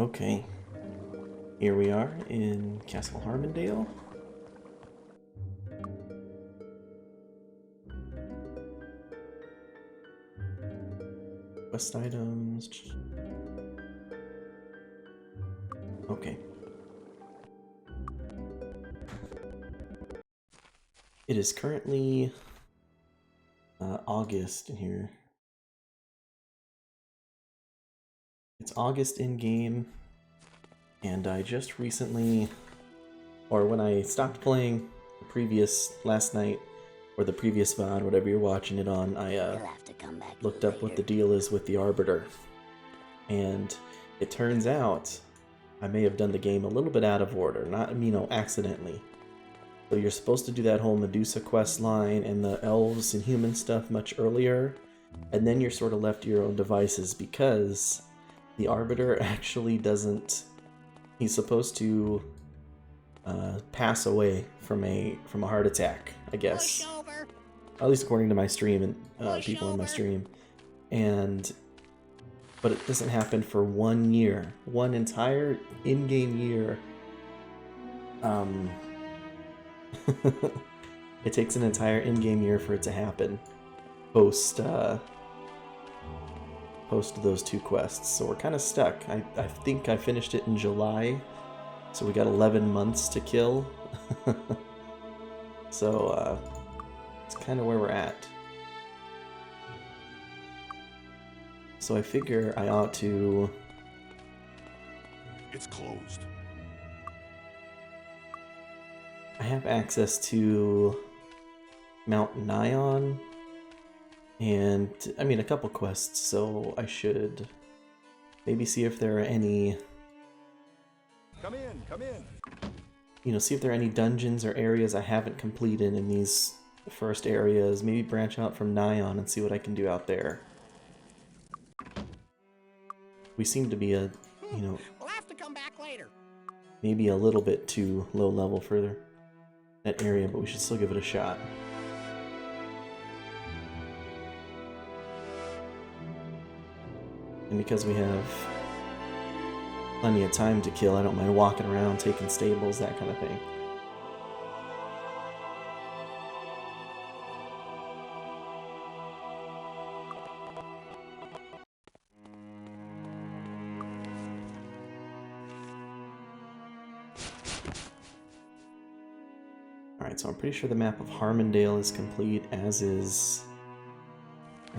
Okay, here we are in Castle Harmondale. Quest items. Okay. It is currently August in here. It's August in game, and I just recently, or when I stopped playing the previous last night, or the previous VOD, whatever you're watching it on, I looked up what the deal is with the Arbiter. And it turns out I may have done the game a little bit out of order, not, accidentally. So you're supposed to do that whole Medusa quest line and the elves and human stuff much earlier, and then you're sort of left to your own devices because the Arbiter actually doesn't. He's supposed to pass away from a heart attack, I guess. At least according to my stream and people in my stream. But it doesn't happen for 1 year, one entire in-game year. It takes an entire in-game year for it to happen. Post those two quests, so we're kind of stuck. I think I finished it in July, so we got 11 months to kill. So it's kind of where we're at. So I figure I ought to... It's closed. I have access to Mount Nion and, a couple quests, so I should maybe see if there are any... Come in! See if there are any dungeons or areas I haven't completed in these first areas. Maybe branch out from Nion and see what I can do out there. We seem to be we'll have to come back later. Maybe a little bit too low level for that area, but we should still give it a shot. And because we have plenty of time to kill, I don't mind walking around, taking stables, that kind of thing. Alright, so I'm pretty sure the map of Harmondale is complete, as is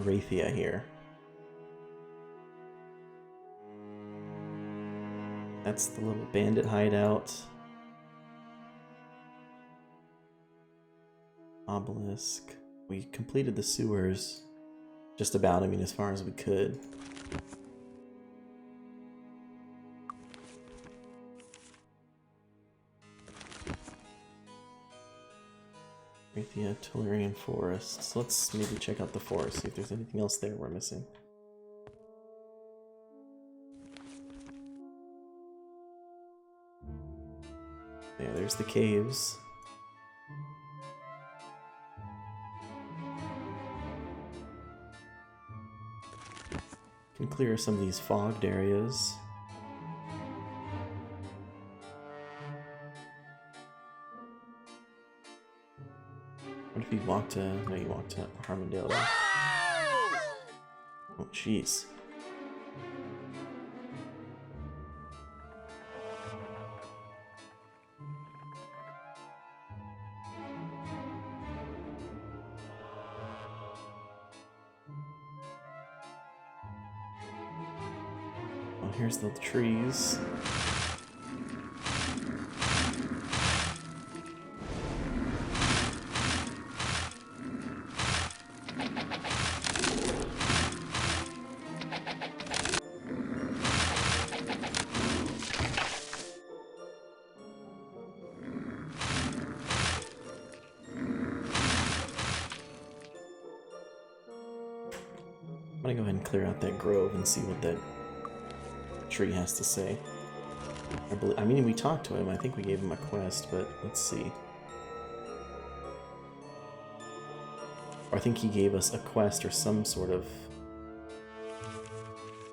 Arathia here. That's the little bandit hideout. Obelisk. We completed the sewers. Just about, as far as we could. Arathia, Tellurian Forest. So let's maybe check out the forest, see if there's anything else there we're missing. Yeah, there's the caves. Can clear some of these fogged areas. What if you walked to... No, you walked to Harmondale though. Oh, jeez. Well, here's the trees. I'm gonna go ahead and clear out that grove and see what that tree has to say. We talked to him. I think we gave him a quest, but let's see. Or I think he gave us a quest or some sort of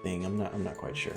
thing. I'm not quite sure.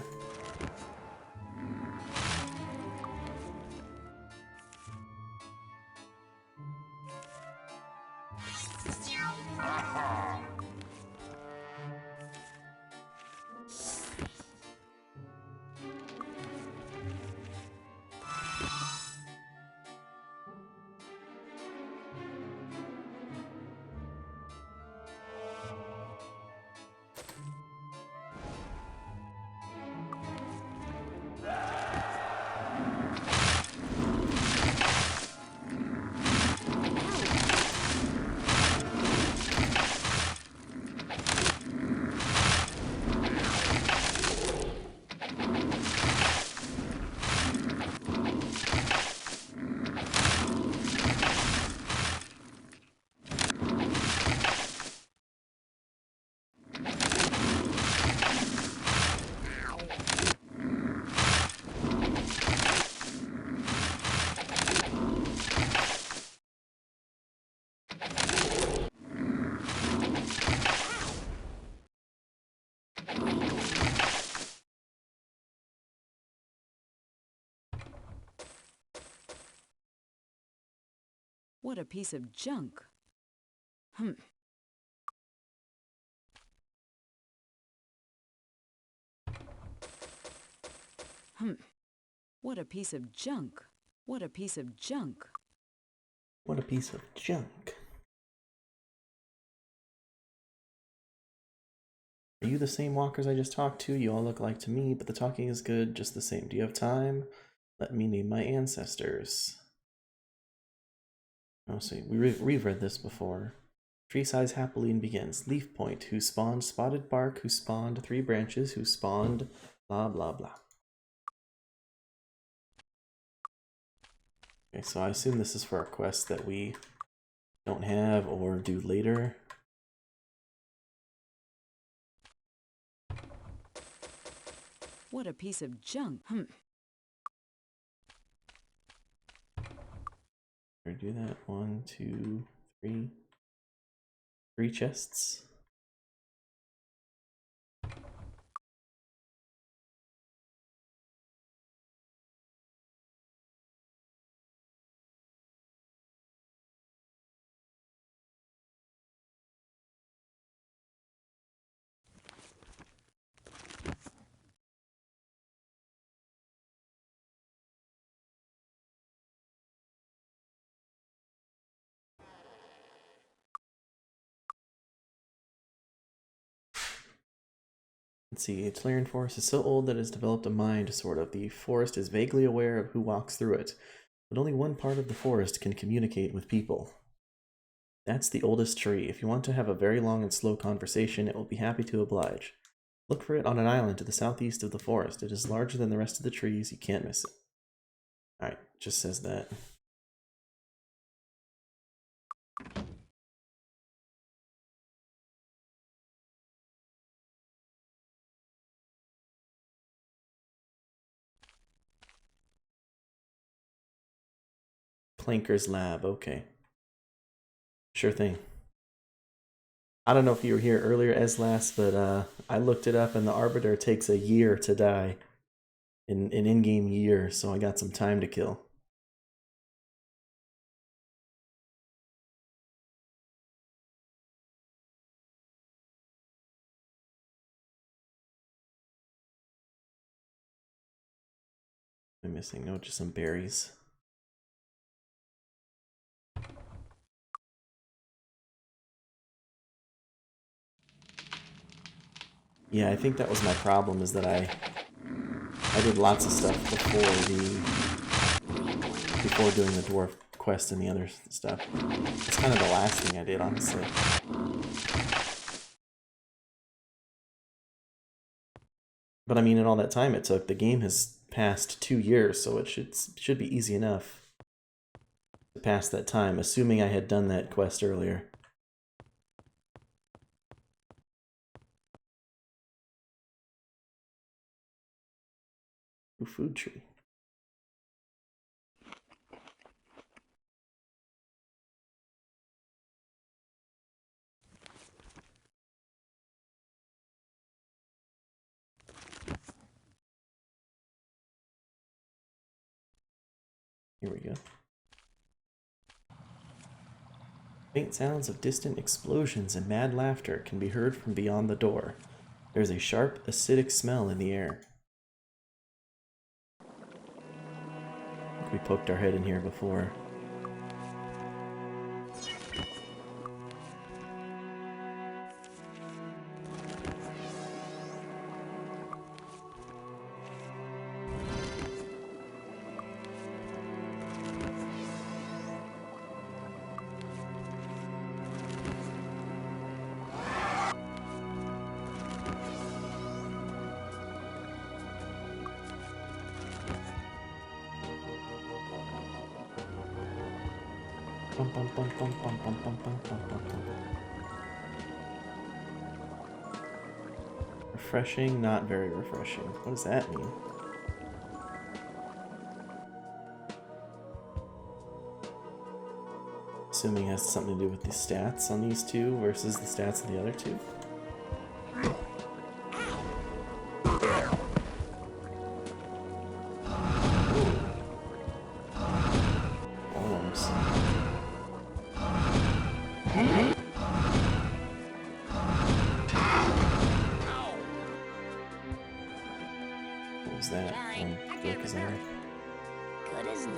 What a piece of junk. Hm. Hm. What a piece of junk. What a piece of junk. What a piece of junk. Are you the same walkers I just talked to? You all look like to me, but the talking is good just the same. Do you have time? Let me name my ancestors. Oh, see, we've read this before. Tree sighs happily and begins. Leaf Point, who spawned Spotted Bark, who spawned Three Branches, who spawned blah blah blah. Okay, so I assume this is for a quest that we don't have or do later. What a piece of junk. Hm. Do that. 1, 2, 3. 3 chests. Let's see, Tolarian Forest is so old that it has developed a mind, sort of. The forest is vaguely aware of who walks through it, but only one part of the forest can communicate with people. That's the oldest tree. If you want to have a very long and slow conversation, it will be happy to oblige. Look for it on an island to the southeast of the forest. It is larger than the rest of the trees. You can't miss it. Alright, just says that. Clanker's Lab, okay. Sure thing. I don't know if you were here earlier, Eslas, but I looked it up and the Arbiter takes a year to die. An in-game year, so I got some time to kill. I'm missing, no, just some berries. Yeah, I think that was my problem, is that I did lots of stuff before doing the dwarf quest and the other stuff. It's kind of the last thing I did, honestly. But I mean, in all that time it took, the game has passed 2 years, so it should be easy enough to pass that time, assuming I had done that quest earlier. Ooh, food tree. Here we go. Faint sounds of distant explosions and mad laughter can be heard from beyond the door. There's a sharp, acidic smell in the air. I think we poked our head in here before. Refreshing, not very refreshing. What does that mean? Assuming it has something to do with the stats on these two versus the stats on the other two. Arms. Who's that? Sorry, From I can't Yakuza? repair it. Good as new.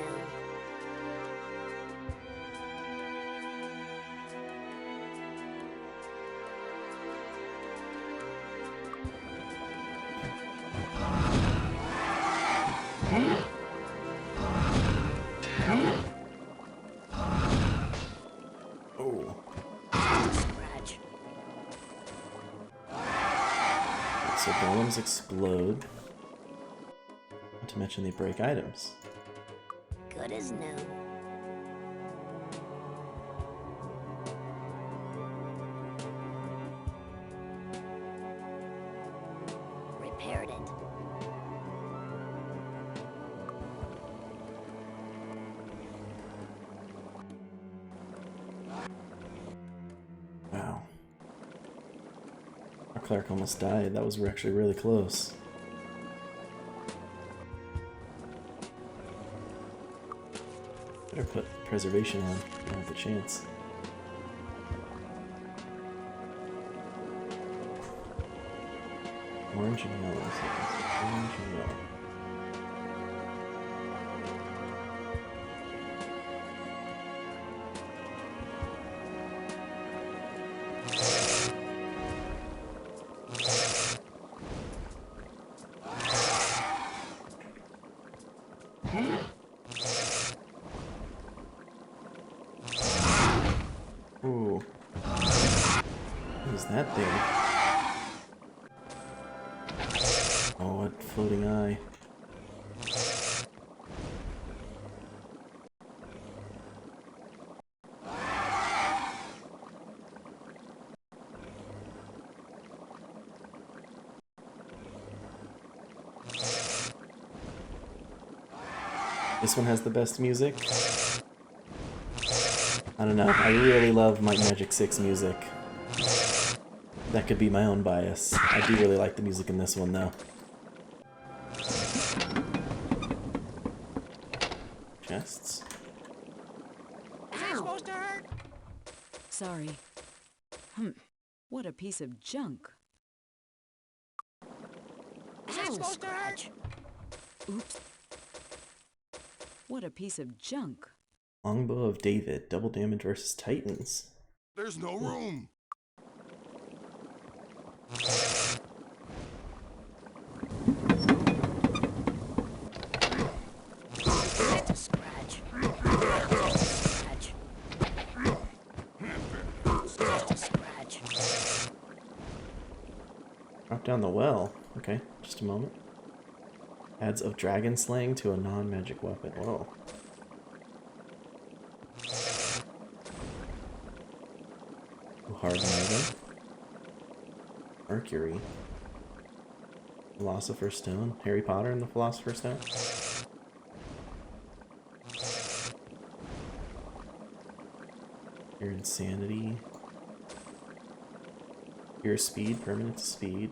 Oh. Scratch. So golems explode. Not to mention they break items. Good as new. Repaired it. Wow. Our cleric almost died. That was actually really close. Better put preservation on. I don't have the chance. Orange and yellow. So orange and yellow. Ooh. What is that thing? Oh, a floating eye. This one has the best music. I don't know. I really love Might and Magic 6 music. That could be my own bias. I do really like the music in this one, though. Chests. Is that supposed to hurt? Sorry. What a piece of junk. Is that supposed to hurt? Oops. What a piece of junk. Longbow of David. Double damage versus Titans. There's no room. Just a scratch. Just a scratch. Just a scratch. Drop down the well. Okay, just a moment. Adds of dragon slaying to a non-magic weapon. Whoa. Hard Maven. Mercury. Philosopher's Stone. Harry Potter and the Philosopher's Stone. Your Insanity. Your Speed, permanent to speed.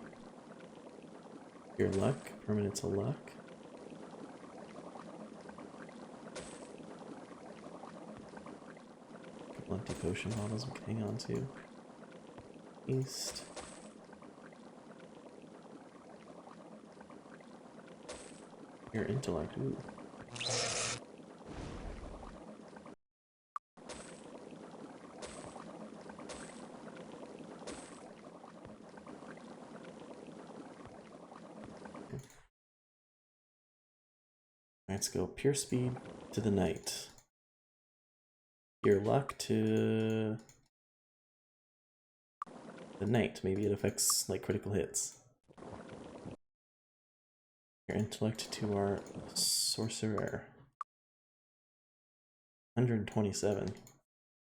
Your Luck, permanent to luck. Couple empty potion bottles we can hang on to. East. Your Intellect, ooh. Let's go pure speed to the knight. Pure luck to the knight. Maybe it affects like critical hits. Your intellect to our sorcerer. 127.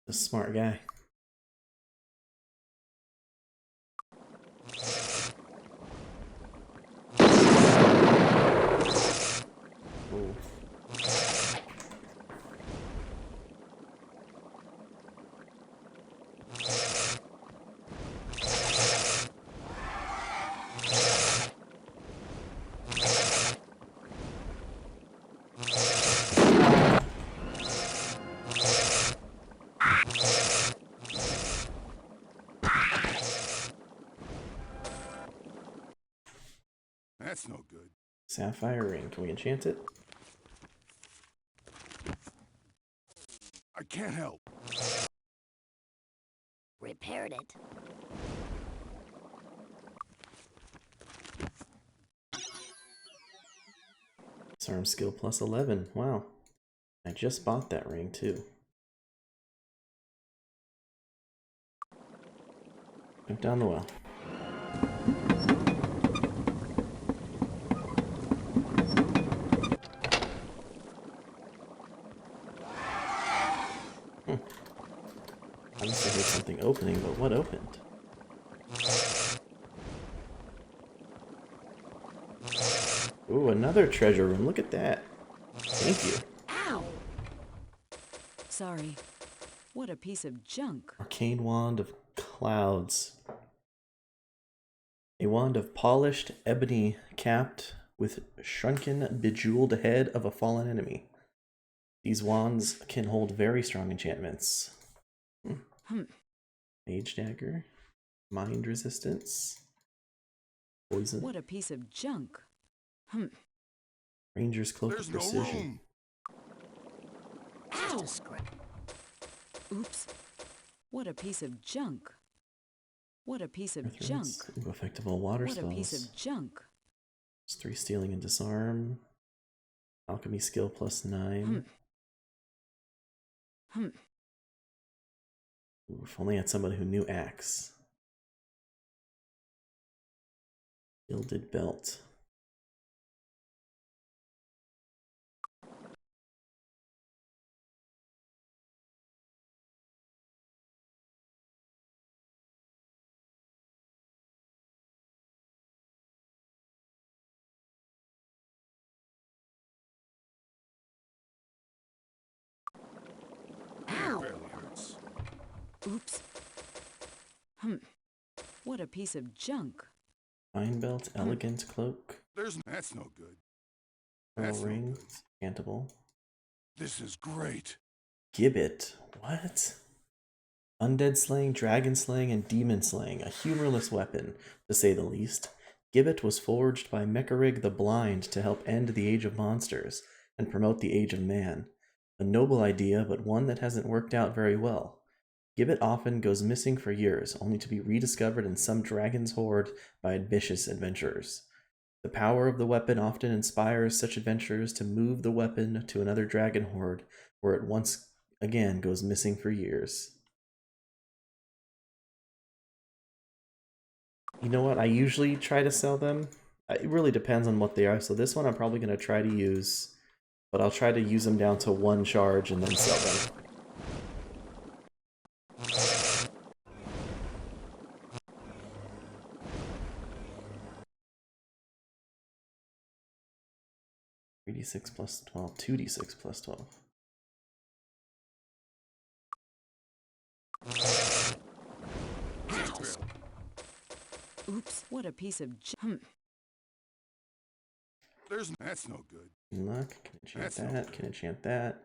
A smart guy. Ooh. That's no good. Sapphire ring. Can we enchant it? I can't help. Repaired it. Disarm skill plus 11. Wow. I just bought that ring too. Jump down the well. I must have heard something opening, but what opened? Ooh, another treasure room. Look at that. Thank you. Ow! Sorry. What a piece of junk. Arcane Wand of Clouds. A wand of polished ebony capped with shrunken, bejeweled head of a fallen enemy. These wands can hold very strong enchantments. Mage Dagger. Mind Resistance. Poison. What a piece of junk. Ranger's Cloak There's of no Precision. room. Just a scratch. Oops. What a piece of junk. What a piece of Earth junk. Roots. Ooh, effectable water What a spells. piece of junk. It's 3 stealing and disarm. Alchemy skill plus 9. Ooh, if only I had somebody who knew axe. Gilded belt. Ow! Barely hurts. Oops. What a piece of junk. Fine belt, elegant cloak. That's no good. Pearl That's no ring, good. enchantable. This is great. Gibbet. What? Undead slaying, dragon slaying, and demon slaying. A humorless weapon, to say the least. Gibbet was forged by Mekarig the Blind to help end the Age of Monsters and promote the Age of Man. A noble idea, but one that hasn't worked out very well. Gibbet often goes missing for years, only to be rediscovered in some dragon's hoard by ambitious adventurers. The power of the weapon often inspires such adventurers to move the weapon to another dragon hoard, where it once again goes missing for years. You know what? I usually try to sell them. It really depends on what they are. So this one I'm probably going to try to use, but I'll try to use them down to 1 charge and then sell them. (3d6 plus 12, 2d6 plus 12. Oops. What a piece of junk. That's no good. Luck, can enchant That's no that, good. can enchant that.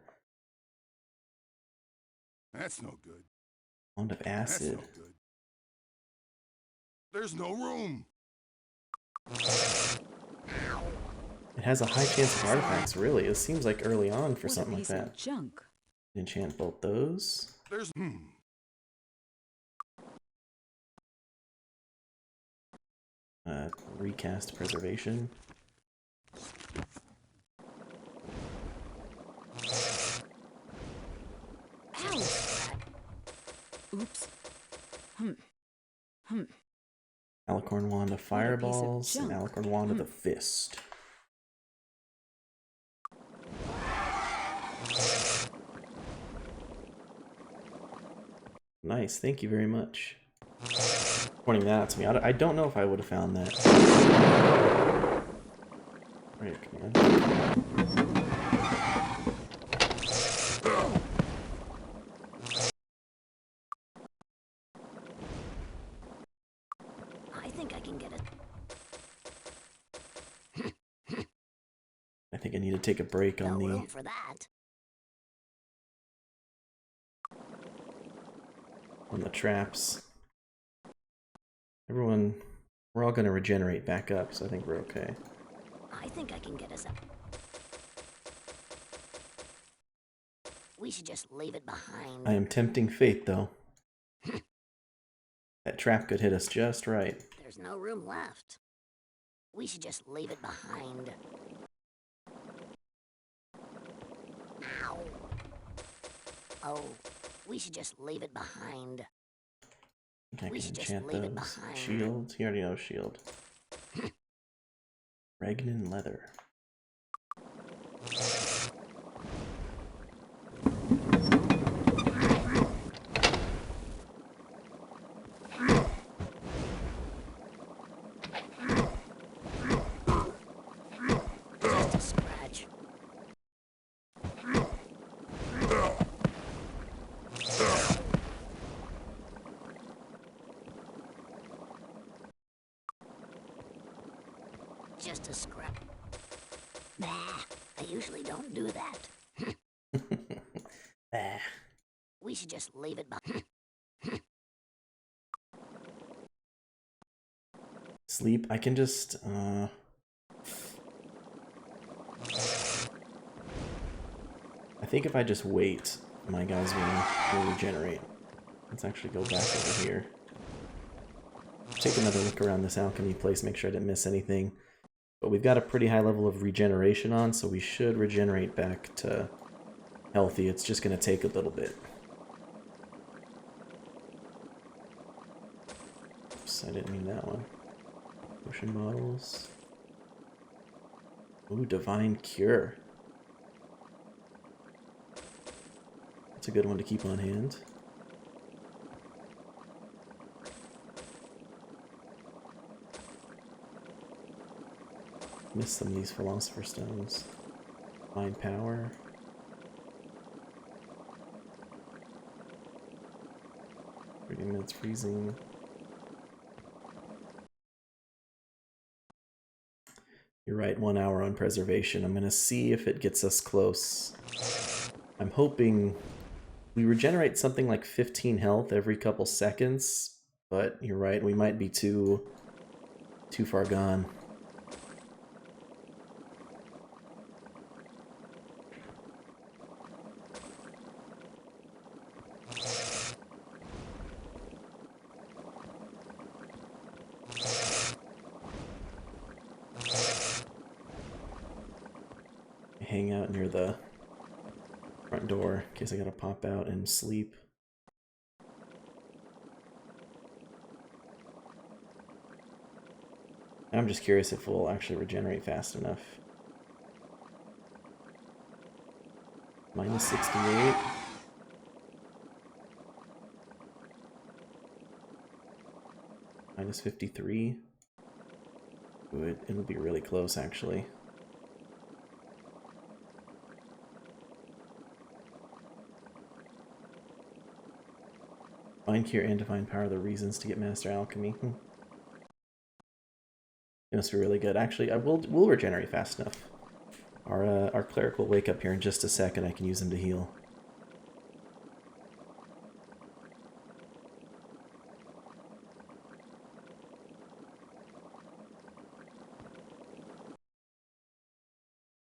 That's no good. Wand of That's Acid. no good. There's no room. It has a high chance of artifacts, really. It seems like early on for What a something like piece that. of junk. Enchant both those. There's Recast Preservation. Ow! Oops. Alicorn Wand of Fireballs, and junk. Alicorn Wand of the Fist. Nice, thank you very much. Pointing that out to me. I don't know if I would have found that. Right, come on. I think I can get it. I think I need to take a break No on room for that. the traps. Everyone, we're all going to regenerate back up, so I think we're okay. I I think I can get us up. We should just leave it behind. I am tempting fate, though. That trap could hit us just right. There's no room left. We should just leave it behind. Ow. Oh, we should just leave it behind. I can We should just enchant leave it those. behind. Shields? He already knows shield. Regnan leather. Just a scratch. Just a scrap. Bah, I usually don't do that. Ah. We should just leave it behind. Sleep. I can just, I think if I just wait, my guys will regenerate. Let's actually go back over here. Take another look around this alchemy place, make sure I didn't miss anything. But we've got a pretty high level of regeneration on, so we should regenerate back to healthy. It's just going to take a little bit. Oops, I didn't mean that one. Potion bottles. Ooh, Divine Cure. That's a good one to keep on hand. Missed some of these Philosopher Stones. Mind Power. Minutes freezing. You're right, 1 hour on preservation. I'm gonna see if it gets us close. I'm hoping we regenerate something like 15 health every couple seconds, but you're right, we might be too far gone. Hang out near the front door in case I gotta pop out and sleep. I'm just curious if we'll actually regenerate fast enough. Minus 68. Minus 53. Ooh, it'll be really close, actually. Divine Cure and Divine Power are the reasons to get Master Alchemy. It must be really good. Actually, we'll regenerate fast enough. Our cleric will wake up here in just a second. I can use him to heal.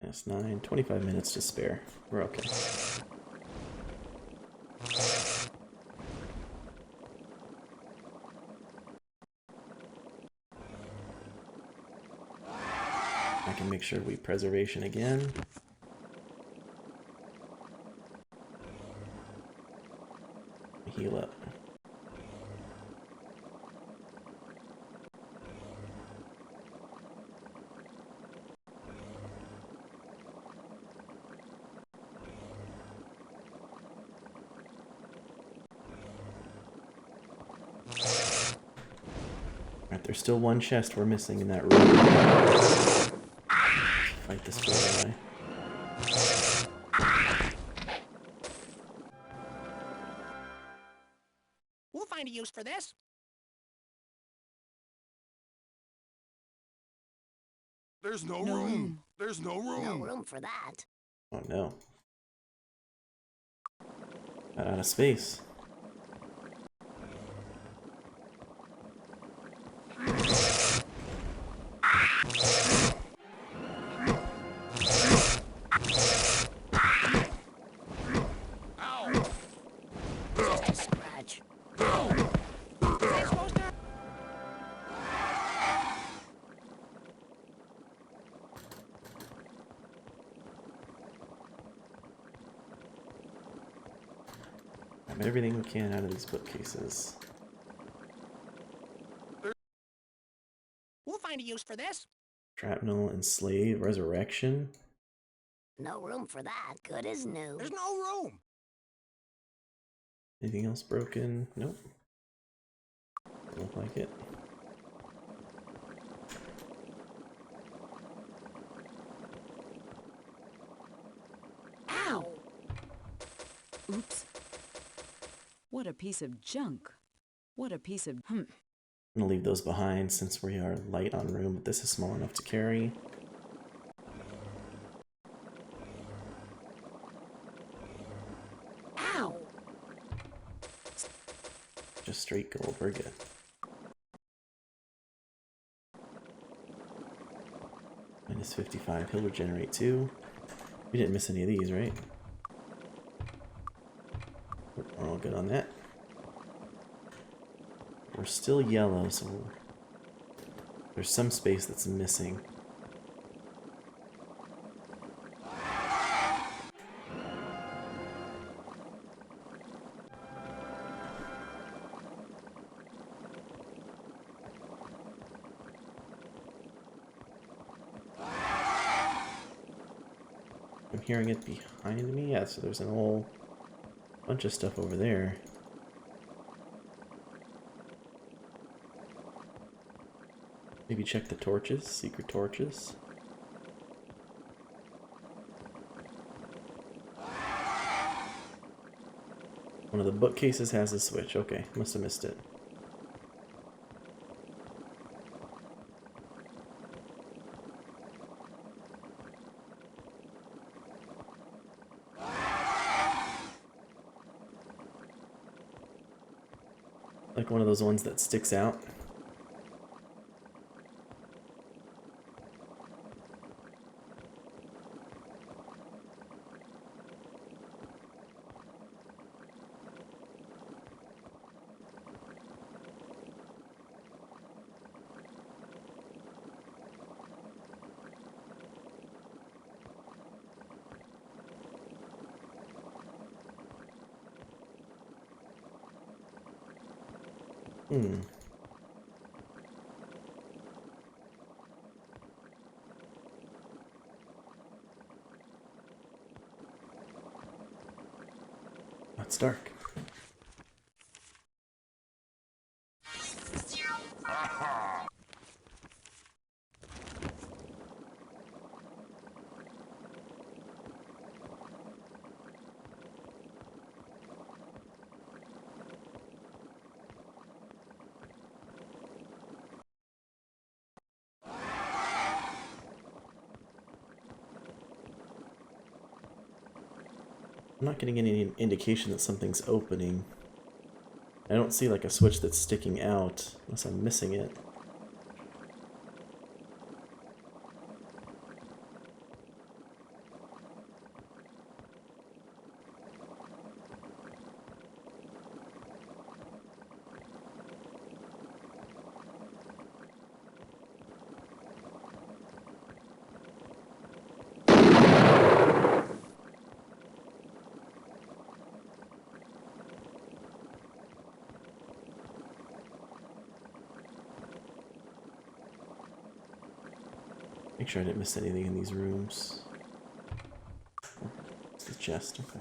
That's 9. 25 minutes to spare. We're okay. I can make sure we preservation again. Heal up. Alright, there's still one chest we're missing in that room. Fight this guy. We'll find a use for this. There's no room. There's no No room. room for that. Oh no. Got out of space. Grab everything we can out of these bookcases. We'll find a use for this. Shrapnel, Enslave, Resurrection. No room for that. Good as new. There's no room. Anything else broken? Nope. Doesn't look like it. Ow! Oops. What a piece of junk. What a piece of... I'm gonna leave those behind since we are light on room, but this is small enough to carry. Ow! Just straight gold, we're good. Minus 55, he'll regenerate too. We didn't miss any of these, right? We're all good on that. We're still yellow, so there's some space that's missing. I'm hearing it behind me. Yeah, so there's an whole bunch of stuff over there. Maybe check the torches, secret torches. One of the bookcases has a switch. Okay, must have missed it. Like one of those ones that sticks out. Hmm. It's dark. I'm not getting any indication that something's opening. I don't see like a switch that's sticking out, unless I'm missing it. Make sure I didn't miss anything in these rooms. It's the chest, okay.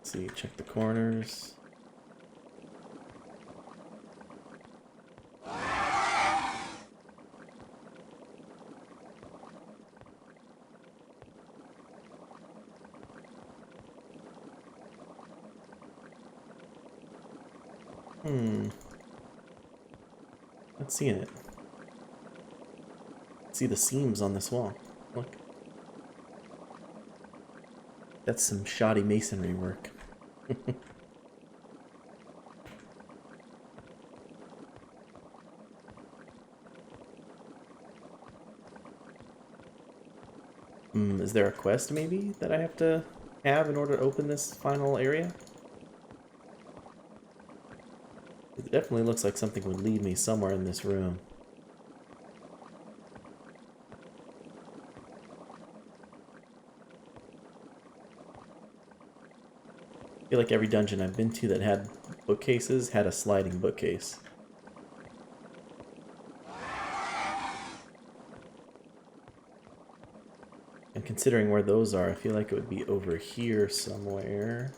See, check the corners. Not seeing it. See the seams on this wall. Look. That's some shoddy masonry work. Is there a quest maybe that I have to have in order to open this final area? It definitely looks like something would lead me somewhere in this room. I feel like every dungeon I've been to that had bookcases had a sliding bookcase. And considering where those are, I feel like it would be over here somewhere.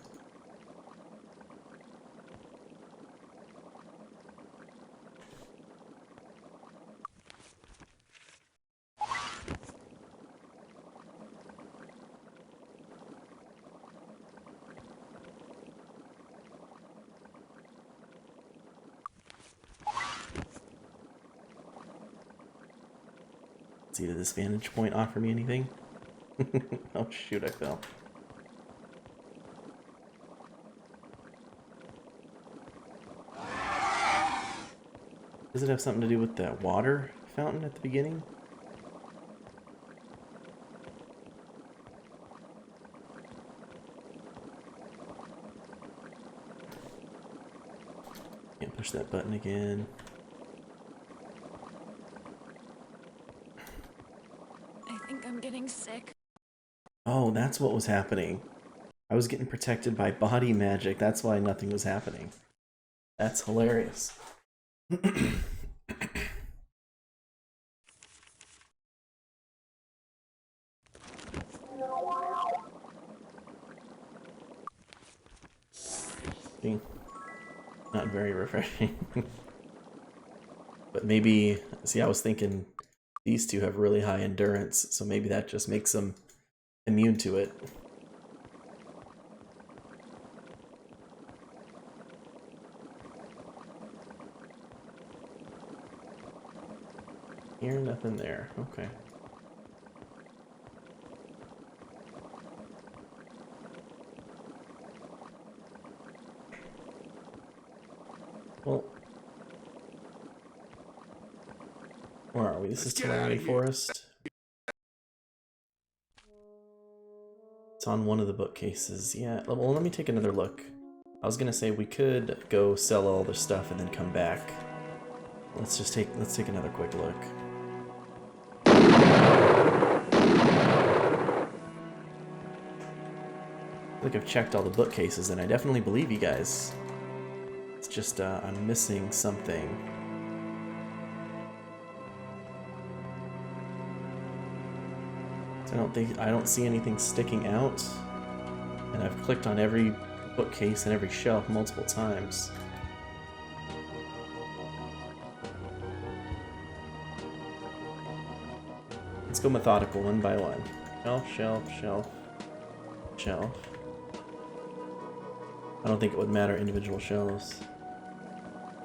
Let's see, did this vantage point offer me anything? Oh shoot, I fell. Does it have something to do with that water fountain at the beginning? Can't push that button again. I think I'm getting sick. Oh, that's what was happening. I was getting protected by body magic. That's why nothing was happening. That's hilarious. Not very refreshing. But maybe, see, I was thinking these two have really high endurance, so maybe that just makes them immune to it. Here, nothing there. Okay. Well, where are we? This is Let's get outta Tulare here. Forest. It's on one of the bookcases. Yeah, well, let me take another look. I was gonna say we could go sell all the stuff and then come back. Let's take another quick look. I think I've checked all the bookcases and I definitely believe you guys. It's just I'm missing something. So I don't see anything sticking out. And I've clicked on every bookcase and every shelf multiple times. Let's go methodical one by one. Shelf, shelf, shelf, shelf. I don't think it would matter individual shelves.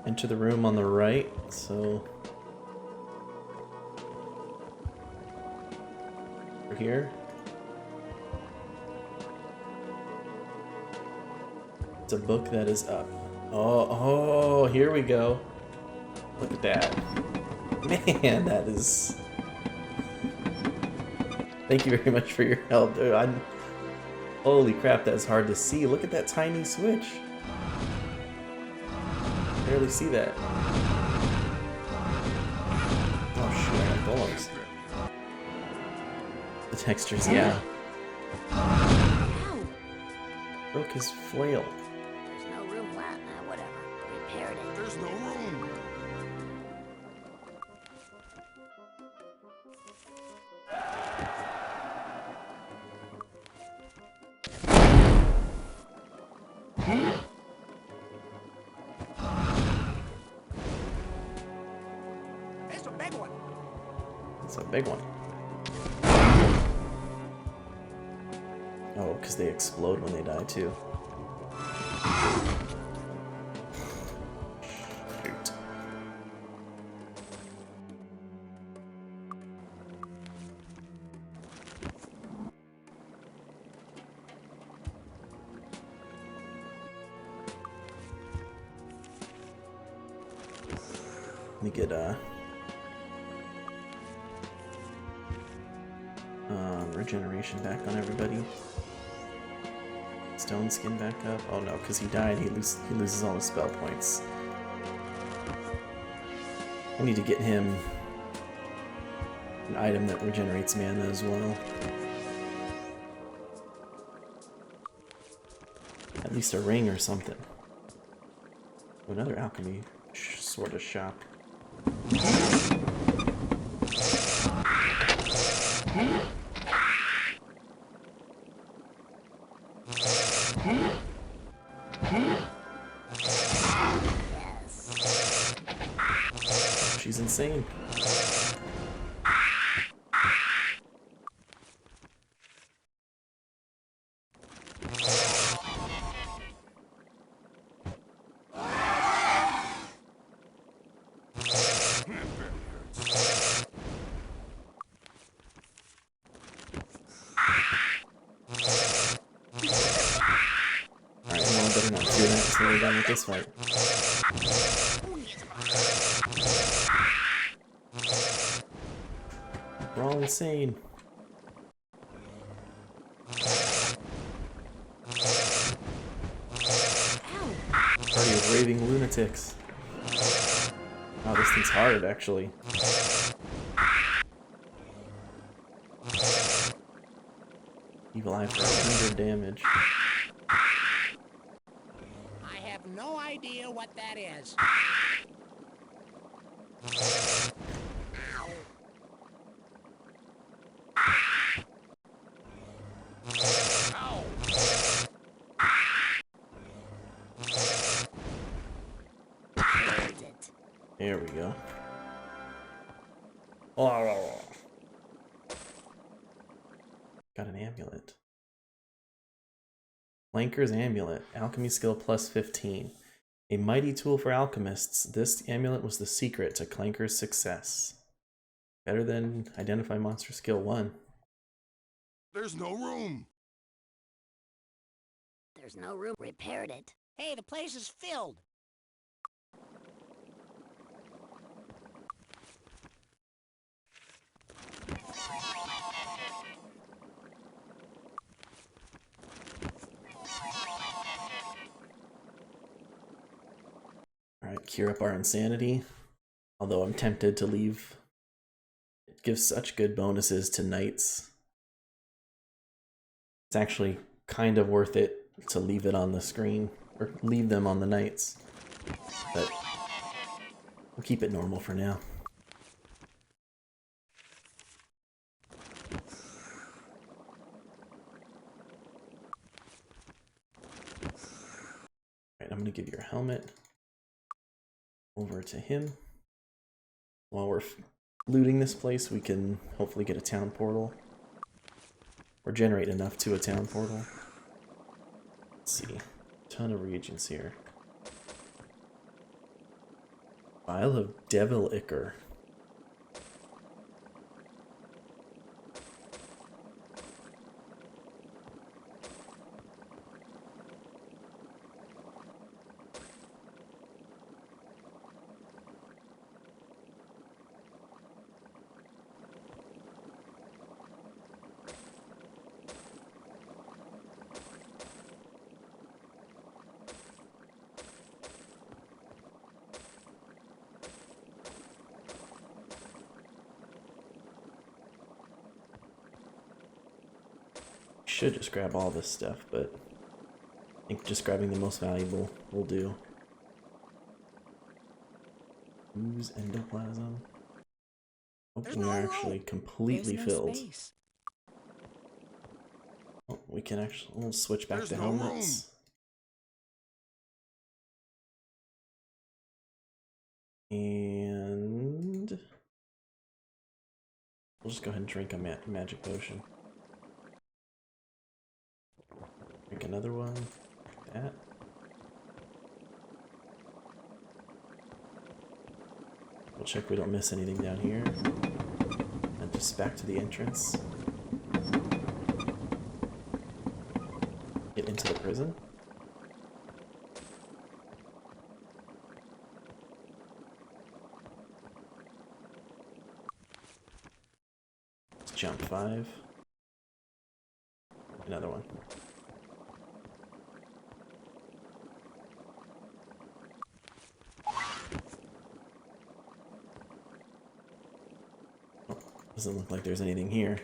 Enter the room on the right, so... Over here. It's a book that is up. Oh, here we go. Look at that. Man, that is... Thank you very much for your help. Holy crap, that's hard to see. Look at that tiny switch. Barely see that. Oh shit, I got golems. The textures, yeah. Ow! Broke his flail. There's no room left. Whatever. Repaired it. There's no room. It's a big one. It's a big one. Oh, because they explode when they die too. Shoot. Let me get regeneration back on everybody. Stone skin back up. Oh no, because he died, he loses all his spell points. I need to get him an item that regenerates mana as well. At least a ring or something. Another alchemy sort of shop. She's insane. Alright, well, I better not do that until we're done with this fight. We're all insane. Party of raving lunatics. Wow, this thing's hard, actually. Evil Eye for 100 damage. I have no idea what that is. Ow. There we go. Oh. Got an amulet. Flanker's Amulet. Alchemy skill plus 15. A mighty tool for alchemists. This amulet was the secret to Clanker's success. Better than Identify Monster skill 1. There's no room. There's no room. Repaired it. Hey, the place is filled. Alright, cure up our insanity. Although I'm tempted to leave. It gives such good bonuses to knights. It's actually kind of worth it to leave it on the screen, or leave them on the knights. But we'll keep it normal for now. Alright, I'm gonna give your helmet over to him. While we're looting this place, we can hopefully get a town portal. Or generate enough to a town portal. Let's see. Ton of reagents here. Vial of Devil Ichor. Should just grab all this stuff, but I think just grabbing the most valuable will do. Ooze endoplasm. Oh, we are actually completely filled. Space. Oh, we can actually, we'll switch back There's to no helmets. And we'll just go ahead and drink a magic potion. Drink another one, like that. We'll check we don't miss anything down here. And just back to the entrance. Get into the prison. jump 5. Another one. Oh, doesn't look like there's anything here.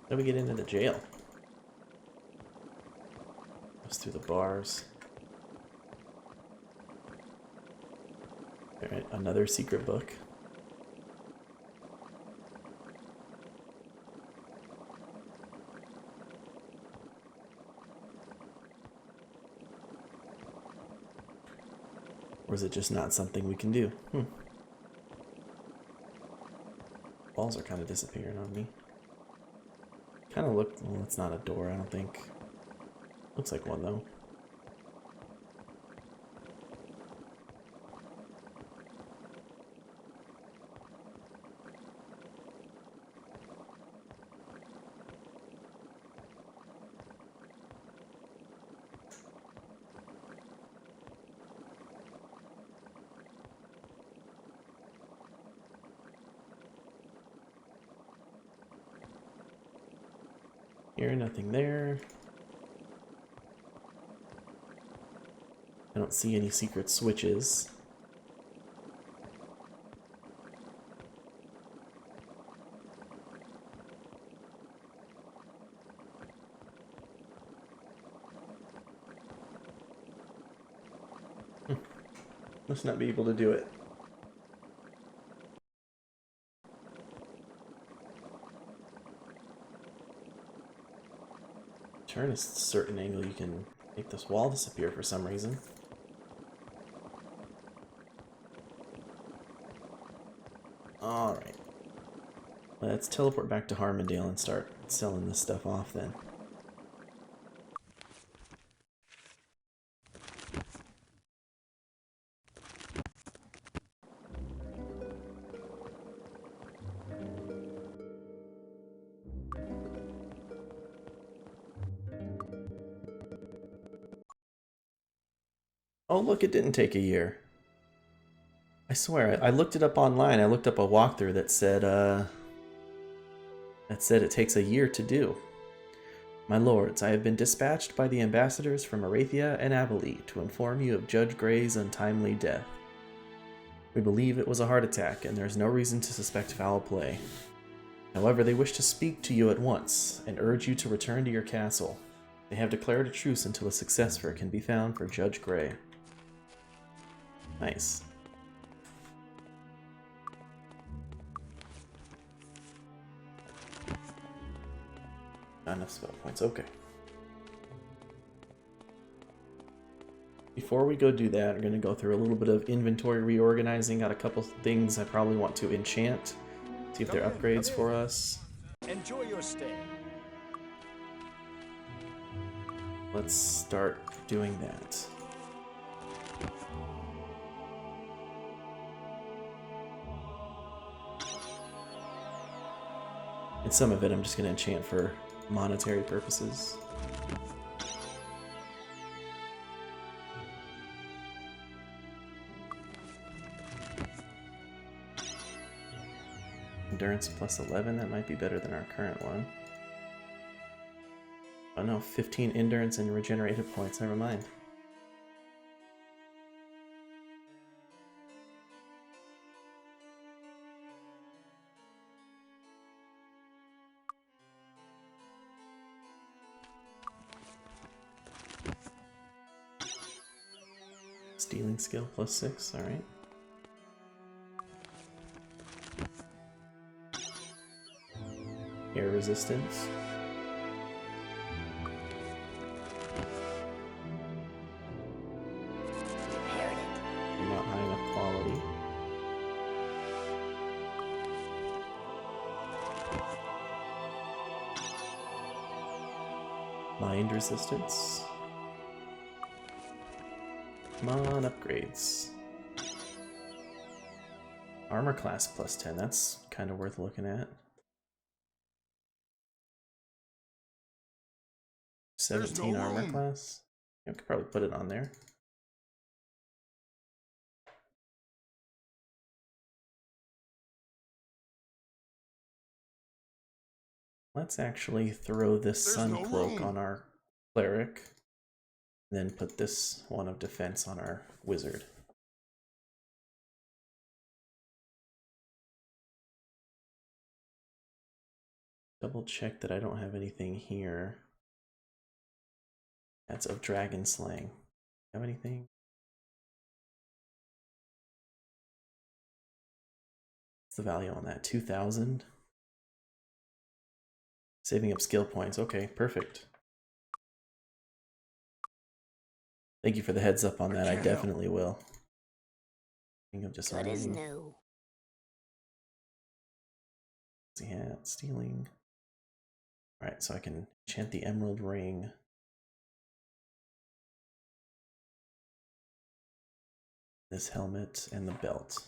How do we get into the jail? Goes through the bars. Alright, another secret book. Or is it just not something we can do? Balls are kind of disappearing on me. Kind of look... Well, it's not a door, I don't think. Looks like one, though. Here, nothing there. I don't see any secret switches. Must not be able to do it. Turn a certain angle, you can make this wall disappear for some reason. Alright. Let's teleport back to Harmondale and start selling this stuff off then. Oh look, it didn't take a year. I swear, I looked it up online. I looked up a walkthrough that said it takes a year to do. My lords, I have been dispatched by the ambassadors from Arathia and Avalee to inform you of Judge Gray's untimely death. We believe it was a heart attack, and there is no reason to suspect foul play. However, they wish to speak to you at once, and urge you to return to your castle. They have declared a truce until a successor can be found for Judge Gray. Nice. Not enough spell points, okay. Before we go do that, I'm going to go through a little bit of inventory reorganizing. Got a couple things I probably want to enchant. See if they're upgrades for us. Enjoy your stay. Let's start doing that. And some of it I'm just going to enchant for monetary purposes. Endurance plus 11, that might be better than our current one. Oh no, 15 endurance and regenerated points, never mind. Stealing skill plus 6, alright. Air resistance. Repaired it. Not high enough quality. Mind resistance. Come on, upgrades. Armor class plus 10, that's kind of worth looking at. 17 no armor room. class. I could probably put it on there. Let's actually throw this There's sun no cloak room. on our cleric, then put this one of defense on our wizard. Double check that I don't have anything here. That's of dragon slaying. Have anything? What's the value on that? 2,000? Saving up skill points. Okay, perfect. Thank you for the heads up on that. I can't help. definitely will. King of Good as disarming. new. Hat, stealing. Alright, so I can enchant the emerald ring. This helmet and the belt.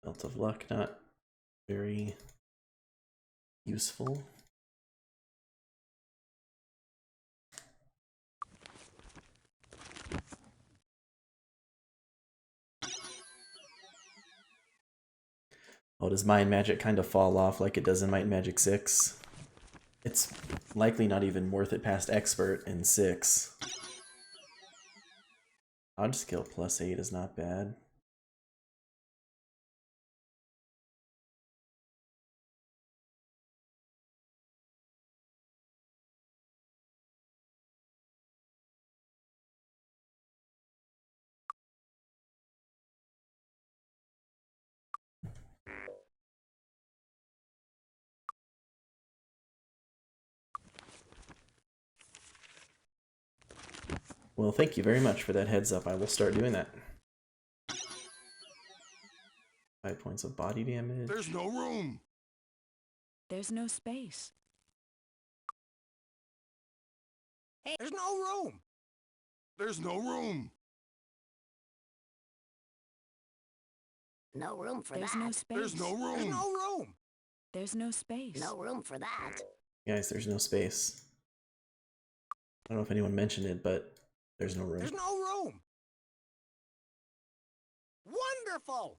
Belt of luck, not very useful. Oh, does Mind Magic kind of fall off like it does in Might and Magic 6? It's likely not even worth it past Expert in 6. Odd skill +8 is not bad. Well, thank you very much for that heads up. I will start doing that. 5 points of body damage. There's no room. There's no space. Hey, there's no room. There's no room. No room for There's that. no space. There's no room. There's no room. There's no space. No room for that. Guys, there's no space. I don't know if anyone mentioned it, but there's no room. There's no room. Wonderful.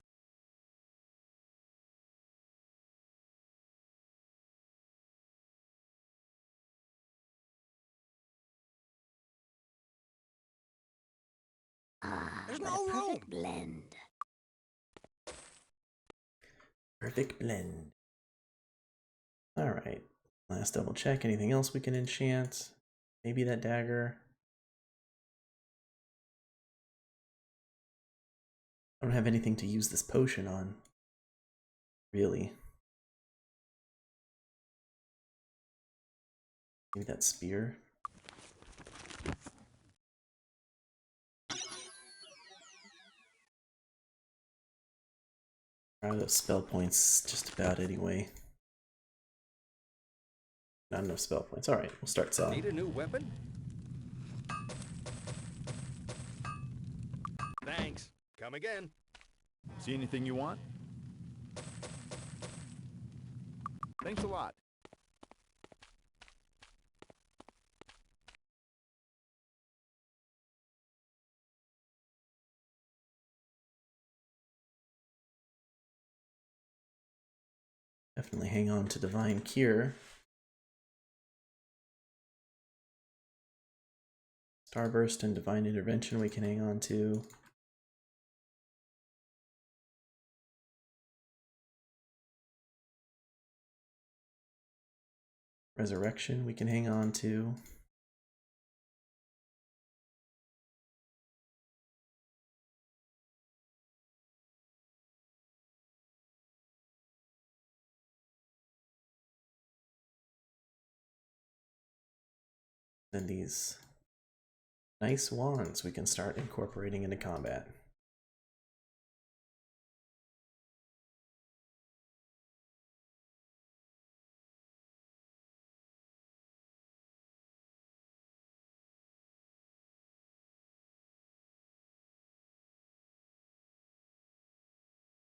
Ah, There's what no a perfect room. blend. Perfect blend. Alright. Last double check. Anything else we can enchant? Maybe that dagger. I don't have anything to use this potion on. Really. Maybe that spear. Those spell points just about anyway. Not enough spell points. Alright, we'll start selling. Need a new weapon? Thanks. Come again. See anything you want? Thanks a lot. Definitely hang on to Divine Cure. Starburst and Divine Intervention we can hang on to. Resurrection we can hang on to. Then these nice wands we can start incorporating into combat.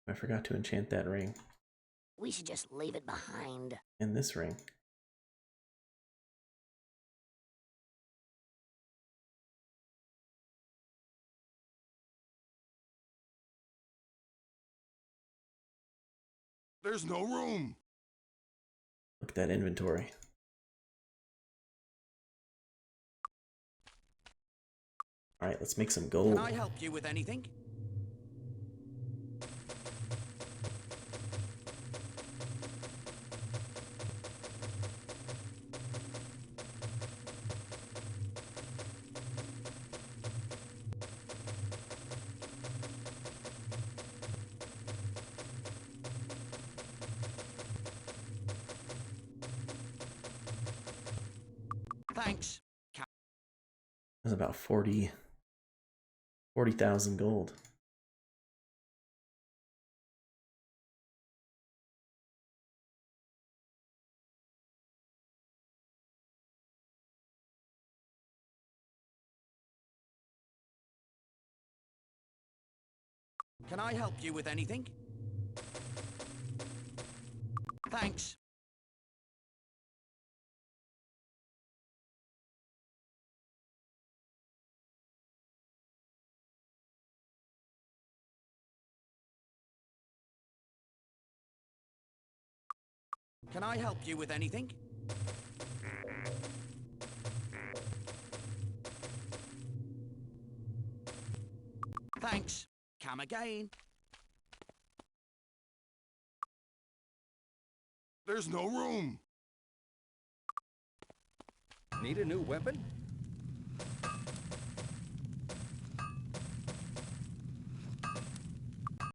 I forgot to enchant that ring. We should just leave it behind. And this ring. There's no room. Look at that inventory. Alright, let's make some gold. Can I help you with anything? Thanks. There's about 40,000 gold. Can I help you with anything? Thanks. Can I help you with anything? Thanks. Come again. There's no room. Need a new weapon?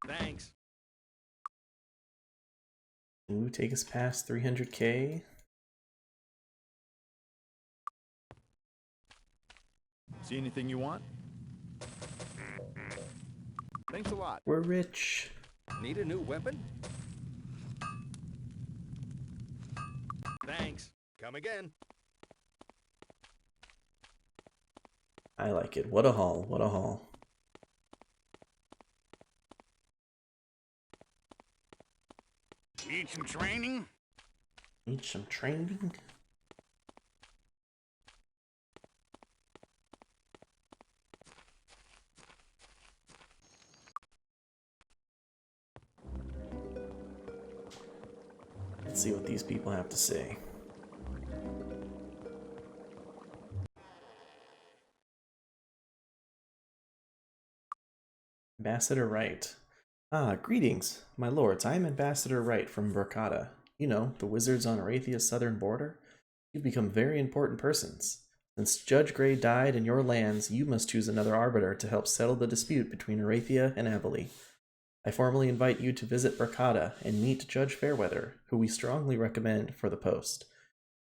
Thanks. Ooh, take us past 300k. See anything you want? Thanks a lot. We're rich. Need a new weapon? Thanks. Come again. I like it. What a haul. What a haul. Need some training? Need some training? Let's see what these people have to say. Ambassador Wright. Ah, greetings, my lords. I am Ambassador Wright from Verkada. You know, the wizards on Arathia's southern border. You've become very important persons. Since Judge Grey died in your lands, you must choose another arbiter to help settle the dispute between Arathia and Avali. I formally invite you to visit Verkada and meet Judge Fairweather, who we strongly recommend for the post.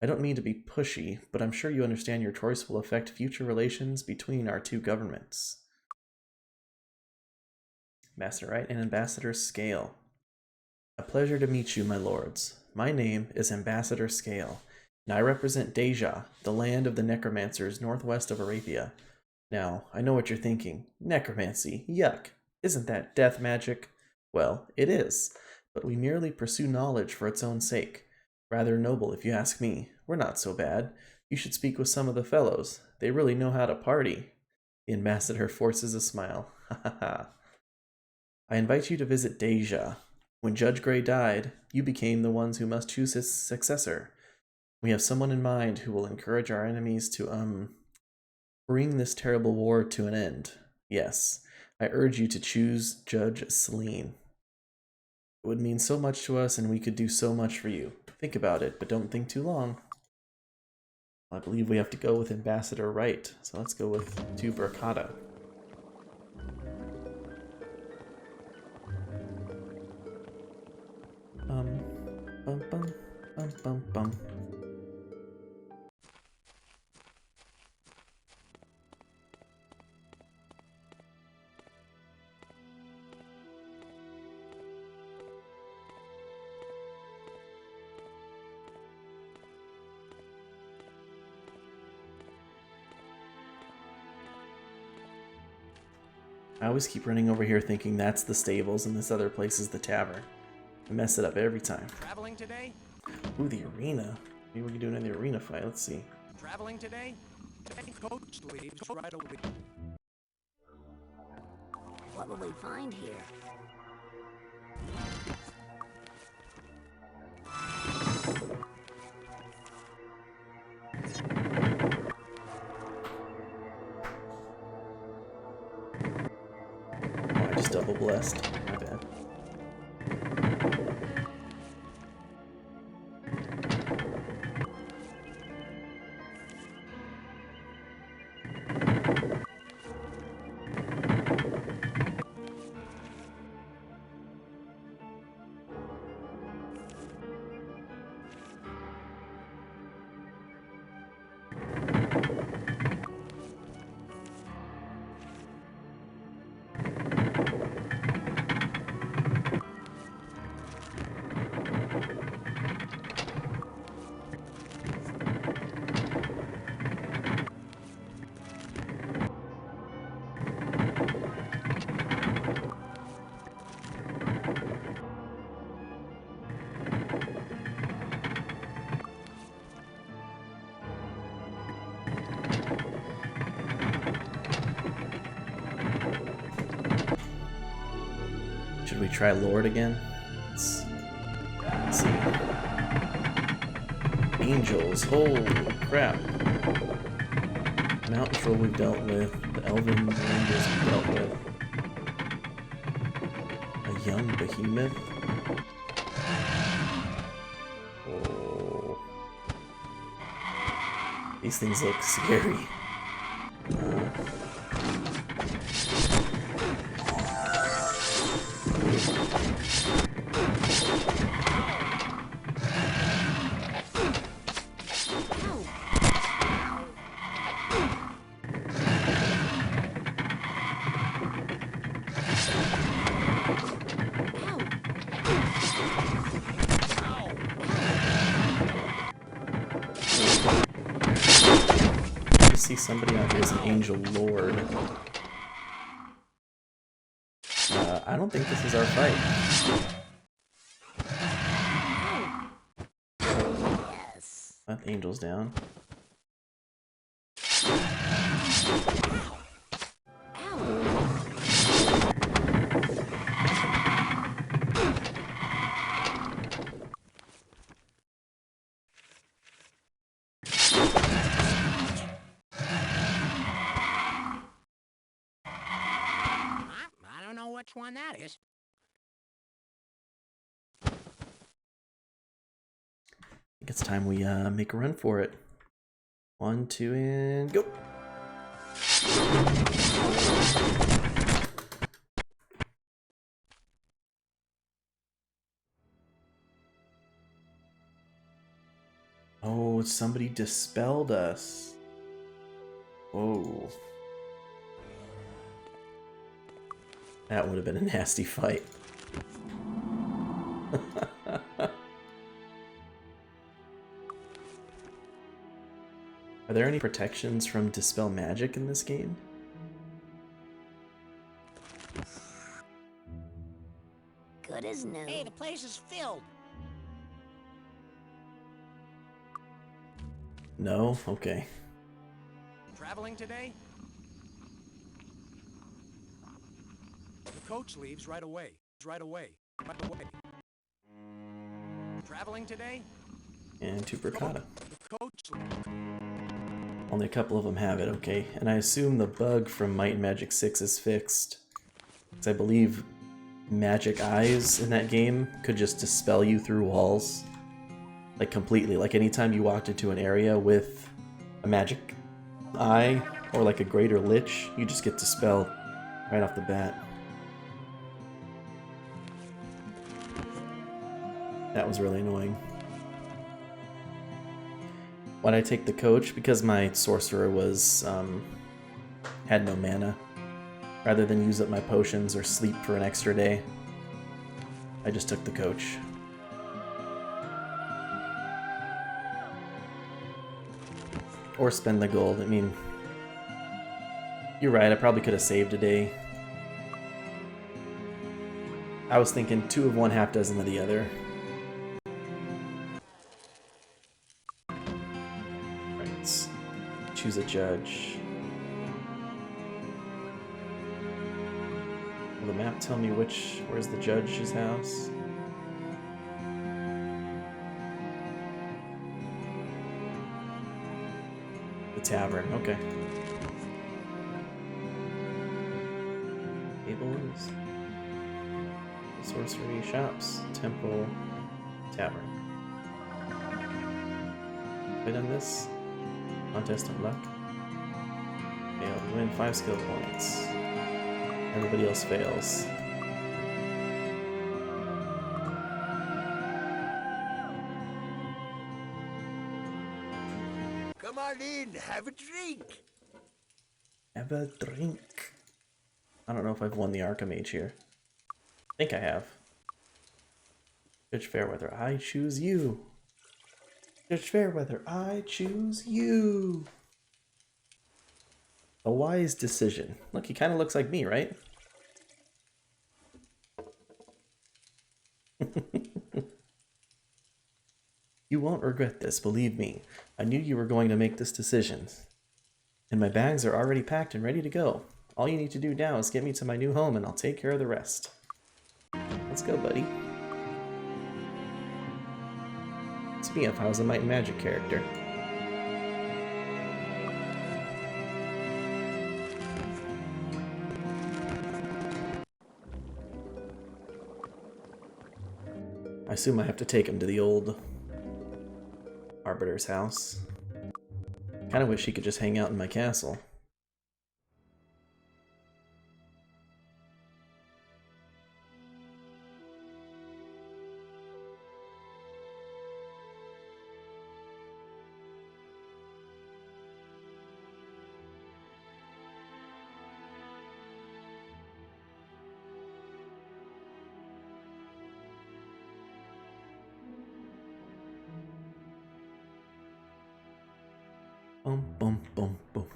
I don't mean to be pushy, but I'm sure you understand your choice will affect future relations between our two governments. Ambassador Wright and Ambassador Scale. A pleasure to meet you, my lords. My name is Ambassador Scale, and I represent Deja, the land of the necromancers northwest of Arathia. Now, I know what you're thinking. Necromancy, yuck. Isn't that death magic? Well, it is, but we merely pursue knowledge for its own sake. Rather noble, if you ask me. We're not so bad. You should speak with some of the fellows. They really know how to party. The ambassador forces a smile. Ha ha ha. I invite you to visit Deja. When Judge Grey died, you became the ones who must choose his successor. We have someone in mind who will encourage our enemies to, bring this terrible war to an end. Yes, I urge you to choose Judge Celine. It would mean so much to us, and we could do so much for you. Think about it, but don't think too long. I believe we have to go with Ambassador Wright, so let's go with to Verkada. Bum, bum, bum, bum, bum. I always keep running over here thinking that's the stables and this other place is the tavern. I mess it up every time. Traveling today? Ooh, the arena. Maybe we can do another arena fight. Let's see. Traveling today? Coach leaves right away. What will we find here? double blessed. My bad. Should we try Lord again? Let's see. Angels, holy crap. Mountain Troll we've dealt with, the Elven Rangers we've dealt with. A young behemoth. Oh. These things look scary. See somebody out here as an angel lord. I don't think this is our fight. Yes. That angel's down. I don't know which one that is. I think it's time we make a run for it. 1, 2, and go! Oh, somebody dispelled us. Whoa. That would have been a nasty fight. Are there any protections from Dispel Magic in this game? Good as new. Hey, the place is filled. No? Okay. Traveling today? The coach leaves right away. Right away. Right away. Traveling today? And Tubercata. The coach leaves. Only a couple of them have it, okay. And I assume the bug from Might and Magic 6 is fixed. Because I believe magic eyes in that game could just dispel you through walls. Like completely. Like anytime you walked into an area with a magic eye or like a greater lich, you just get dispelled right off the bat. That was really annoying. Why'd I take the coach? Because my sorcerer was had no mana. Rather than use up my potions or sleep for an extra day, I just took the coach. Or spend the gold. I mean, you're right, I probably could have saved a day. I was thinking 2 of one, half dozen of the other. Right, let's choose a judge. Will the map tell me where's the judge's house? The tavern, okay. Tables. sorcery, shops, temple, tavern. Have I done this? Contest of luck. Failed. Win 5 skill points. Everybody else fails. Come on in, have a drink. Have a drink. I don't know if I've won the Archimage here. I think I have. Judge Fairweather, I choose you. Judge Fairweather, I choose you. A wise decision. Look, he kind of looks like me, right? You won't regret this, believe me. I knew you were going to make this decision. And my bags are already packed and ready to go. All you need to do now is get me to my new home and I'll take care of the rest. Let's go, buddy. It's me if I was a Might and Magic character. I assume I have to take him to the old Arbiter's house. Kinda wish he could just hang out in my castle. Boom, boom, boom, boom.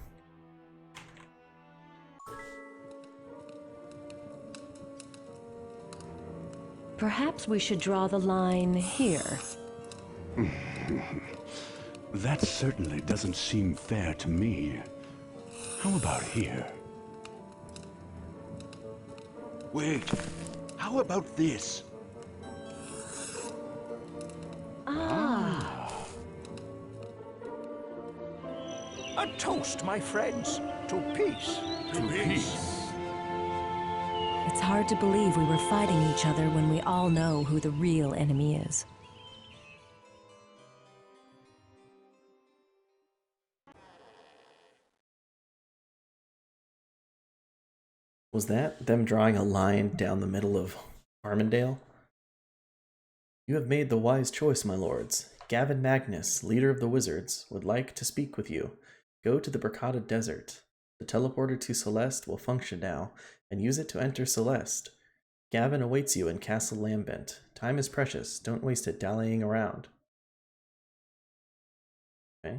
Perhaps we should draw the line here. That certainly doesn't seem fair to me. How about here? Wait, how about this? A toast, my friends, to peace. To peace. It's hard to believe we were fighting each other when we all know who the real enemy is. Was that them drawing a line down the middle of Armandale? You have made the wise choice, my lords. Gavin Magnus, leader of the wizards, would like to speak with you. Go to the Bracada Desert. The teleporter to Celeste will function now, and use it to enter Celeste. Gavin awaits you in Castle Lambent. Time is precious. Don't waste it dallying around. Okay.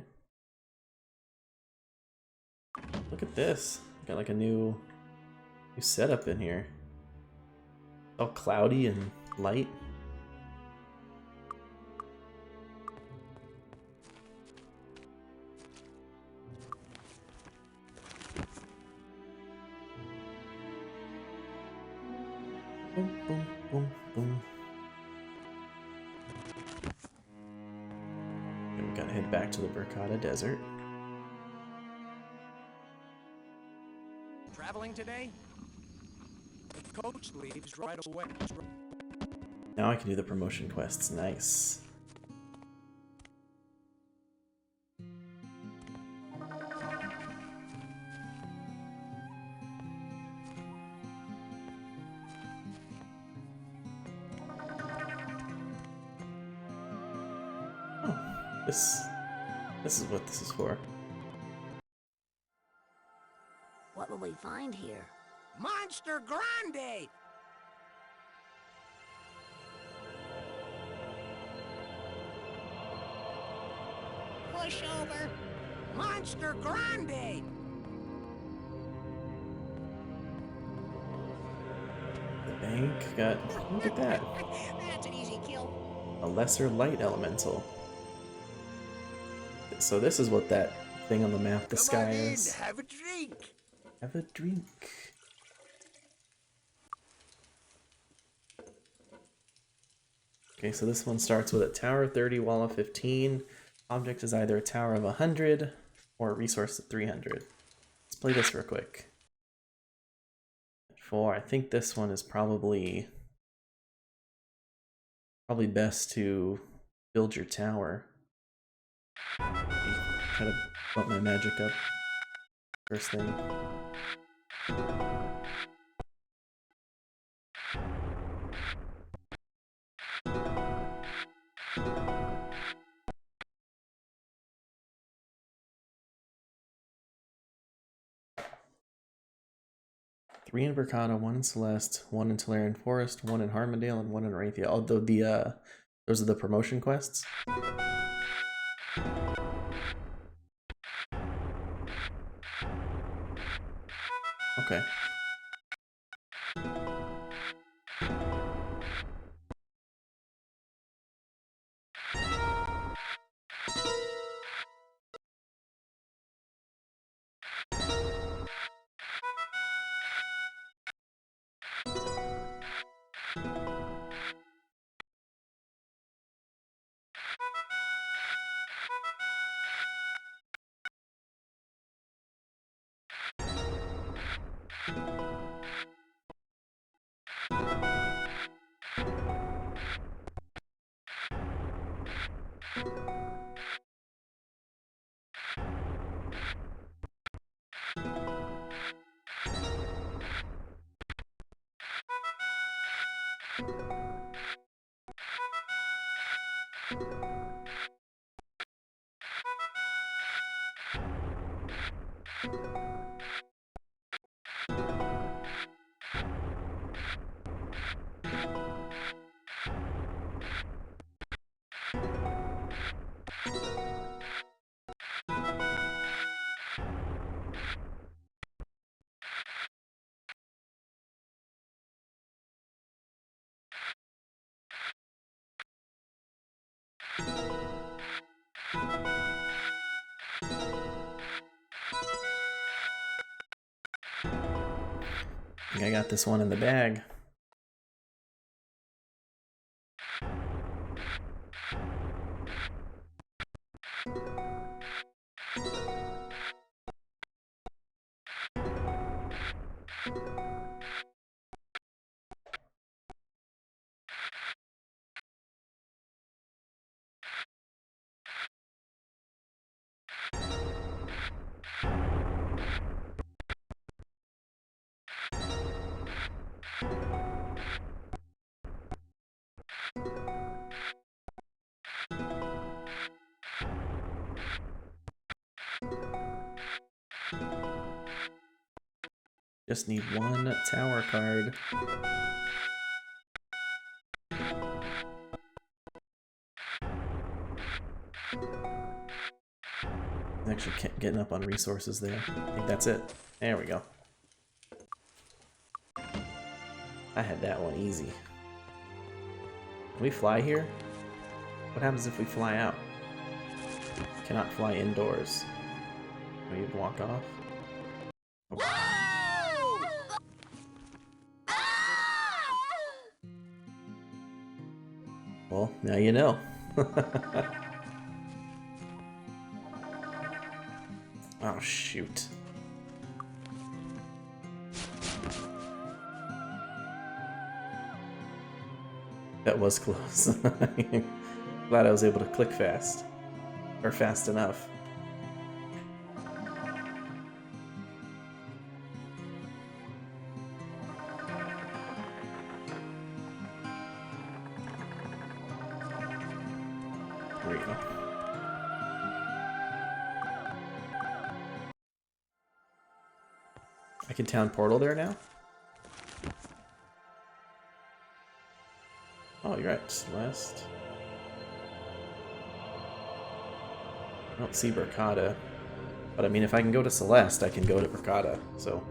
Look at this. Got like a new setup in here. All cloudy and light. Boom, boom, boom, boom. And we gotta head back to the Bracada Desert. Traveling today? The coach leaves right away. Now I can do the promotion quests. Nice. This is what this is for. What will we find here? Monster Grande! Pushover! Monster Grande! The bank got. Look at that. That's an easy kill. A lesser light elemental. So this is what that thing on the map, the Come sky on in, is. have a drink. Have a drink. Okay, so this one starts with a tower 30, wall of 15. Object is either a tower of 100 or a resource of 300. Let's play this real quick. I think this one is probably Probably best to build your tower. Try to bump my magic up first thing. Three in Berkata, one in Celeste, one in Tolarian Forest, one in Harmondale, and one in Arathia. Although those are the promotion quests. Okay. I think I got this one in the bag. Just need one tower card. Actually getting up on resources there. I think that's it. There we go. I had that one easy. Can we fly here? What happens if we fly out? Cannot fly indoors. We need to walk off. Oh. Well, now you know. Oh, shoot. That was close. Glad I was able to click fast. Or fast enough. There we go. I can town portal there now? Oh, you're right, Celeste. I don't see Berkata. But I mean, if I can go to Celeste, I can go to Berkata, so...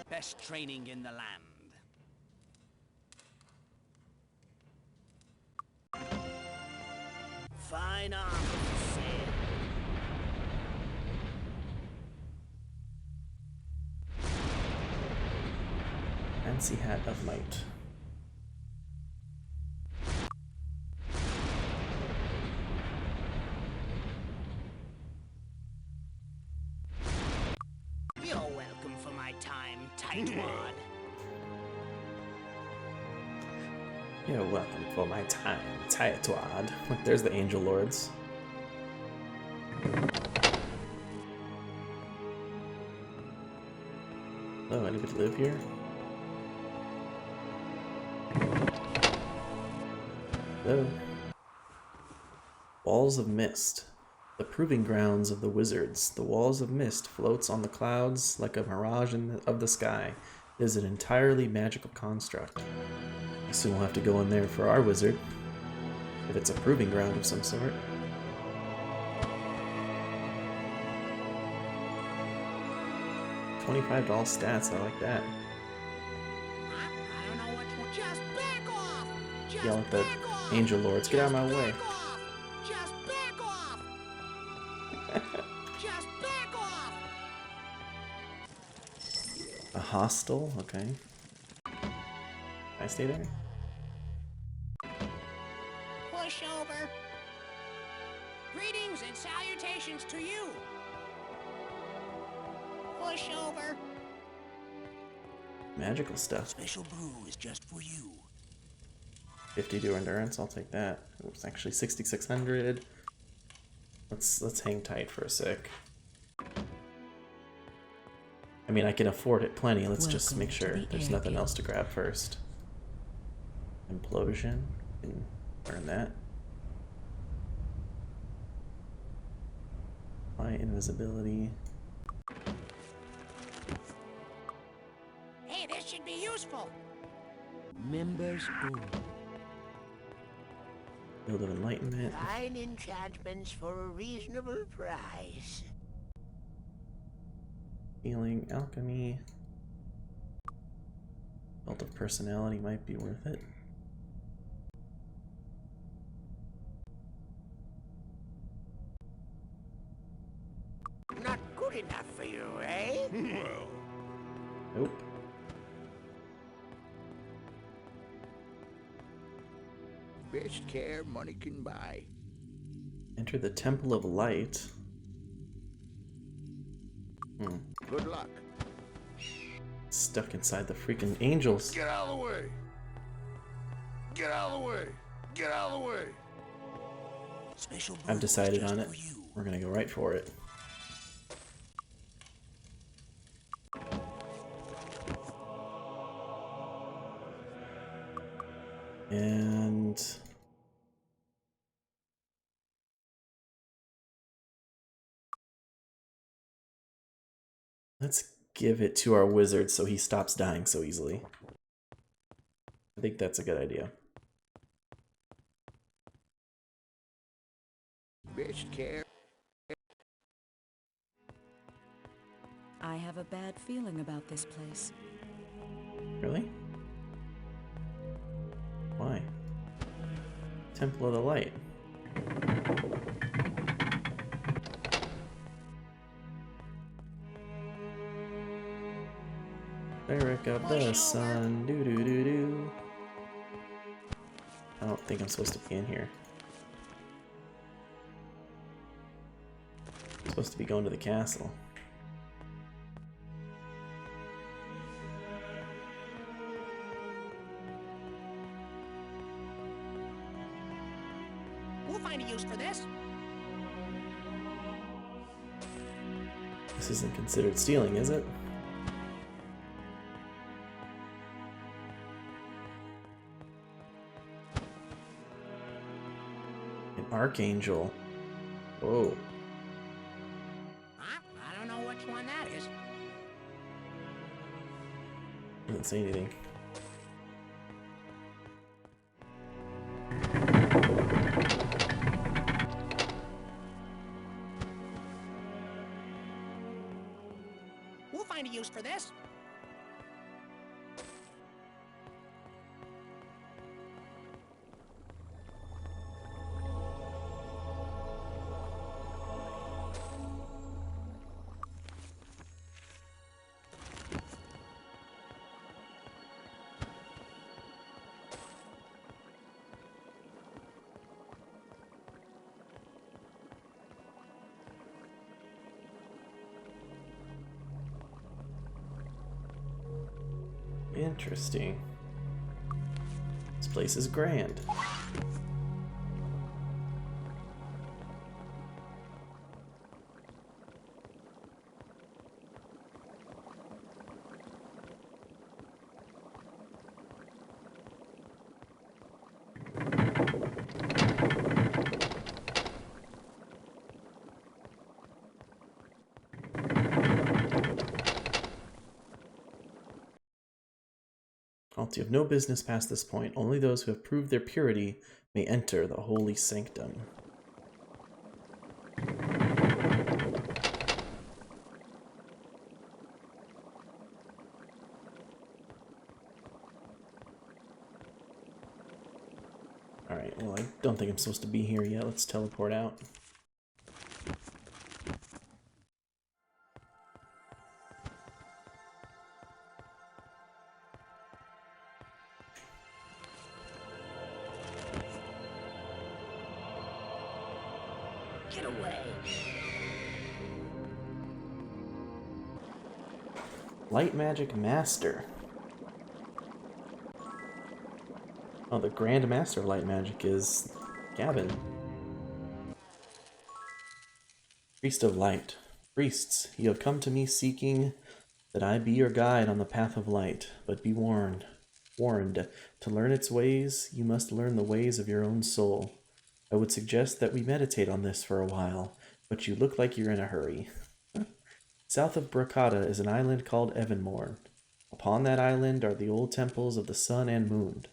Best training in the land. Fine armor for sale. Fancy hat of might. time, tightwad. You're welcome for my time, Tightwad. Look, there's the Angel Lords. Oh, anybody live here? Hello. Walls of Mist. The proving grounds of the wizards. The Walls of Mist floats on the clouds like a mirage of the sky. It is an entirely magical construct. I assume we'll have to go in there for our wizard. If it's a proving ground of some sort. $25 stats, I like that. I don't know what you... Just back off! Just Yell at the back off! Angel Lords, get out of my Just way. back off! Just back off! Just back off! A hostel, okay. Can I stay there? Push over. Greetings and salutations to you. Push over. Magical stuff. Special brew is just for you. 52 endurance, I'll take that. It's actually 6,600. Let's hang tight for a sec. I mean, I can afford it plenty. Let's just Welcome make to sure the there's Air nothing Guild. else to grab first. Implosion. Can earn that. My invisibility. Hey, this should be useful. Members only. Field of Enlightenment. Fine enchantments for a reasonable price. Healing, alchemy. Belt of personality might be worth it. Not good enough for you, eh? Well, Nope. Best care money can buy. Enter the Temple of Light. Good luck. Stuck inside the freaking angels. get out of the way. Get out of the way. Get out of the way. Special brew I've decided is just on it. for you. We're gonna go right for it. And let's give it to our wizard so he stops dying so easily. I think that's a good idea. Best care. I have a bad feeling about this place. Really? Why? Temple of the Light. Eric of the Sun. Doo doo doo doo. I don't think I'm supposed to be in here. I'm supposed to be going to the castle. We'll find a use for this. This isn't considered stealing, is it? An archangel. Whoa. I don't know which one that is. Doesn't say anything. We'll find a use for this. Interesting. This place is grand. You have no business past this point. Only those who have proved their purity may enter the holy sanctum. Alright, well, I don't think I'm supposed to be here yet. Let's teleport out. Get away. Light Magic Master. Oh, the Grand Master of Light Magic is Gavin. Priest of Light. Priests, you have come to me seeking that I be your guide on the path of light, but be warned. To learn its ways, you must learn the ways of your own soul. I would suggest that we meditate on this for a while, but you look like you're in a hurry. South of Bracada is an island called Evanmore. Upon that island are the old temples of the Sun and Moon.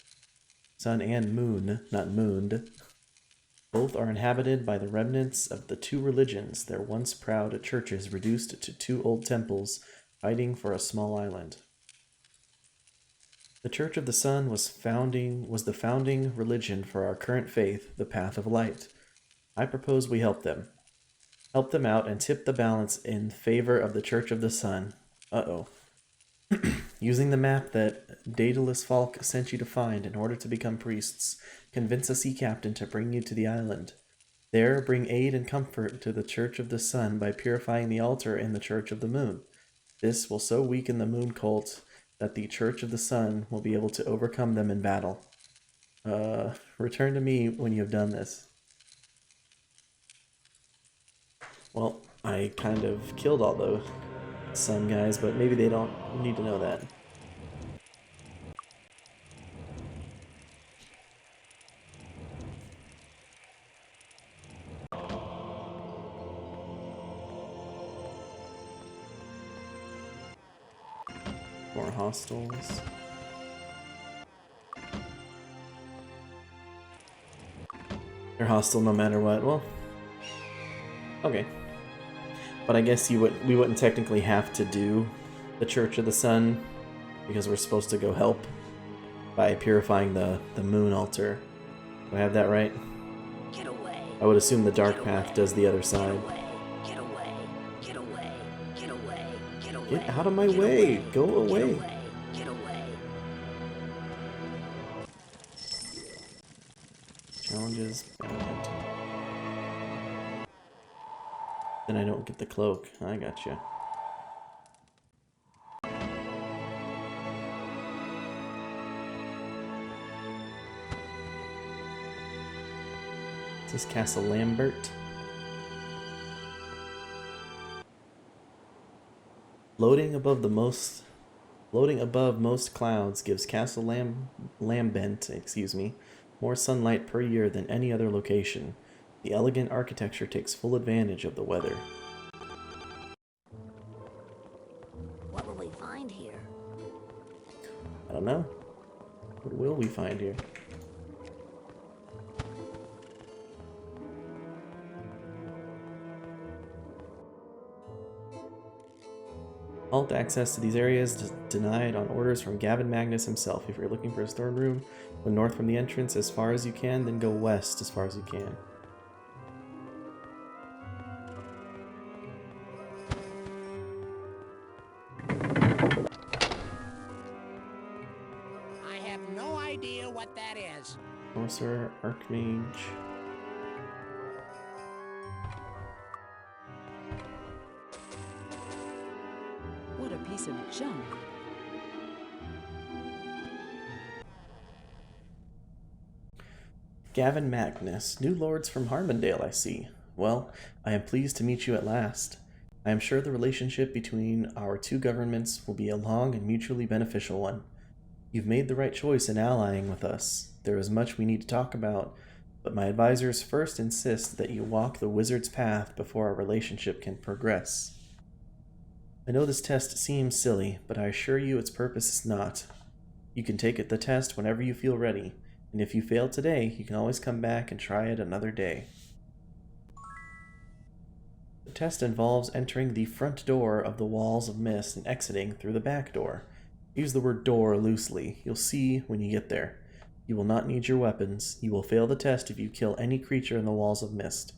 Sun and Moon, not mooned. Both are inhabited by the remnants of the two religions, their once proud churches reduced to two old temples fighting for a small island. The Church of the Sun was the founding religion for our current faith, the Path of Light. I propose we help them. Help them out and tip the balance in favor of the Church of the Sun. Uh-oh. Using the map that Daedalus Falk sent you to find in order to become priests, convince a sea captain to bring you to the island. There, bring aid and comfort to the Church of the Sun by purifying the altar in the Church of the Moon. This will so weaken the Moon cult that the Church of the Sun will be able to overcome them in battle. Return to me when you have done this. Well, I kind of killed all those Sun guys, but maybe they don't need to know that. More hostiles. They're hostile no matter what. Well, okay. But I guess we wouldn't technically have to do the Church of the Sun because we're supposed to go help by purifying the moon altar. Do I have that right? Get away. I would assume the dark path does the other side. Get away. Get away. Get away. Get away. Get out of my way! Go away! Get away. Challenges. Bad. Then I don't get the cloak. I gotcha. Is this Castle Lambert? Floating above most clouds gives Castle Lambent, more sunlight per year than any other location. The elegant architecture takes full advantage of the weather. What will we find here? I don't know. What will we find here? Alt access to these areas is denied on orders from Gavin Magnus himself. If you're looking for a stored room, go north from the entrance as far as you can, then go west as far as you can. I have no idea what that is. Sorcerer, Archmage. What a piece of junk. Gavin Magnus, new lords from Harmondale, I see. Well, I am pleased to meet you at last. I am sure the relationship between our two governments will be a long and mutually beneficial one. You've made the right choice in allying with us. There is much we need to talk about, but my advisors first insist that you walk the wizard's path before our relationship can progress. I know this test seems silly, but I assure you its purpose is not. You can take the test whenever you feel ready, and if you fail today, you can always come back and try it another day. The test involves entering the front door of the Walls of Mist and exiting through the back door. Use the word door loosely. You'll see when you get there. You will not need your weapons. You will fail the test if you kill any creature in the Walls of Mist.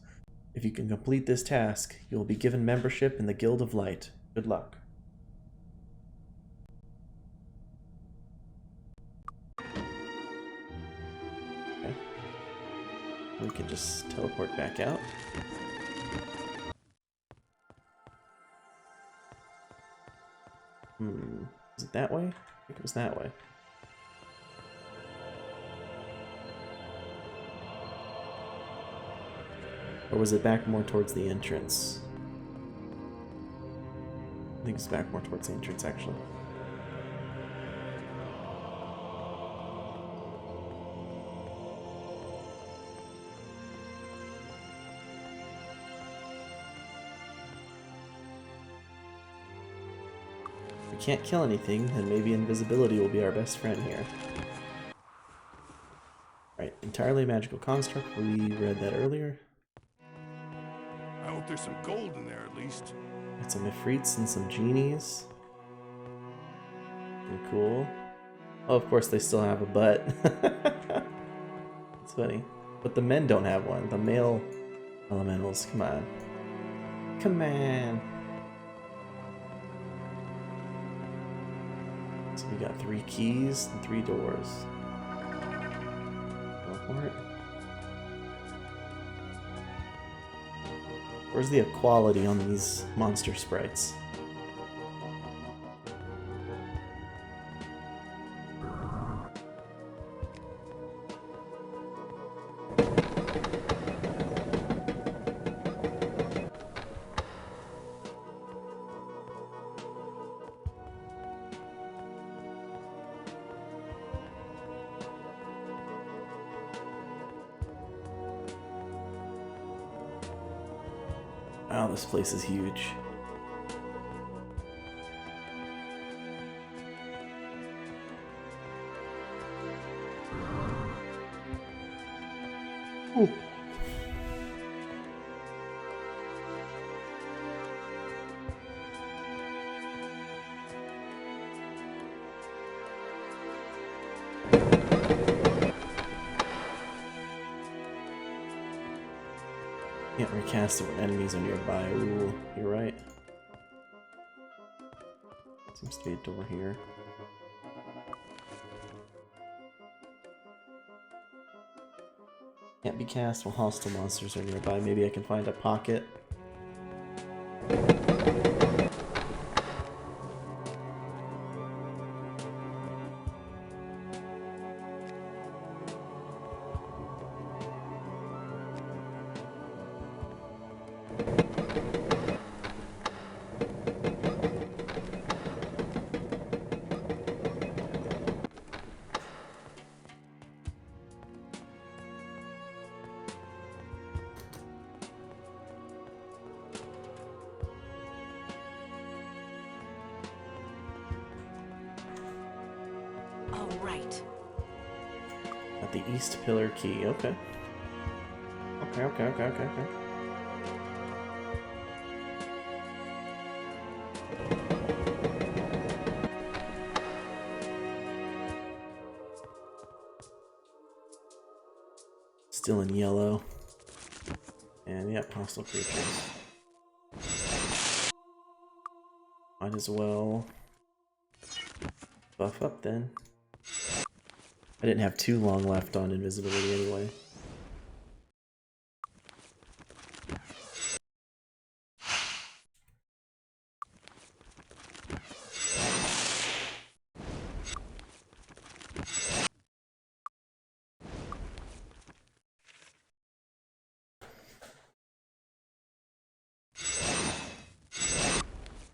If you can complete this task, you will be given membership in the Guild of Light. Good luck. Okay. We can just teleport back out. Is it that way? I think it was that way. Or was it back more towards the entrance? I think it's back more towards the entrance, actually. If we can't kill anything, then maybe invisibility will be our best friend here. Right, entirely magical construct. We read that earlier. I hope there's some gold in there at least. Got some Ifrits and some genies. Pretty cool. Oh, of course they still have a butt. It's funny. But the men don't have one. The male elementals. Come on. Come on. So we got 3 keys and 3 doors. Go for it. Where's the equality on these monster sprites? Wow, this place is huge. Ooh. Can't recast it when enemies are nearby. Ooh, you're right. Seems to be a door here. Can't be cast while hostile monsters are nearby. Maybe I can find a pocket. All right. At the east pillar key. Okay. Okay. Still in yellow. And yep, hostile creatures. Might as well buff up then. I didn't have too long left on invisibility anyway.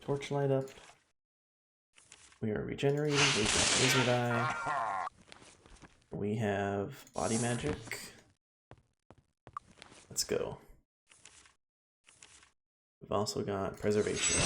torchlight up. We are regenerating. We've got Wizard Eye. We have Body Magic. Let's go. We've also got Preservation.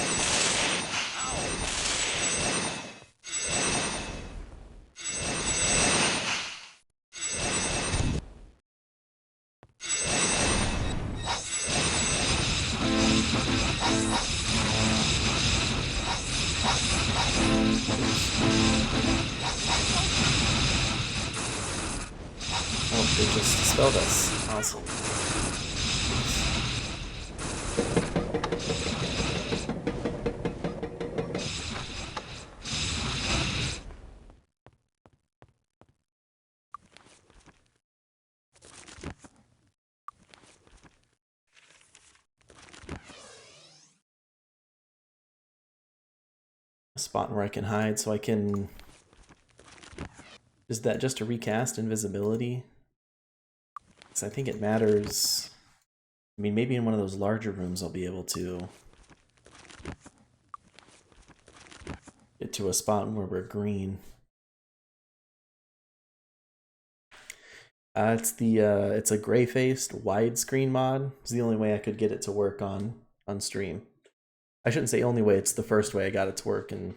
Oh, they just dispelled us. Awesome. A spot where I can hide so I can... Is that just to recast invisibility? Because I think it matters. I mean, maybe in one of those larger rooms I'll be able to get to a spot where we're green. It's a gray-faced widescreen mod. It's the only way I could get it to work on stream. I shouldn't say only way, it's the first way I got it to work and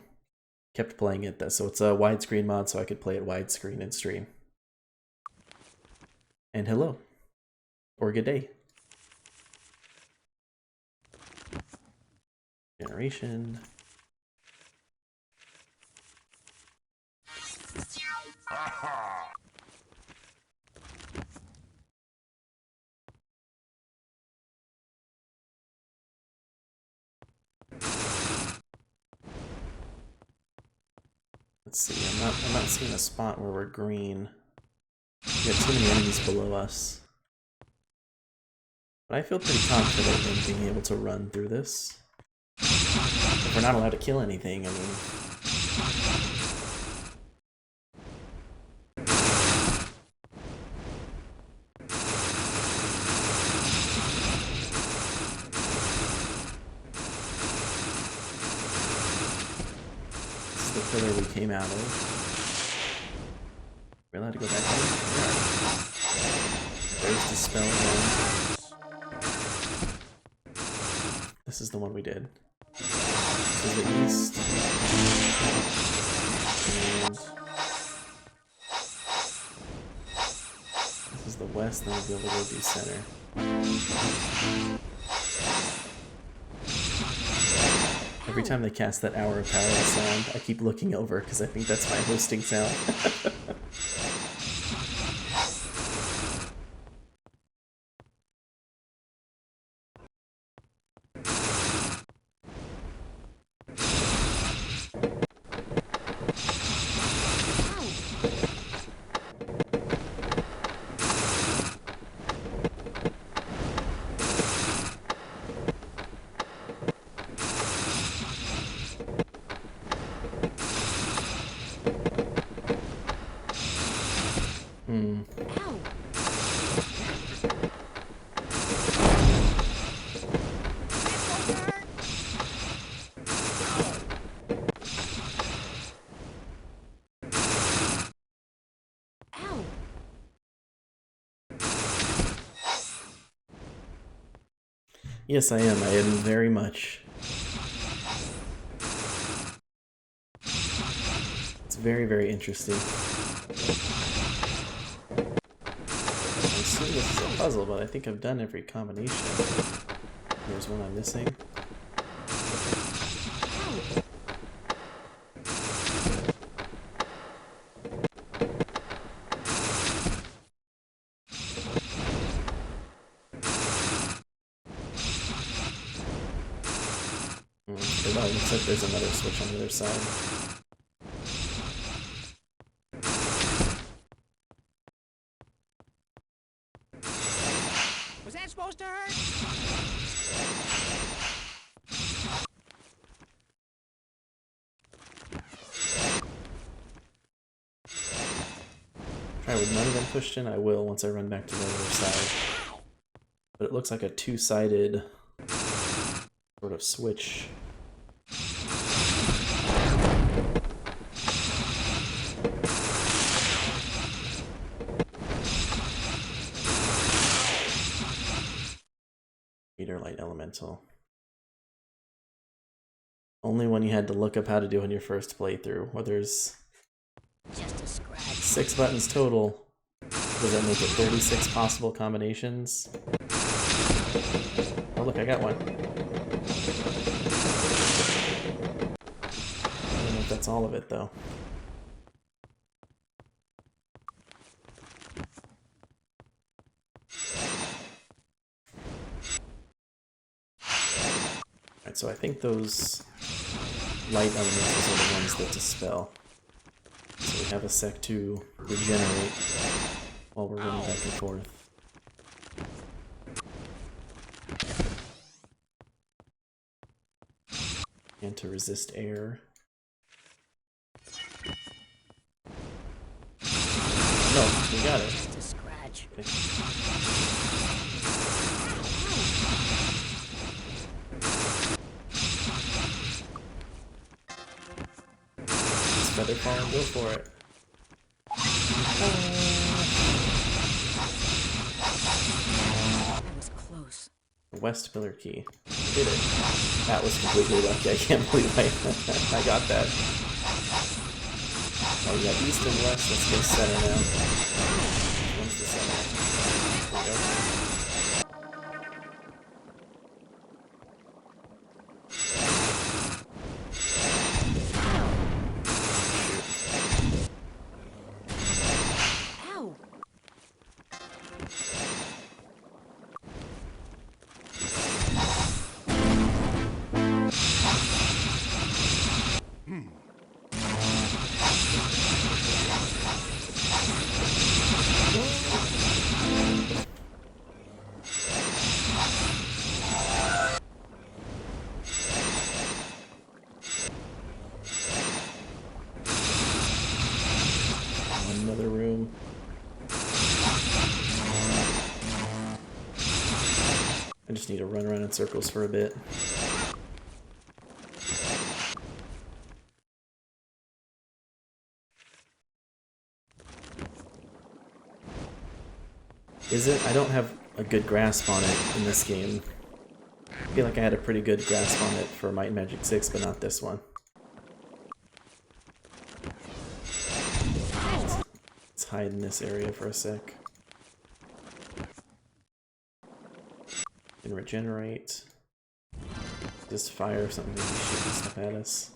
kept playing it. So it's a widescreen mod so I could play it widescreen in stream. And hello. Or good day. Generation. Let's see, I'm not seeing a spot where we're green. We have too many enemies below us. But I feel pretty confident in being able to run through this. If we're not allowed to kill anything, I mean... This is the pillar we came out of. We're allowed to go back in? There's the spell again. This is the one we did. This is the east. And this is the west, then we'll be able to go do center. Every time they cast that Hour of Power sound, I keep looking over because I think that's my hosting sound. Yes, I am. I am very much. It's very, very interesting. I assume this is a puzzle, but I think I've done every combination. There's one I'm missing. Oh, it looks like there's another switch on the other side. Was that supposed to hurt? Try with none of them pushed in, I will once I run back to the other side. But it looks like a two-sided sort of switch. Greater Light Elemental. Only one you had to look up how to do in your first playthrough. Well, there's Just a scratch. 6 buttons total. Does that make it 36 possible combinations? Oh look, I got one. I don't know if that's all of it though. Alright, so I think those light elementals are the ones that dispel. So we have a sec to regenerate while we're running back and forth. And to resist air. No, we got it. Just a scratch. Okay. Feather fall and go for it. That was close. The West Pillar Key. Did it. That was completely lucky. I can't believe I got that. Oh, we got East and West. Let's go center now. One's the center. There we go. Ow! Another room. I just need to run around in circles for a bit. Is it? I don't have a good grasp on it in this game. I feel like I had a pretty good grasp on it for Might and Magic 6, but not this one. Let's hide in this area for a sec. And regenerate. Just fire something to be shooting stuff at us.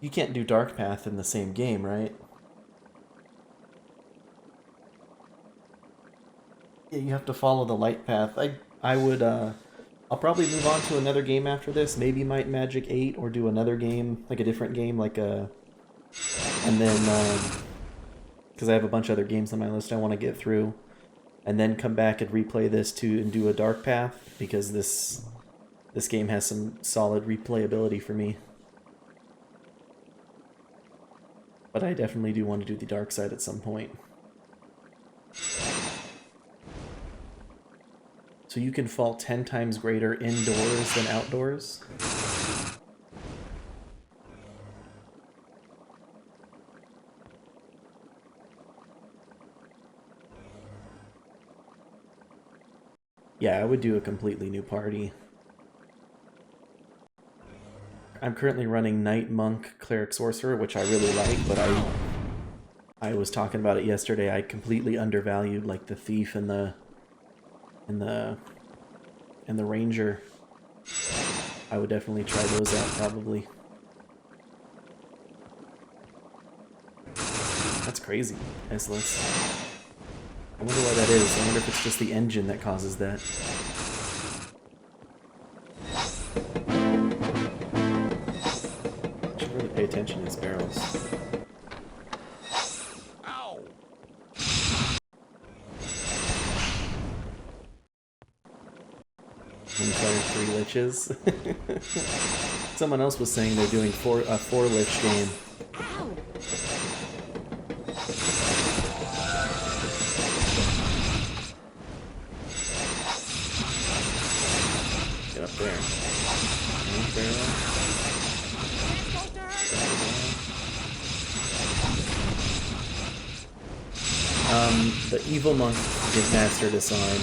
You can't do Dark Path in the same game, right? Yeah, you have to follow the light path. I would, I'll probably move on to another game after this, maybe Might and Magic 8, or do another game, like a different game, like a... And then, because I have a bunch of other games on my list I want to get through, and then come back and replay this too and do a Dark Path, because this game has some solid replayability for me. But I definitely do want to do the dark side at some point. So you can fall 10 times greater indoors than outdoors? Yeah, I would do a completely new party. I'm currently running Knight, Monk, Cleric, Sorcerer, which I really like, but I was talking about it yesterday. I completely undervalued like the Thief and the Ranger. I would definitely try those out probably. That's crazy, S-less. I wonder why that is. I wonder if it's just the engine that causes that. Pay attention to his barrels. Ow! One fire, 3 liches. Someone else was saying they're doing a 4-lich game. Ow! Get up there. One barrel. The evil monk can get master disarm.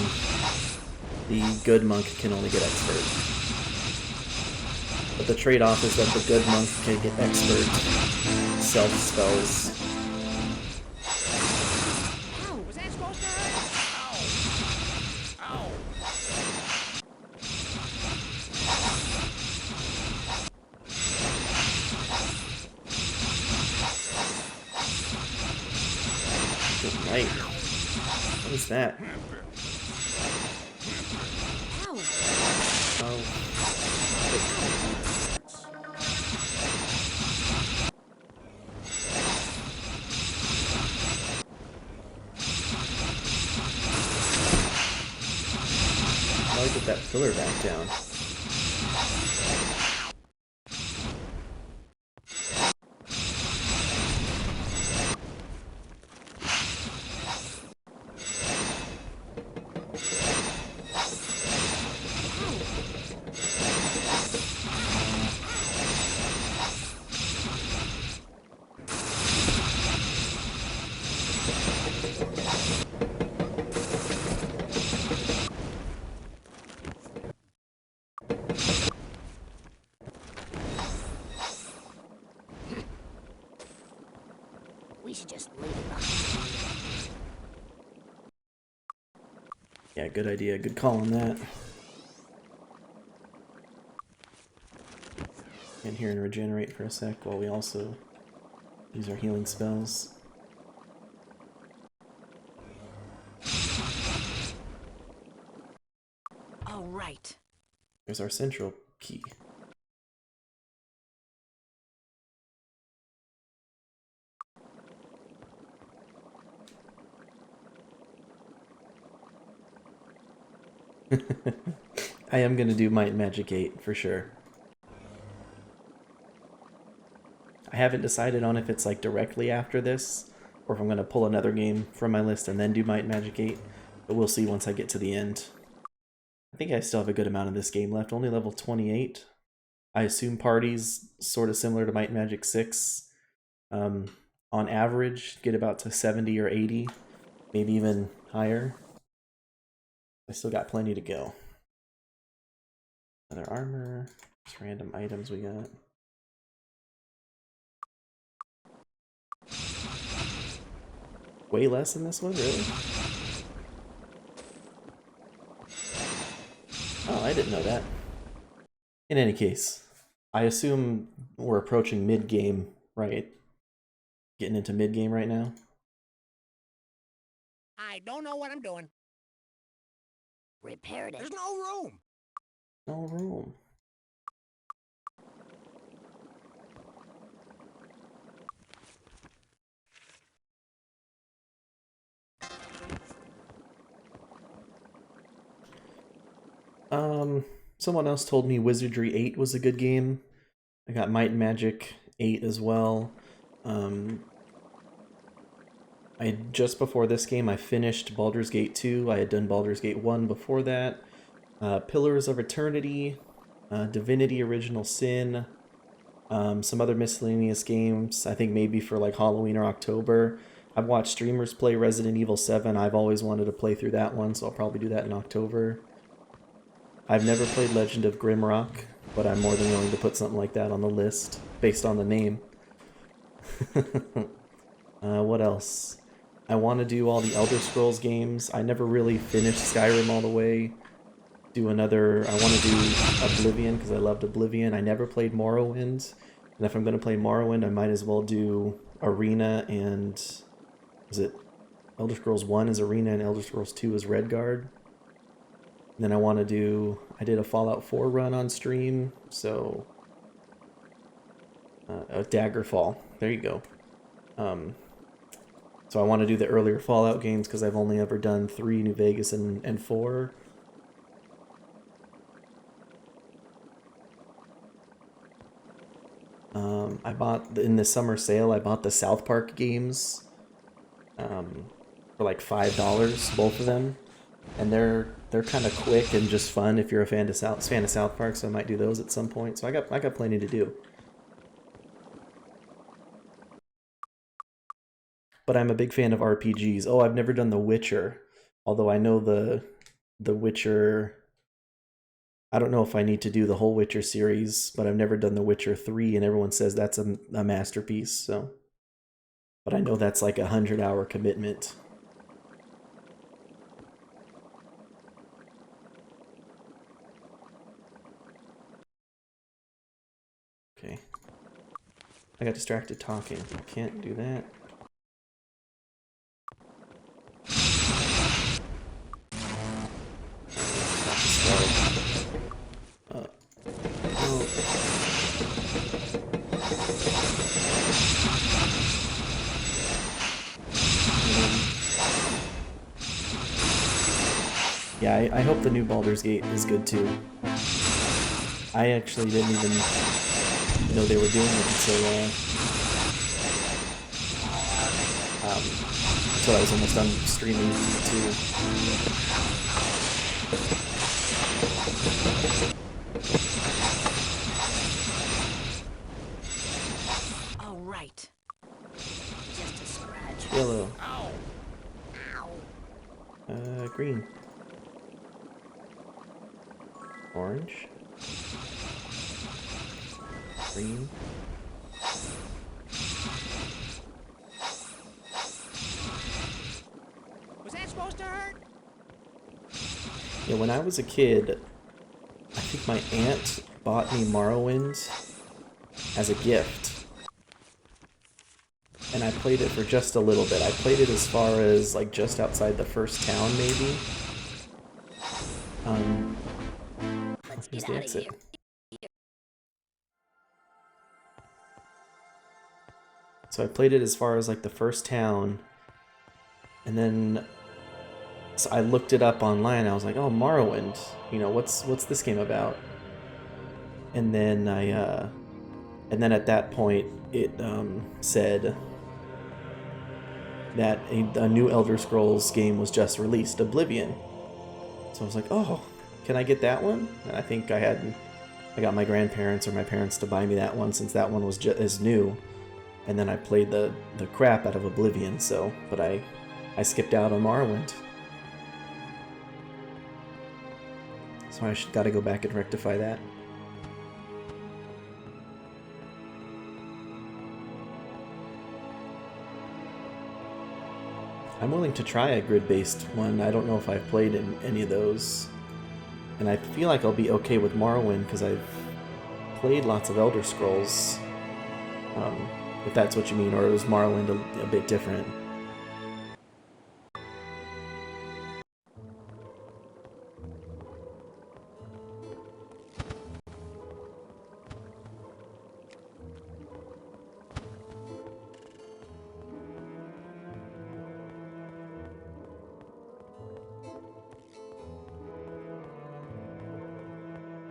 The good monk can only get expert. But the trade-off is that the good monk can get expert self-spells. Ow, was that supposed to hurt? Ow! Good night. What is that? Ow! Oh. How do I get that pillar back down? We should just leave it behind. Yeah, good idea. Good call on that. In here and regenerate for a sec while we also use our healing spells. All right. There's our central key. I am gonna do Might and Magic 8 for sure. I haven't decided on if it's like directly after this or if I'm gonna pull another game from my list and then do Might and Magic 8, but we'll see once I get to the end. I think I still have a good amount of this game left, only level 28. I assume parties sort of similar to Might and Magic 6. On average, get about to 70 or 80, maybe even higher. I still got plenty to go. Other armor, just random items we got. Way less in this one, really? Oh, I didn't know that. In any case, I assume we're approaching mid-game, right? Getting into mid-game right now? I don't know what I'm doing. Repaired it. There's no room. No room. Someone else told me Wizardry 8 was a good game. I got Might and Magic 8 as well. Just before this game, I finished Baldur's Gate 2. I had done Baldur's Gate 1 before that. Pillars of Eternity, Divinity Original Sin, some other miscellaneous games, I think maybe for like Halloween or October. I've watched streamers play Resident Evil 7. I've always wanted to play through that one, so I'll probably do that in October. I've never played Legend of Grimrock, but I'm more than willing to put something like that on the list, based on the name. What else? I want to do all the Elder Scrolls games. I never really finished Skyrim all the way. I want to do Oblivion, because I loved Oblivion. I never played Morrowind, and if I'm going to play Morrowind, I might as well do Arena and... is it Elder Scrolls 1 is Arena and Elder Scrolls 2 is Redguard? And then I did a Fallout 4 run on stream, so... Daggerfall, there you go. So I want to do the earlier Fallout games, because I've only ever done 3, New Vegas, and 4. I bought, in the summer sale, I bought the South Park games for like $5, both of them. And they're kind of quick and just fun if you're a fan of South Park, so I might do those at some point. So I got plenty to do. but I'm a big fan of RPGs. Oh, I've never done The Witcher, although I know the Witcher. I don't know if I need to do the whole Witcher series, but I've never done The Witcher 3, and everyone says that's a masterpiece. So, but I know that's like 100-hour commitment. Okay. I got distracted talking. Can't do that. Yeah, I hope the new Baldur's Gate is good too. I actually didn't even know they were doing it until I was almost done streaming too. All right. Just a scratch. Yellow. Ow. Green. Orange. Green. Was that supposed to hurt? Yeah, when I was a kid, I think my aunt bought me Morrowind as a gift. And I played it for just a little bit. I played it as far as like just outside the first town, maybe. Let's Here's get the out of exit. here. So I played it as far as like the first town, and then so I looked it up online. I was like, "Oh, Morrowind, you know, what's this game about?" And then and then at that point, it said that a new Elder Scrolls game was just released, Oblivion. So I was like, "Oh, can I get that one?" And I think I got my grandparents or my parents to buy me that one since that one was just new. And then I played the crap out of Oblivion, so, but I skipped out on Morrowind. So I gotta go back and rectify that. I'm willing to try a grid-based one. I don't know if I've played in any of those. And I feel like I'll be okay with Morrowind because I've played lots of Elder Scrolls. If that's what you mean, or was Morrowind a bit different?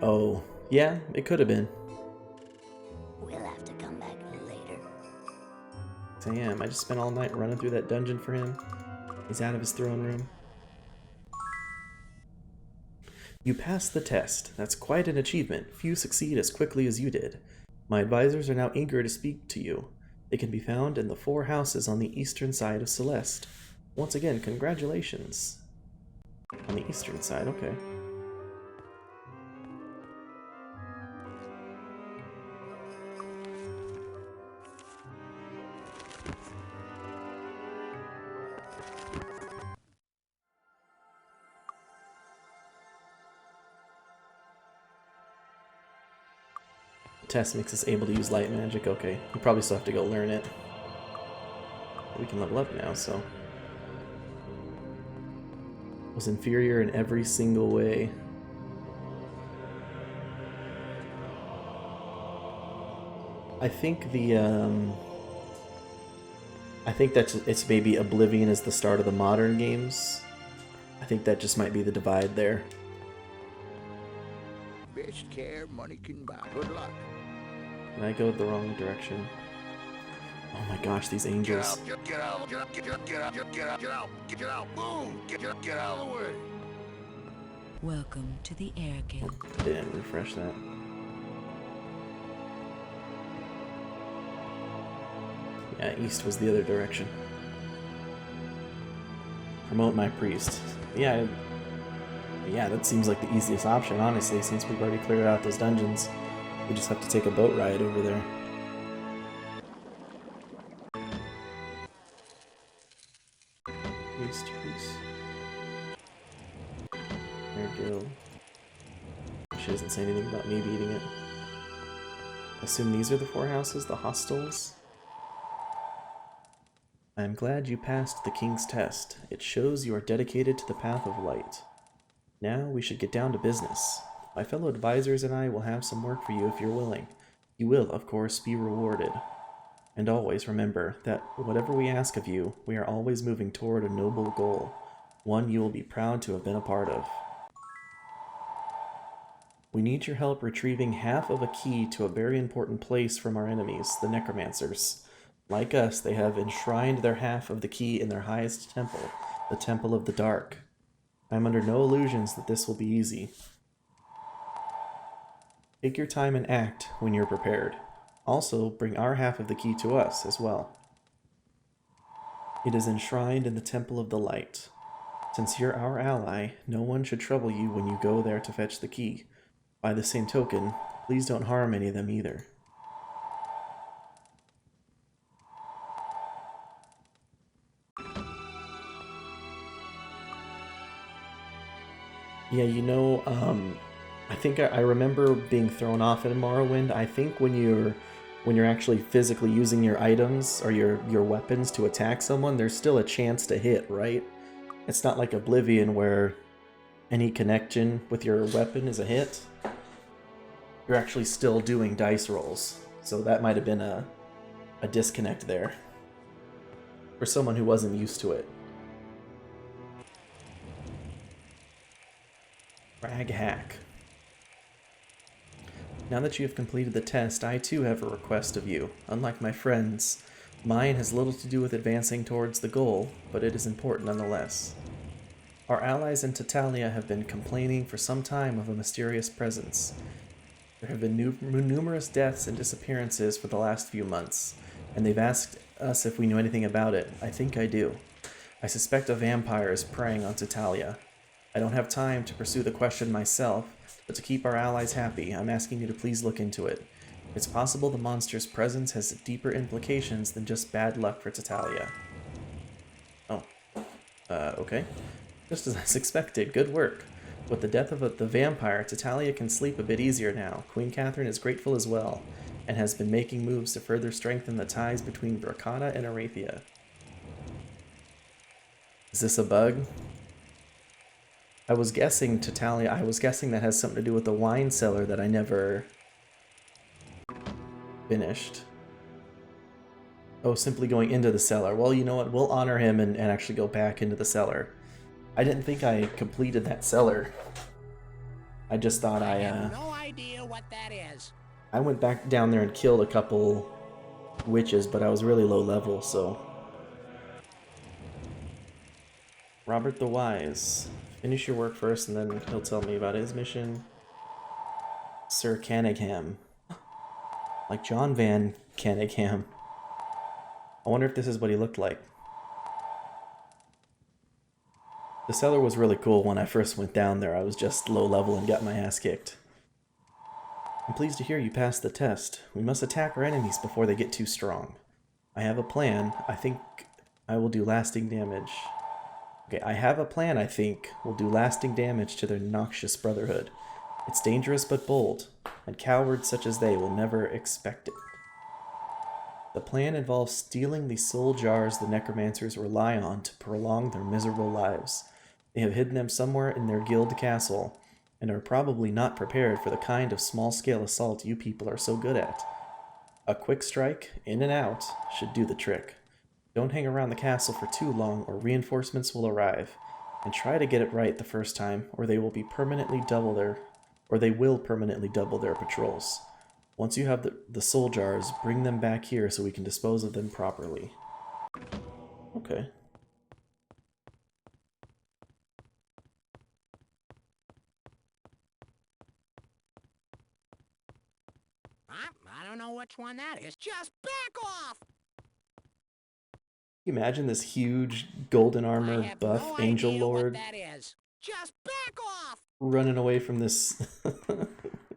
Oh, yeah, it could have been. We'll have to come back later. Damn, I just spent all night running through that dungeon for him. He's out of his throne room. You passed the test. That's quite an achievement. Few succeed as quickly as you did. My advisors are now eager to speak to you. They can be found in the 4 houses on the eastern side of Celeste. Once again, congratulations. On the eastern side, okay. Test makes us able to use light magic. Okay, we probably still have to go learn it. We can level up now, so. Was inferior in every single way. I think I think that it's maybe Oblivion is the start of the modern games. I think that just might be the divide there. Best care money can buy. Good luck. Did I go the wrong direction? Oh my gosh, these angels. Get out, get out, get out, get out, get out, get out, get out, boom, get out of the way. Welcome to the Air Guild. Didn't refresh that. Yeah, east was the other direction. Promote my priest. Yeah, yeah, that seems like the easiest option, honestly, since we've already cleared out those dungeons. We just have to take a boat ride over there. Priest. Mayor Guild. She doesn't say anything about me beating it. I assume these are the 4 houses, the hostels? I am glad you passed the king's test. It shows you are dedicated to the path of light. Now we should get down to business. My fellow advisors and I will have some work for you if you're willing. You will, of course, be rewarded. And always remember that whatever we ask of you, we are always moving toward a noble goal, one you will be proud to have been a part of. We need your help retrieving half of a key to a very important place from our enemies, the Necromancers. Like us, they have enshrined their half of the key in their highest temple, the Temple of the Dark. I am under no illusions that this will be easy. Take your time and act when you're prepared. Also, bring our half of the key to us as well. It is enshrined in the Temple of the Light. Since you're our ally, no one should trouble you when you go there to fetch the key. By the same token, please don't harm any of them either. Yeah, you know, I think I remember being thrown off in Morrowind. I think when you're actually physically using your items or your weapons to attack someone, there's still a chance to hit, right? It's not like Oblivion where any connection with your weapon is a hit. You're actually still doing dice rolls, so that might have been a disconnect there for someone who wasn't used to it. Rag hack. Now that you have completed the test, I too have a request of you. Unlike my friends, mine has little to do with advancing towards the goal, but it is important nonetheless. Our allies in Tatalia have been complaining for some time of a mysterious presence. There have been numerous deaths and disappearances for the last few months, and they've asked us if we knew anything about it. I think I do. I suspect a vampire is preying on Tatalia. I don't have time to pursue the question myself, but to keep our allies happy, I'm asking you to please look into it. It's possible the monster's presence has deeper implications than just bad luck for Tatalia. Oh. Okay. Just as expected. Good work. With the death of the vampire, Tatalia can sleep a bit easier now. Queen Catherine is grateful as well, and has been making moves to further strengthen the ties between Bracada and Arathia. Is this a bug? I was guessing Tatalia, I was guessing that has something to do with the wine cellar that I never finished. Oh, simply going into the cellar. Well, you know what? We'll honor him and actually go back into the cellar. I didn't think I completed that cellar. I just thought I have no idea what that is. I went back down there and killed a couple witches, but I was really low level, so... Robert the Wise. Finish your work first, and then he'll tell me about his mission. Sir Canningham. Like John Van Canningham. I wonder if this is what he looked like. The cellar was really cool when I first went down there. I was just low level and got my ass kicked. I'm pleased to hear you passed the test. We must attack our enemies before they get too strong. I have a plan. I think I will do lasting damage. Okay, I have a plan I think will do lasting damage to their noxious brotherhood. It's dangerous but bold, and cowards such as they will never expect it. The plan involves stealing the soul jars the necromancers rely on to prolong their miserable lives. They have hidden them somewhere in their guild castle, and are probably not prepared for the kind of small-scale assault you people are so good at. A quick strike, in and out, should do the trick. Don't hang around the castle for too long, or reinforcements will arrive. And try to get it right the first time, or they will permanently double their patrols. Once you have the soul jars, bring them back here so we can dispose of them properly. Okay. I don't know which one that is. Just back off! you imagine this huge golden I armor have buff no angel idea what lord that is. Just back off! running away from this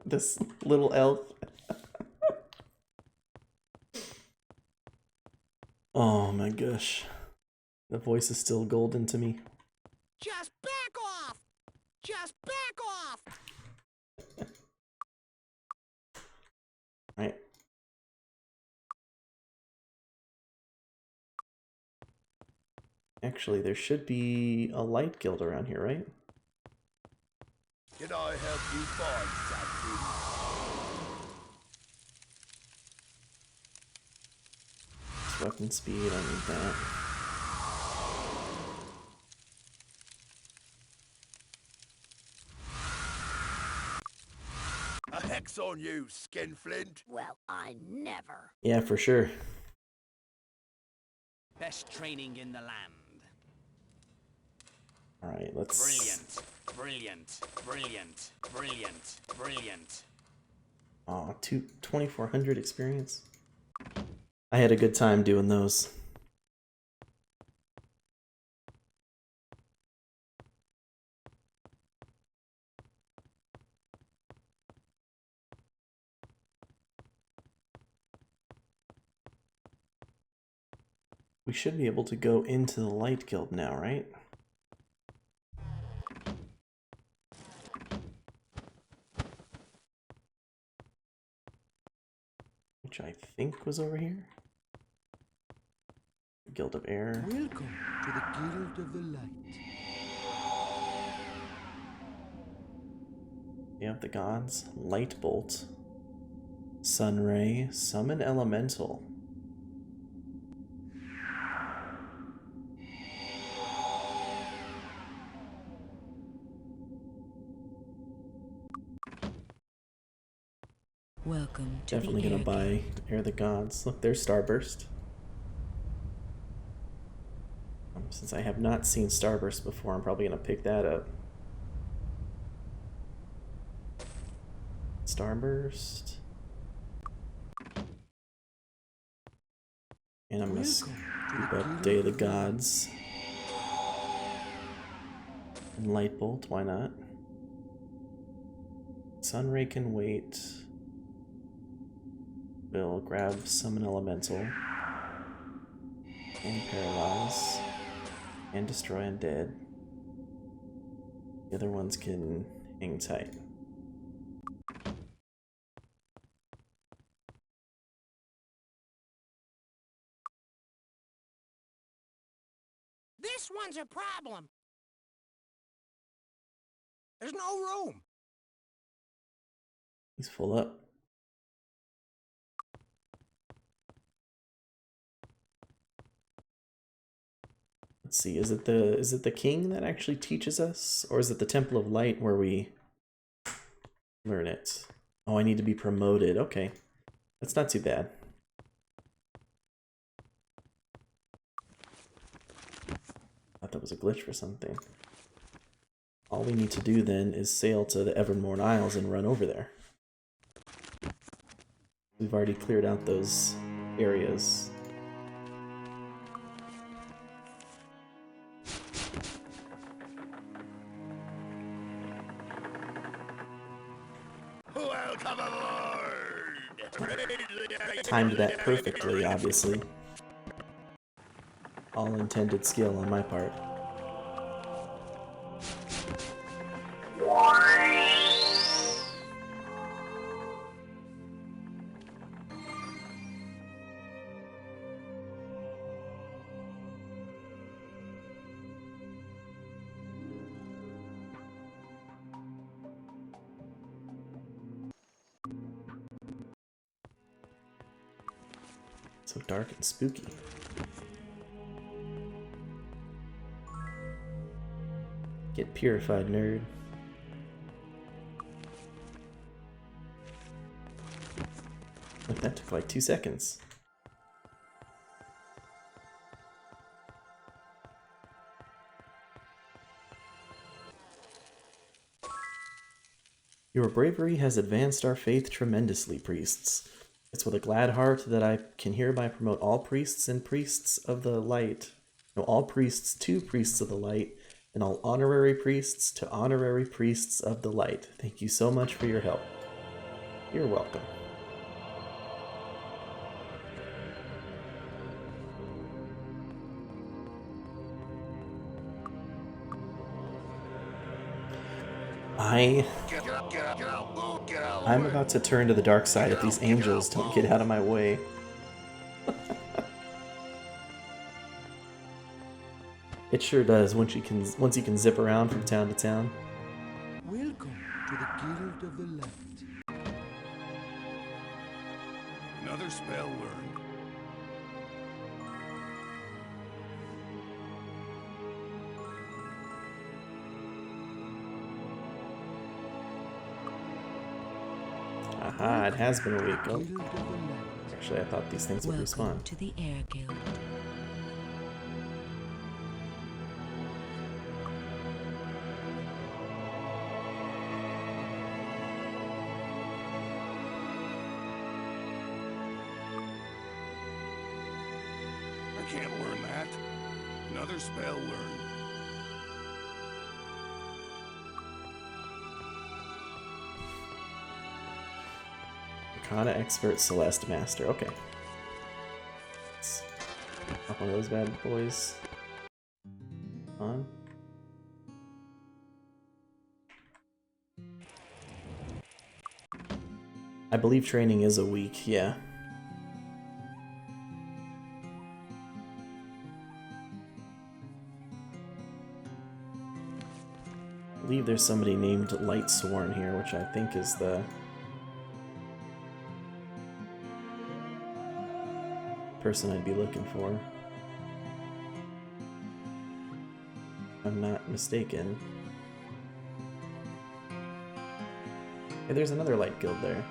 this little elf? Oh my gosh. The voice is still golden to me. Just back off! Just back off! Right. Actually, there should be a light guild around here, right? Can I help you find something? Weapon speed, I need that. A hex on you, skinflint. Well, I never. Yeah, for sure. Best training in the land. Alright, let's... Brilliant, brilliant, brilliant, brilliant, brilliant. Aw, 2,400 experience. I had a good time doing those. We should be able to go into the Light Guild now, right? Which I think was over here. Guild of Air. Welcome to the Guild of the Light. We have the gods. Light Bolt. Sunray. Summon Elemental. Welcome to Definitely the gonna air buy guild. Air the Gods. Look, there's Starburst. Since I have not seen Starburst before, I'm probably gonna pick that up. Starburst. And I'm gonna scoop up Day of the Gods. And Light Bolt, why not? Sunray can wait. We'll grab Summon Elemental. And Paralyze. And Destroy Undead. The other ones can hang tight. This one's a problem. There's no room. He's full up. Let's see, is it the king that actually teaches us? Or is it the Temple of Light where we learn it? Oh, I need to be promoted. Okay. That's not too bad. I thought that was a glitch for something. All we need to do then is sail to the Evermorn Isles and run over there. We've already cleared out those areas. Welcome aboard! Timed that perfectly, obviously. All intended skill on my part. So dark and spooky. Get purified, nerd. Look, that took like 2 seconds. Your bravery has advanced our faith tremendously, priests. It's with a glad heart that I can hereby promote all priests and priests of the light. No, all priests to priests of the light, and all honorary priests to honorary priests of the light. Thank you so much for your help. You're welcome. I'm about to turn to the dark side if these angels don't get out of my way. It sure does once you can zip around from town to town. Welcome to the Guild of the Light. Another spell learned. Aha, it has been a week. Oh, Guild of the Light. actually, I thought these things would respawn. Welcome to the Air Guild. I can't learn that. Another spell learned. Arcana Expert Celeste Master. Okay. Let's up one of those bad boys. On. I believe training is a week, yeah. I believe there's somebody named Lightsworn here, which I think is the person I'd be looking for. If I'm not mistaken. Hey, there's another light guild there.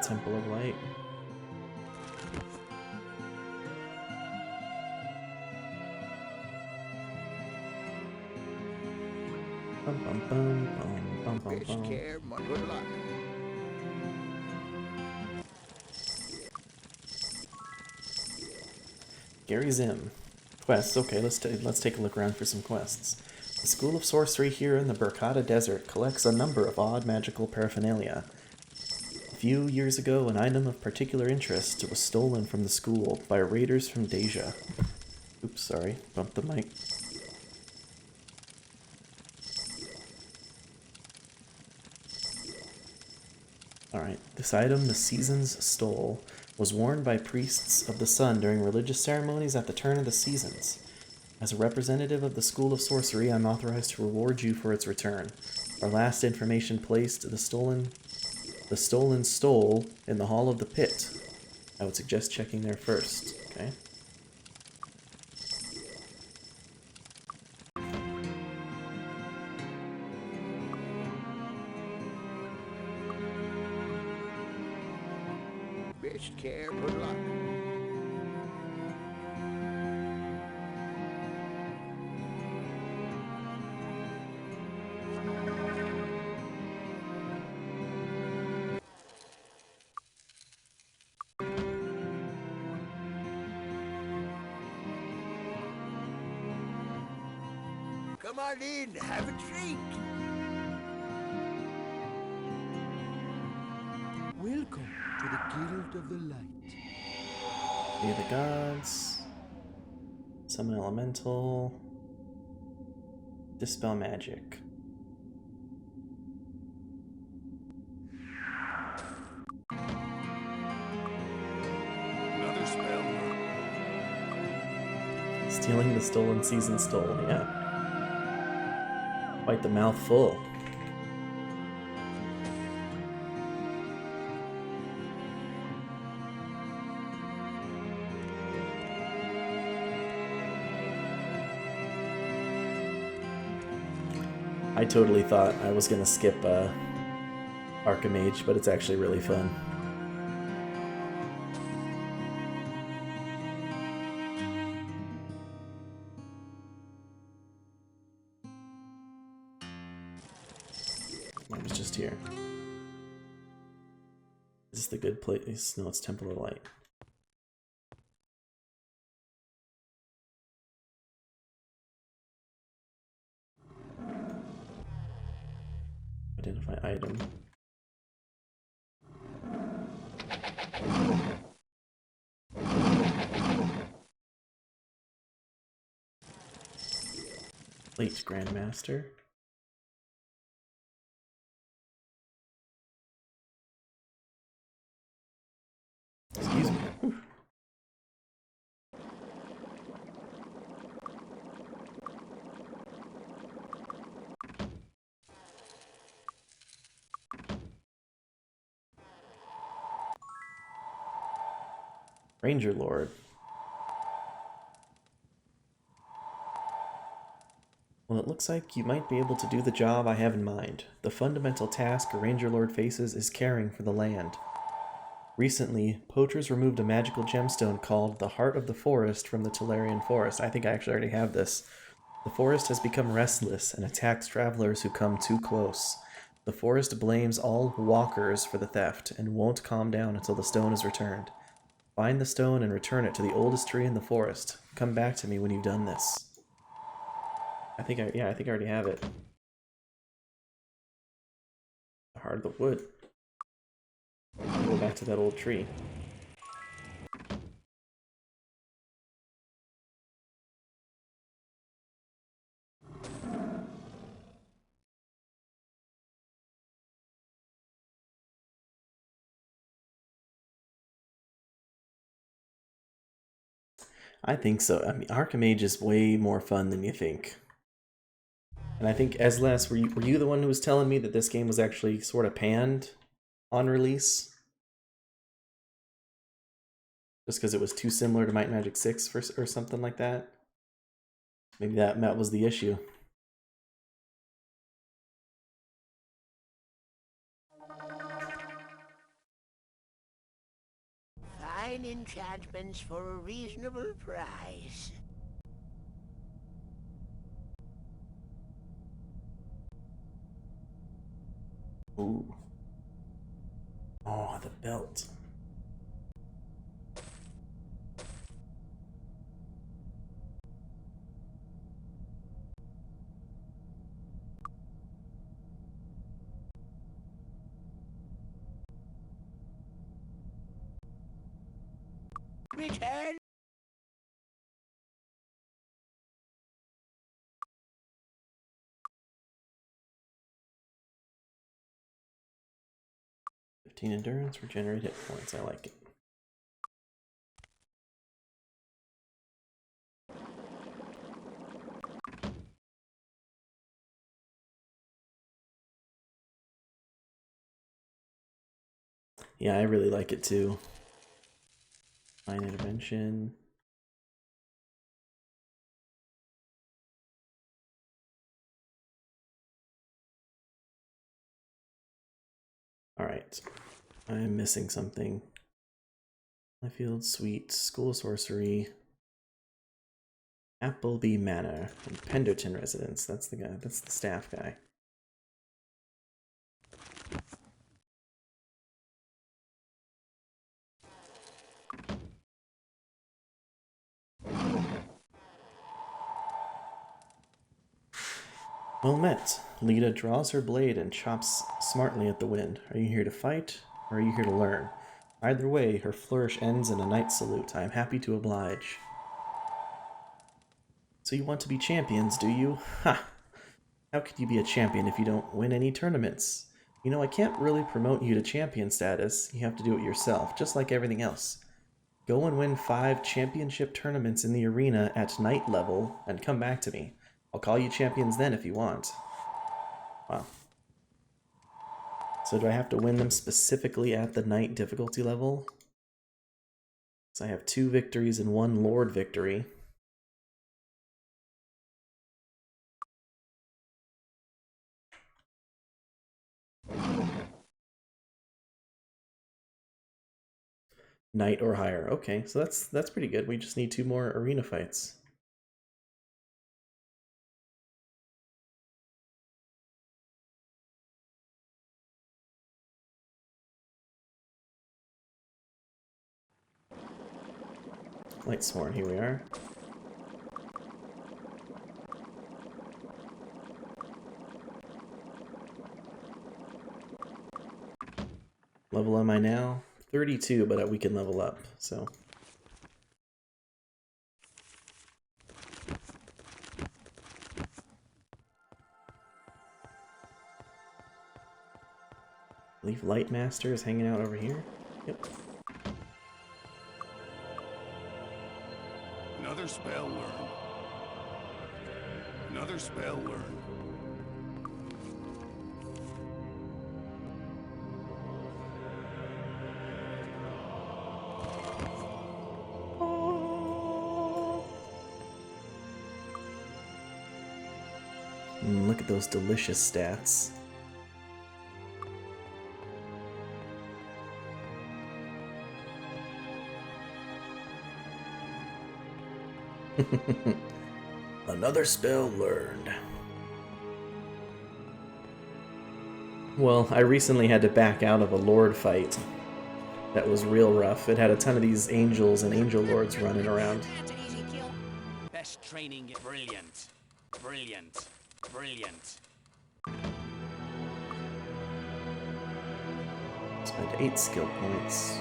Temple of Light. Bum bum bum bum bum bum Best bum. care, my good luck. Gary Zim. Quests. Okay, let's take a look around for some quests. The School of Sorcery here in the Burkata Desert collects a number of odd magical paraphernalia. A few years ago, an item of particular interest was stolen from the school by raiders from Deja. Oops, sorry, bumped the mic. Alright, this item the Seasons stole was worn by priests of the sun during religious ceremonies at the turn of the seasons. As a representative of the School of Sorcery, I'm authorized to reward you for its return. Our last information placed the stolen stole in the Hall of the Pit. I would suggest checking there first, okay? Best care, good luck. Come on in, have a drink. Welcome to the Guild of the Light. Be the Gods. Summon Elemental. Dispel Magic. Another spell learned. Stealing the stolen season stole, yeah. Quite the mouthful. I totally thought I was gonna skip Archimage, but it's actually really fun. I was just here. Is this the good place? No, it's Temple of Light. Identify item. Late Grandmaster. Excuse me. Whew. Ranger Lord. Well, it looks like you might be able to do the job I have in mind. The fundamental task a Ranger Lord faces is caring for the land. Recently, poachers removed a magical gemstone called the Heart of the Forest from the Tolarian Forest. I think I actually already have this. The forest has become restless and attacks travelers who come too close. The forest blames all walkers for the theft and won't calm down until the stone is returned. Find the stone and return it to the oldest tree in the forest. Come back to me when you've done this. I think I already have it. The Heart of the Wood. Go back to that old tree. I think so. I mean, Archimage is way more fun than you think. And I think Eslas, were you the one who was telling me that this game was actually sort of panned on release? Just because it was too similar to Might and Magic 6 or something like that? Maybe that was the issue. Fine enchantments for a reasonable price. Ooh. Oh, the belt. Return. 15 endurance, regenerate hit points. I like it. Yeah, I really like it too. Fine intervention. Alright. I'm missing something. Highfield Suite, School of Sorcery, Appleby Manor, and Penderton Residence. That's the guy. That's the staff guy. Well met. Lita draws her blade and chops smartly at the wind. Are you here to fight, or are you here to learn? Either way, her flourish ends in a knight's salute. I am happy to oblige. So you want to be champions, do you? Ha! How could you be a champion if you don't win any tournaments? You know, I can't really promote you to champion status. You have to do it yourself, just like everything else. Go and win 5 championship tournaments in the arena at knight level, and come back to me. I'll call you champions then if you want. Wow. So do I have to win them specifically at the knight difficulty level? So I have 2 victories and 1 lord victory. Knight or higher. Okay, so that's pretty good. We just need 2 more arena fights. Light Sworn, here we are. Level am I now? 32, but we can level up, so. Leave Light Master is hanging out over here. Yep. Another spell learned. Another spell learned. Look at those delicious stats. Another spell learned. Well, I recently had to back out of a Lord fight that was real rough. It had a ton of these angels and angel lords running around. That's an easy kill. Best training. Brilliant. Brilliant. Brilliant. Spent 8 skill points.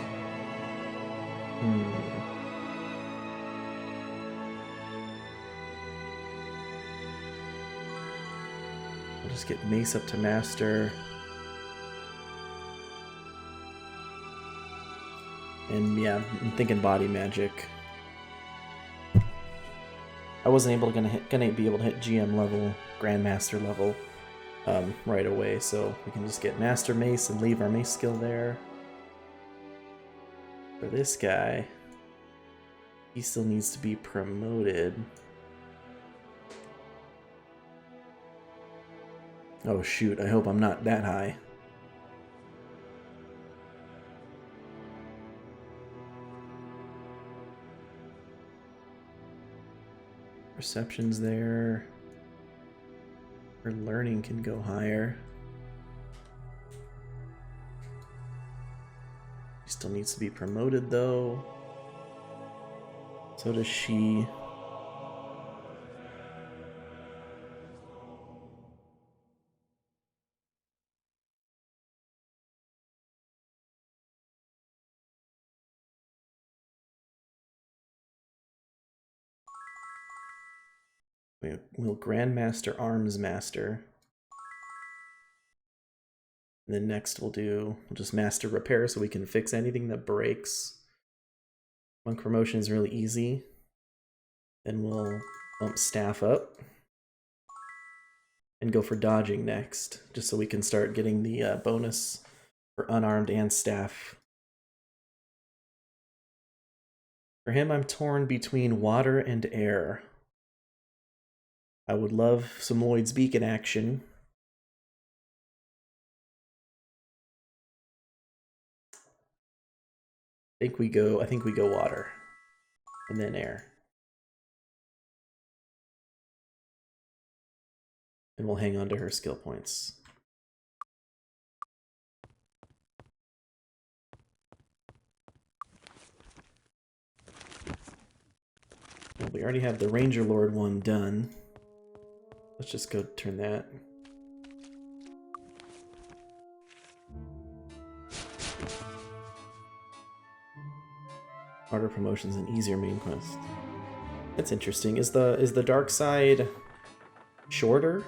I'll just get Mace up to Master. And yeah, I'm thinking Body Magic. I wasn't gonna be able to hit GM level, Grandmaster level right away, so we can just get Master Mace and leave our Mace skill there. For this guy, he still needs to be promoted. Oh shoot, I hope I'm not that high. Perception's there. Her learning can go higher. She still needs to be promoted though. So does she. We'll Grandmaster Arms Master. And then next we'll just Master Repair so we can fix anything that breaks. Monk promotion is really easy. Then we'll bump Staff up. And go for Dodging next, just so we can start getting the bonus for Unarmed and Staff. For him, I'm torn between Water and Air. I would love some Lloyd's Beacon action. I think we go Water. And then Air. And we'll hang on to her skill points. Well, we already have the Ranger Lord one done. Let's just go turn that. Harder promotions and easier main quest. That's interesting. Is the dark side shorter?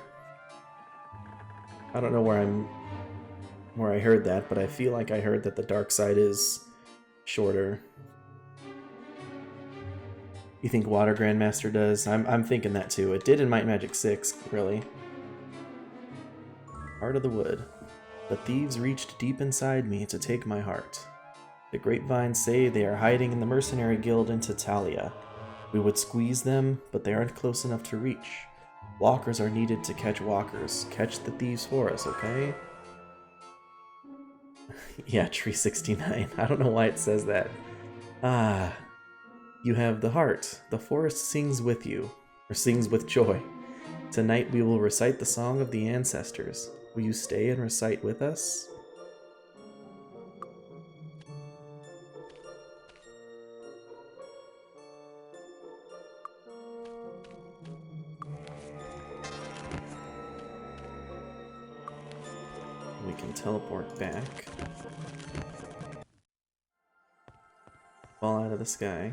I don't know where I heard that, but I feel like I heard that the dark side is shorter. You think Water Grandmaster does? I'm thinking that too. It did in Might Magic 6, really. Heart of the Wood. The thieves reached deep inside me to take my heart. The grapevines say they are hiding in the mercenary guild in Tatalia. We would squeeze them, but they aren't close enough to reach. Walkers are needed to catch walkers. Catch the thieves for us, okay? Yeah, Tree 69. I don't know why it says that. Ah. You have the heart. The forest sings with you, or sings with joy. Tonight we will recite the song of the ancestors. Will you stay and recite with us? we can teleport back. Fall out of the sky.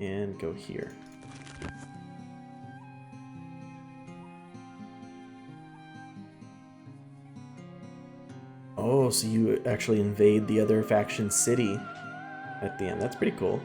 And go here. Oh, so you actually invade the other faction's city at the end. That's pretty cool.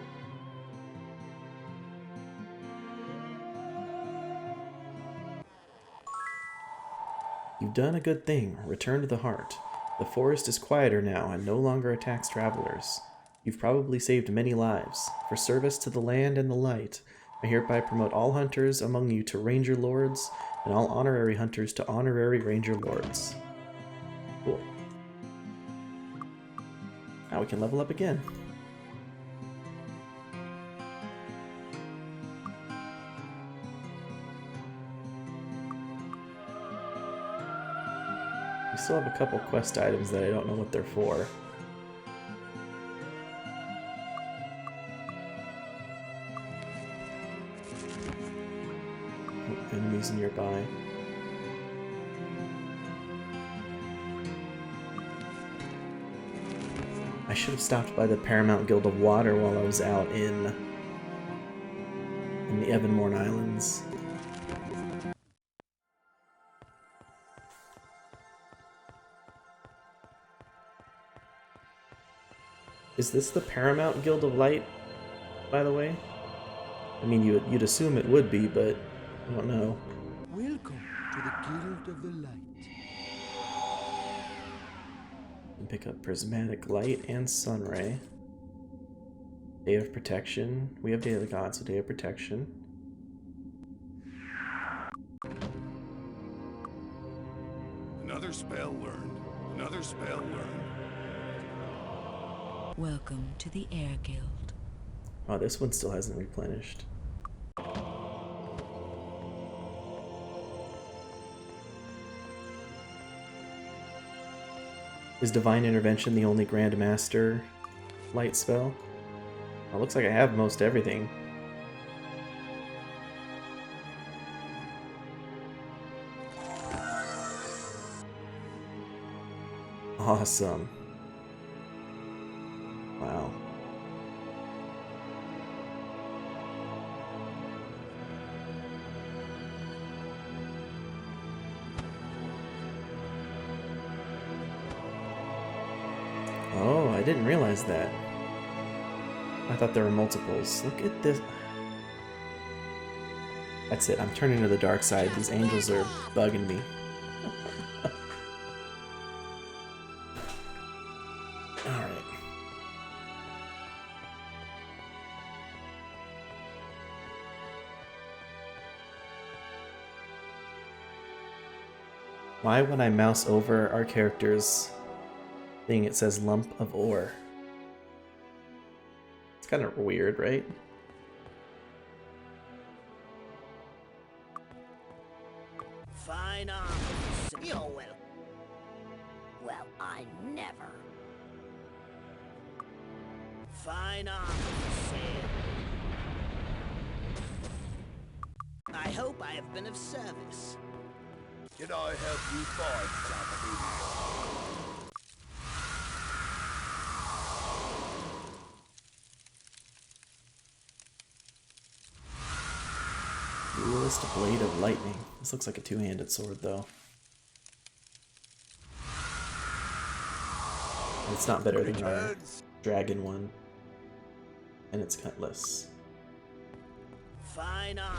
You've done a good thing. Return to the heart. The forest is quieter now and no longer attacks travelers. You've probably saved many lives. For service to the land and the light, I hereby promote all hunters among you to Ranger Lords and all honorary hunters to honorary Ranger Lords. Cool. Now we can level up again. We still have a couple quest items that I don't know what they're for. Oh, enemies nearby. I should have stopped by the Paramount Guild of Water while I was out in the Evanmorn Islands. Is this the Paramount Guild of Light, by the way? I mean, you'd assume it would be, but I don't know. Welcome to the Guild of the Light. And pick up Prismatic Light and Sunray. Day of Protection. We have Day of the Gods, so Day of Protection. Another spell learned. Another spell learned. Welcome to the Air Guild. Oh, this one still hasn't replenished. Is Divine Intervention the only Grandmaster light spell? Well, looks like I have most everything. Awesome. Wow. Oh, I didn't realize that. I thought there were multiples. Look at this. That's it. I'm turning to the dark side. These angels are bugging me. Alright. Why, when I mouse over our characters' thing, it says lump of ore? It's kind of weird, right? Fine arm. You're welcome. Well, I never. Fine arm. I hope I have been of service. Can I help you find something? Duelist Blade of Lightning. This looks like a two-handed sword, though. It's not better than our dragon one. And it's cutlass. Fine arm.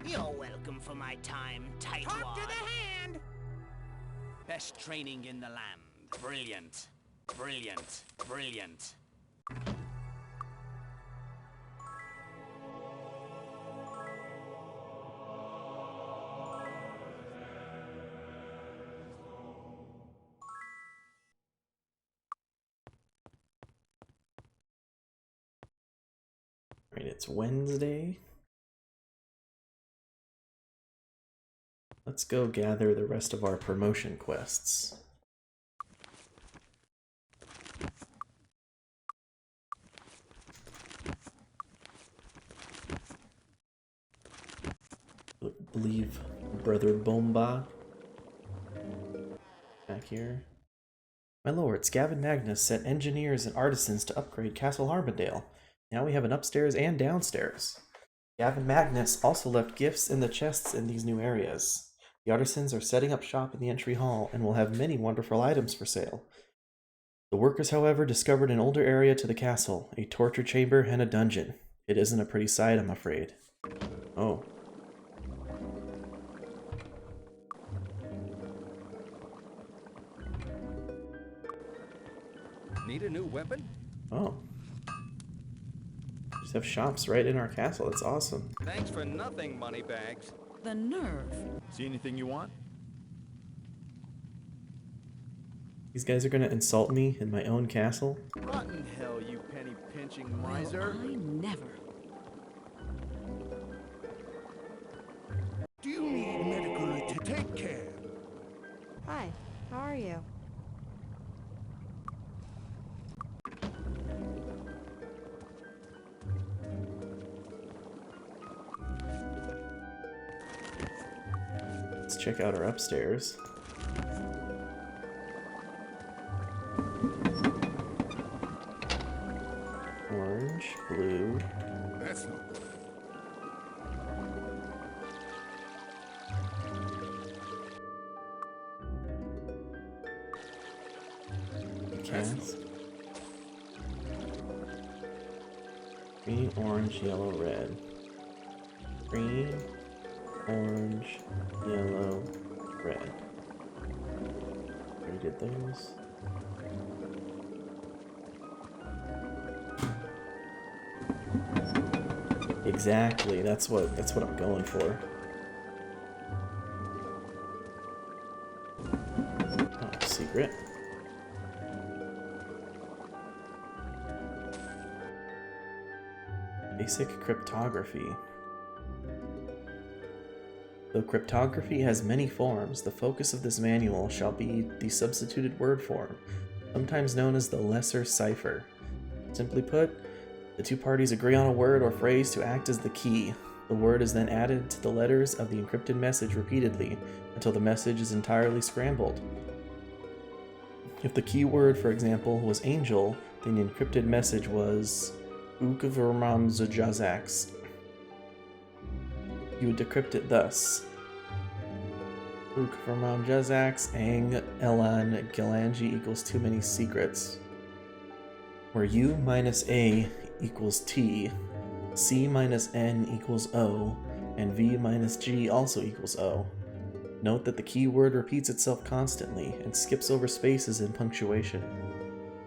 You're welcome for my time, tightwad. Talk to the hand! Best training in the land. Brilliant. Brilliant. Brilliant. Alright, it's Wednesday. Let's go gather the rest of our promotion quests. believe Brother Bomba. Back here. My lords, Gavin Magnus sent engineers and artisans to upgrade Castle Harbondale. Now we have an upstairs and downstairs. Gavin Magnus also left gifts in the chests in these new areas. The artisans are setting up shop in the entry hall and will have many wonderful items for sale. The workers, however, discovered an older area to the castle, a torture chamber and a dungeon. It isn't a pretty sight, I'm afraid. Oh. Need a new weapon? Oh. Just have shops right in our castle. That's awesome. Thanks for nothing, moneybags. The nerve. See anything you want? These guys are gonna insult me in my own castle? Rotten hell, you penny-pinching miser. Well, I never. Do you need medical to take care? Hi, how are you? Let's check out our upstairs. Orange, blue. That's not good. Cast. Green, orange, yellow, red. Green, orange, yellow, red. Already did those. Exactly, that's what I'm going for. Oh, secret. Basic cryptography. Though cryptography has many forms, the focus of this manual shall be the substituted word form, sometimes known as the lesser cipher. Simply put, the two parties agree on a word or phrase to act as the key. The word is then added to the letters of the encrypted message repeatedly until the message is entirely scrambled. If the key word, for example, was angel, then the encrypted message was Ukvermamzajazax. You would decrypt it thus. Ukvermamzajazax ang elan galanji equals too many secrets. Where U minus A equals T, C minus N equals O, and V minus G also equals O. Note that the keyword repeats itself constantly and skips over spaces and punctuation.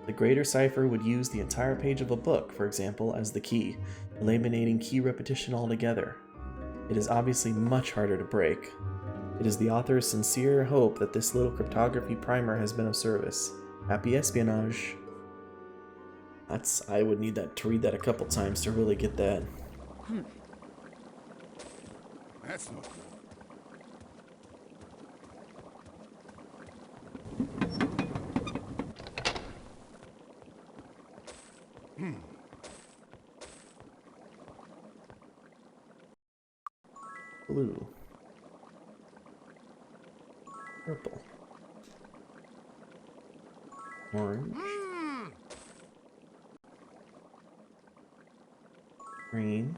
The greater cipher would use the entire page of a book, for example, as the key, eliminating key repetition altogether. It is obviously much harder to break. It is the author's sincere hope that this little cryptography primer has been of service. Happy espionage! I would need to read that a couple times to really get that. That's not good. Blue. Purple. Orange. Green.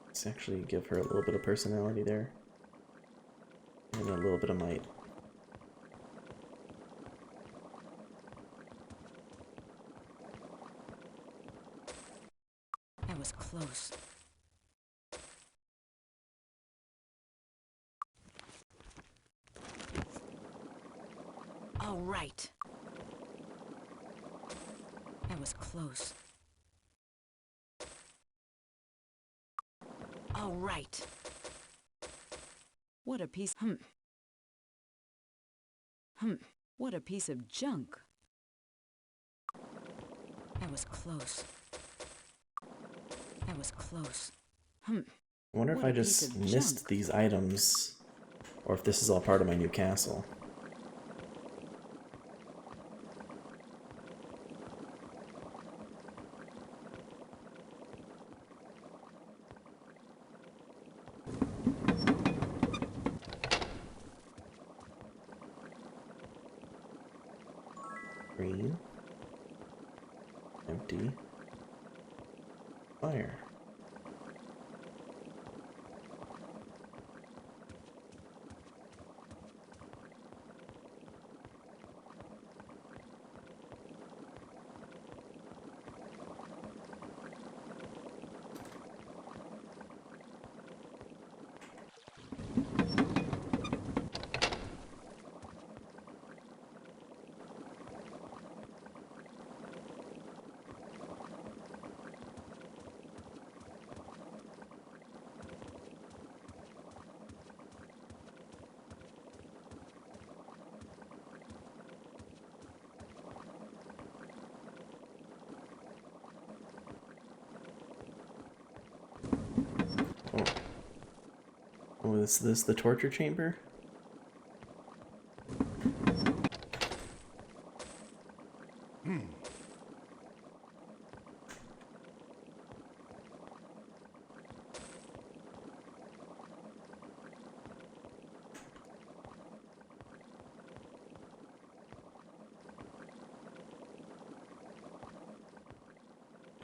Let's actually give her a little bit of personality there. And a little bit of might. That was close. All right. That was close. All right. What a piece. What a piece of junk. That was close. That was close. I wonder if I just missed these items, or if this is all part of my new castle. Green. Empty. Fire. Oh, is this the torture chamber?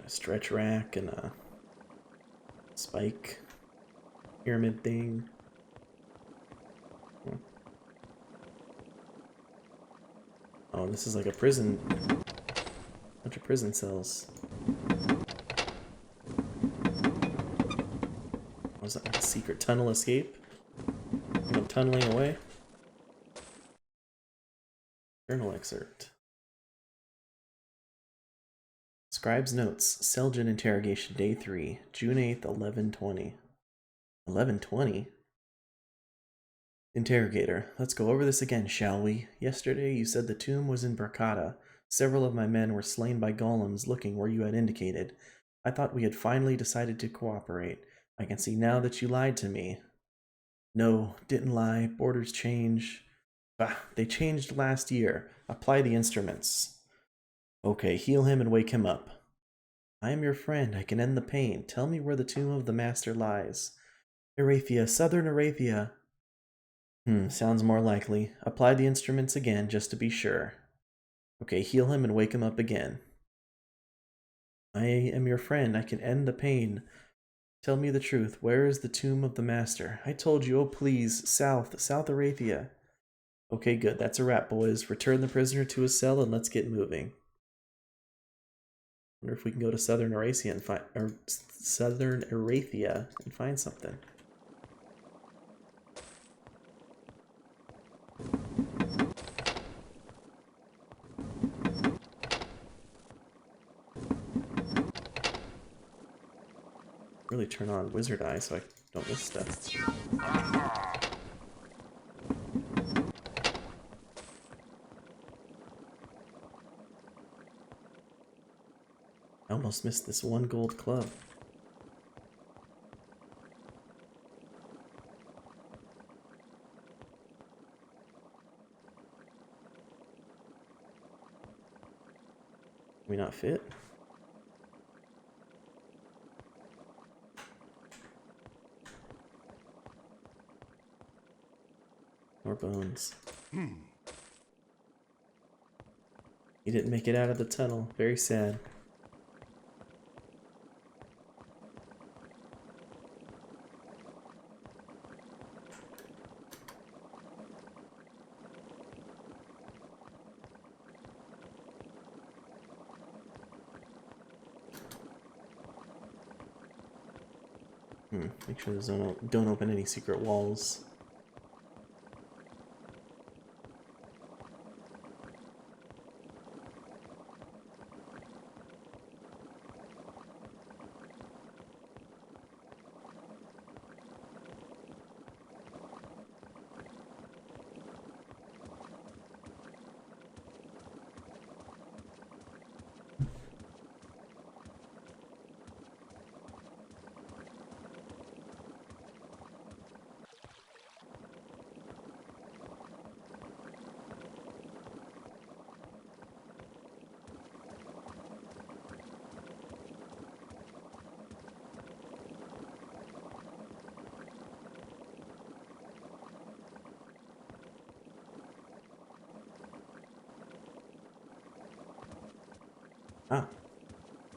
A stretch rack and a spike pyramid thing. Oh, this is like a prison. Bunch of prison cells. Was that like a secret tunnel escape? I'm tunneling away. Journal excerpt. Scribe's notes. Seljan interrogation day 3, June 8th, 11:20. 11:20? Interrogator, let's go over this again, shall we? Yesterday you said the tomb was in Bracada. Several of my men were slain by golems looking where you had indicated. I thought we had finally decided to cooperate. I can see now that you lied to me. No, didn't lie. Borders change. Bah, they changed last year. Apply the instruments. Okay, heal him and wake him up. I am your friend. I can end the pain. Tell me where the tomb of the master lies. Arathia, southern Arathia. Sounds more likely. Apply the instruments again, just to be sure. Okay, heal him and wake him up again. I am your friend. I can end the pain. Tell me the truth. Where is the tomb of the master? I told you, oh please, south Arathia. Okay, good. That's a wrap, boys. Return the prisoner to his cell and let's get moving. Wonder if we can go to southern Arathia and find something. Really turn on Wizard Eye so I don't miss stuff. I almost missed this one gold club. Can we not fit? More bones. He didn't make it out of the tunnel. Very sad. Make sure don't open any secret walls. Ah,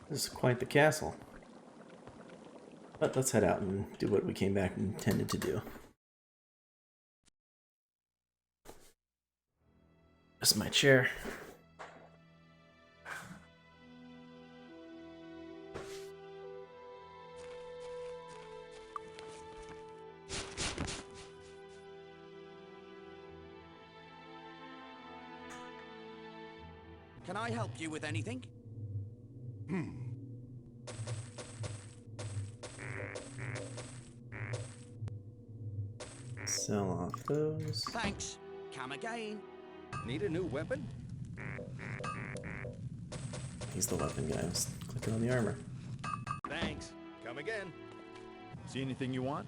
this is quite the castle. But let's head out and do what we came back and intended to do. This is my chair. Can I help you with anything? Sell off those. Thanks. Come again. Need a new weapon? He's the weapon guy. I was clicking on the armor. Thanks. Come again. See anything you want?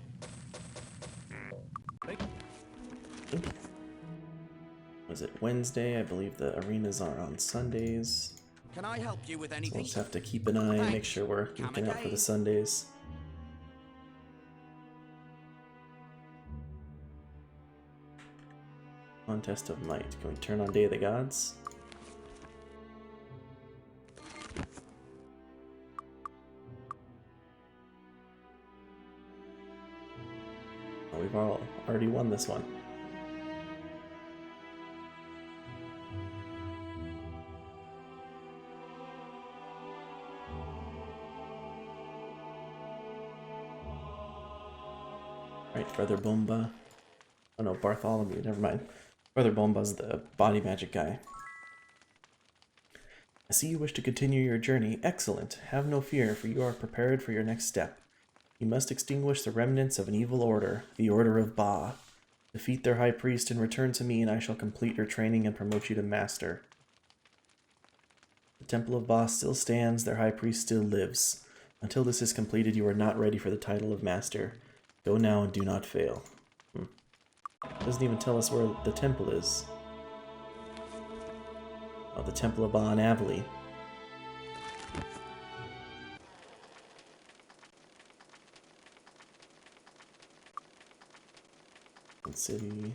Was it Wednesday? I believe the arenas are on Sundays. Can I help you with So we'll anything? just have to keep an eye and make sure we're looking out for the Sundays. Contest of Might. Can we turn on Day of the Gods? Oh, we've already won this one. Right, Brother Bomba. Oh no, Bartholomew, never mind. Brother Bomba's the body magic guy. I see you wish to continue your journey. Excellent. Have no fear, for you are prepared for your next step. You must extinguish the remnants of an evil order, the Order of Ba. Defeat their high priest and return to me, and I shall complete your training and promote you to master. The Temple of Ba still stands, their high priest still lives. Until this is completed, you are not ready for the title of master. Go now and do not fail. Doesn't even tell us where the temple is. Oh, the Temple of Ba in Avali. City,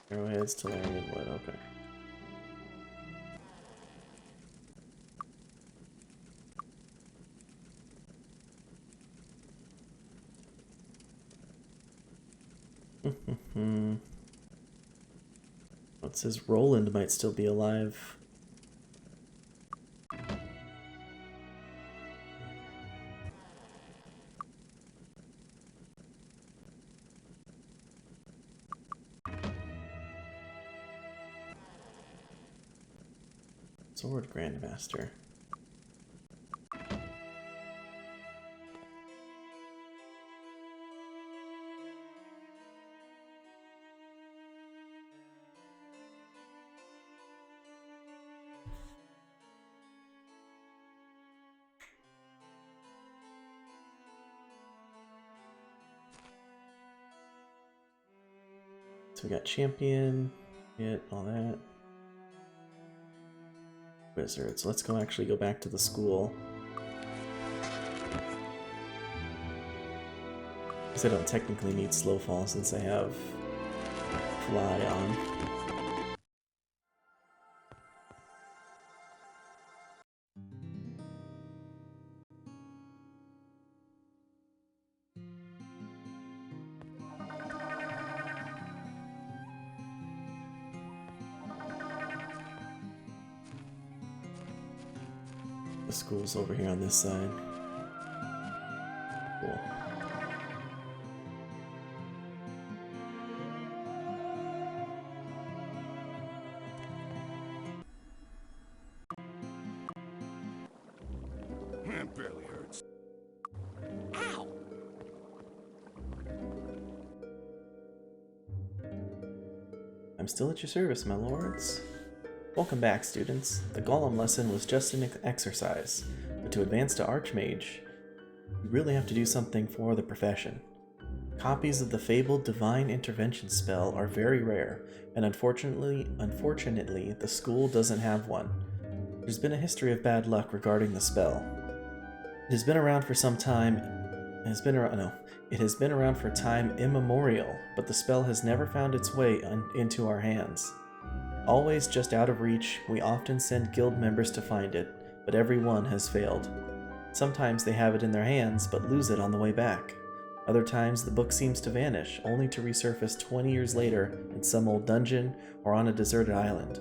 Arrowheads, Tolarian Wood, okay. It says Roland might still be alive. Sword Grandmaster. So we got champion, get all that. Wizards. Let's actually go back to the school. Because I don't technically need Slowfall since I have Fly on. The school's over here on this side. Cool. It barely hurts. Ow! I'm still at your service, my lords. Welcome back, students. The Golem lesson was just an exercise, but to advance to Archmage, you really have to do something for the profession. Copies of the fabled Divine Intervention spell are very rare, and unfortunately, the school doesn't have one. There's been a history of bad luck regarding the spell. It has been around for some time. It has been around for time immemorial, but the spell has never found its way into our hands. Always just out of reach, we often send guild members to find it, but every one has failed. Sometimes they have it in their hands, but lose it on the way back. Other times the book seems to vanish, only to resurface 20 years later in some old dungeon or on a deserted island.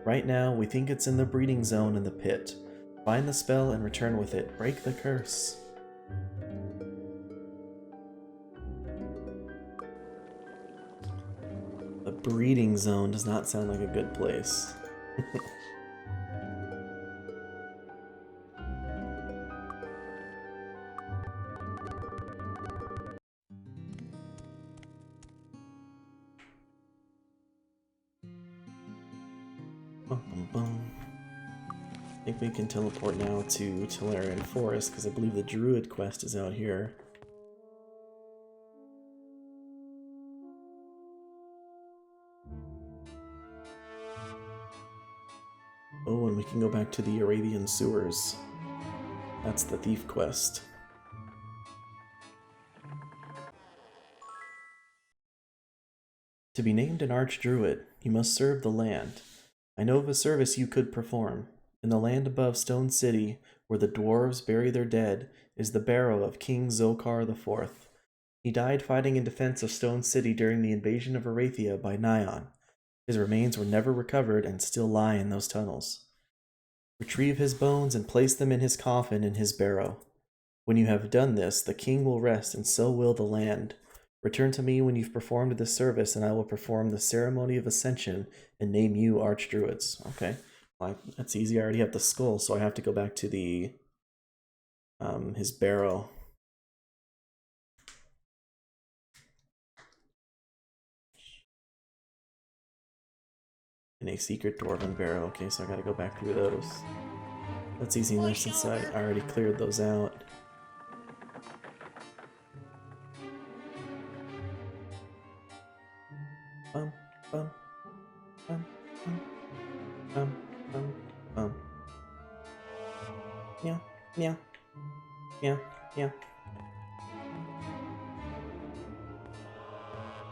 Right now, we think it's in the breeding zone in the pit. Find the spell and return with it. Break the curse. The breeding zone does not sound like a good place. Bum, bum, bum. I think we can teleport now to Tolarian Forest because I believe the Druid quest is out here. Oh, and we can go back to the Arabian sewers. That's the thief quest. To be named an Archdruid, you must serve the land. I know of a service you could perform. In the land above Stone City, where the dwarves bury their dead, is the barrow of King Zokar IV. He died fighting in defense of Stone City during the invasion of Arathia by Nyon. His remains were never recovered and still lie in those tunnels. Retrieve his bones and place them in his coffin in his barrow. When you have done this, the king will rest, and so will the land. Return to me when you've performed this service, and I will perform the ceremony of ascension and name you Archdruids. Okay, well, that's easy. I already have the skull, so I have to go back to the his barrow. In a secret dwarven barrow. Okay, so I gotta go back through those. That's easy enough since I already cleared those out. Bum, bum, bum, bum, bum, bum, bum. Yeah, yeah, yeah, yeah.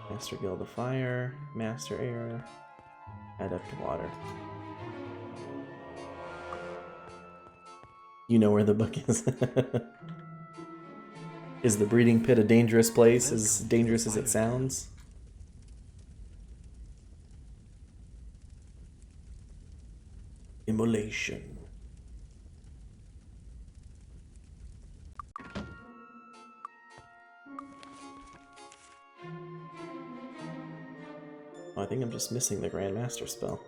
Master Guild of Fire, Master Air, Adept Water. You know where the book is. Is the breeding pit a dangerous place, as dangerous as it sounds? Immolation. Oh, I think I'm just missing the Grand Master spell.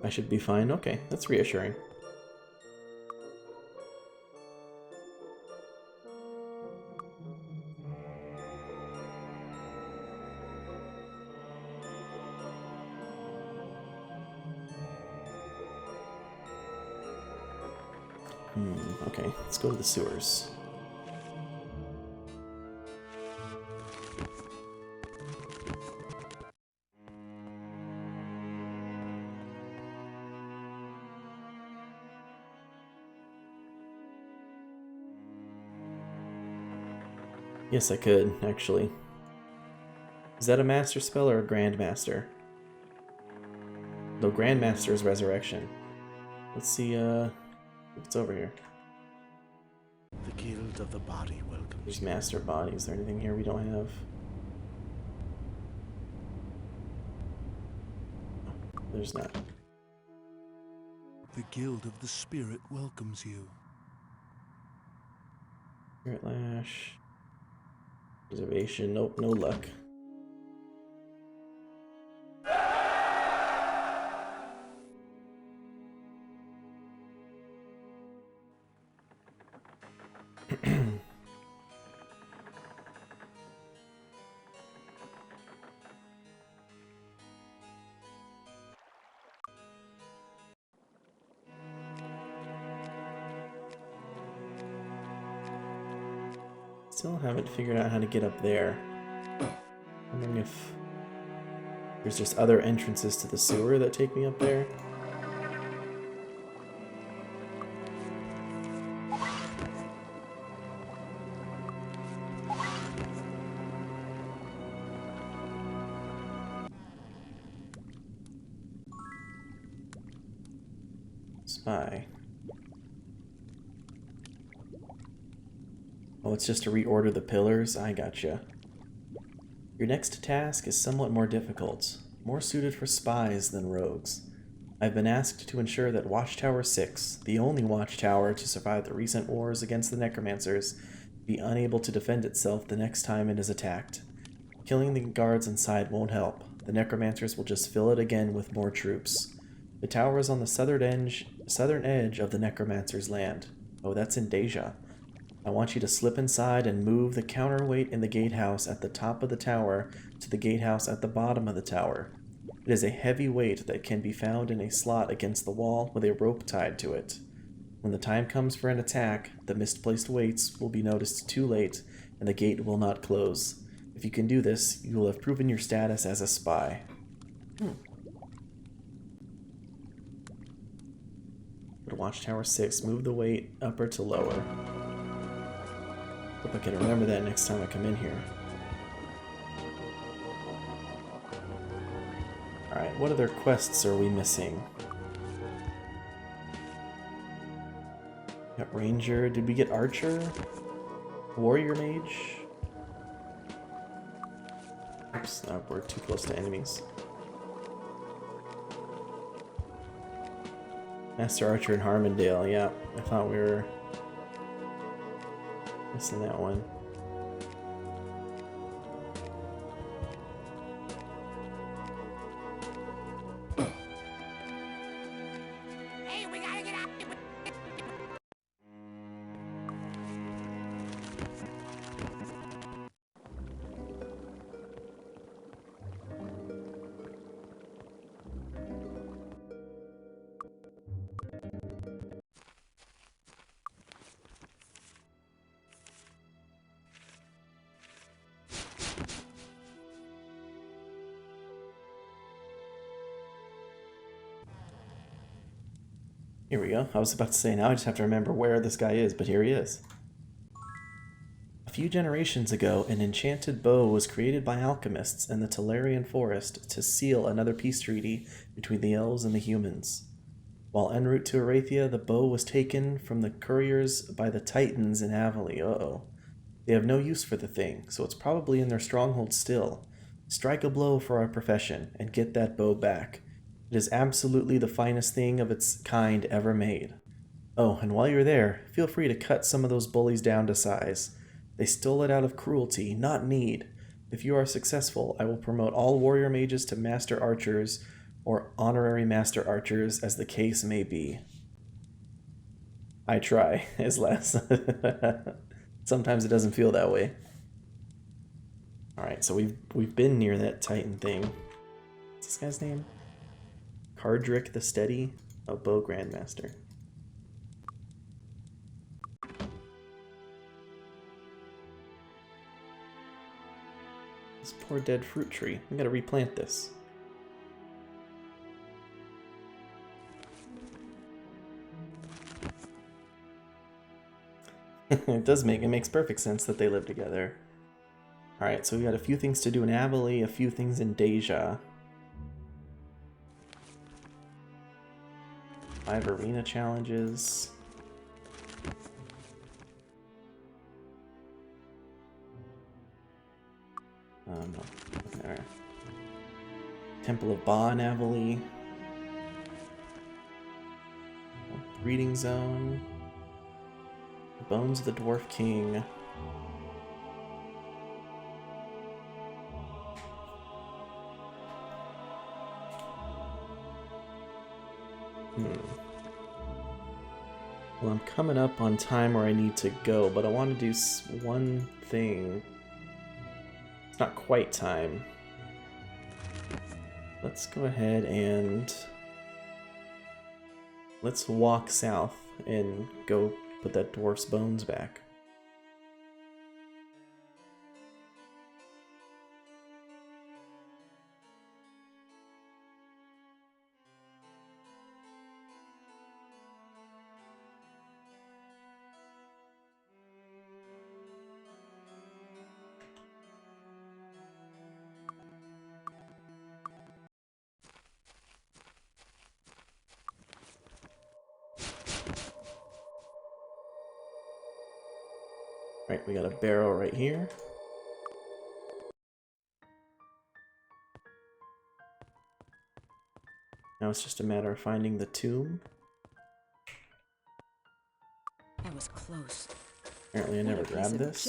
I should be fine. Okay, that's reassuring. Okay, let's go to the sewers. Yes, I could, actually. Is that a master spell or a grandmaster? No, grandmaster is resurrection. Let's see, what's over here? The guild of the body welcomes There's you. master body. Is there anything here we don't have? Oh, there's not. The guild of the spirit welcomes you. Spirit Lash. Reservation. Nope, no luck. Still haven't figured out how to get up there. Wondering if there's just other entrances to the sewer that take me up there. Spy. Oh, it's just to reorder the pillars? I gotcha. Your next task is somewhat more difficult, more suited for spies than rogues. I've been asked to ensure that Watchtower 6, the only watchtower to survive the recent wars against the Necromancers, be unable to defend itself the next time it is attacked. Killing the guards inside won't help. The Necromancers will just fill it again with more troops. The tower is on the southern edge of the Necromancers' land. Oh, that's in Deja. I want you to slip inside and move the counterweight in the gatehouse at the top of the tower to the gatehouse at the bottom of the tower. It is a heavy weight that can be found in a slot against the wall with a rope tied to it. When the time comes for an attack, the misplaced weights will be noticed too late, and the gate will not close. If you can do this, you will have proven your status as a spy. Go to Watchtower 6, move the weight upper to lower. Hope I can remember that next time I come in here. Alright, what other quests are we missing? Got Ranger. Did we get Archer? Warrior Mage? Oops, no, we're too close to enemies. Master Archer in Harmondale, yeah. I thought we were missing that one. Hey, we gotta get out. Here we go. I was about to say, now I just have to remember where this guy is, but here he is. A few generations ago, an enchanted bow was created by alchemists in the Talarian forest to seal another peace treaty between the elves and the humans. While en route to Arathia, the bow was taken from the couriers by the Titans in Avali. Uh-oh. They have no use for the thing, so it's probably in their stronghold still. Strike a blow for our profession, and get that bow back. It is absolutely the finest thing of its kind ever made. Oh, and while you're there, feel free to cut some of those bullies down to size. They stole it out of cruelty, not need. If you are successful, I will promote all warrior mages to master archers, or honorary master archers, as the case may be. I try, is less. Sometimes it doesn't feel that way. Alright, so we've been near that Titan thing. What's this guy's name? Cardrick the Steady? Oh, Bow Grandmaster. This poor dead fruit tree. I'm gonna replant this. It makes perfect sense that they live together. Alright, so we got a few things to do in Avali, a few things in Deja. 5 arena challenges. No. Okay. Temple of Ba in Avali. Breeding Zone. The Bones of the Dwarf King. Well, I'm coming up on time where I need to go, but I want to do one thing. It's not quite time. Let's go ahead and let's walk south and go put that dwarf's bones back. Right, we got a barrel right here. Now it's just a matter of finding the tomb. That was close. Apparently I never grabbed this.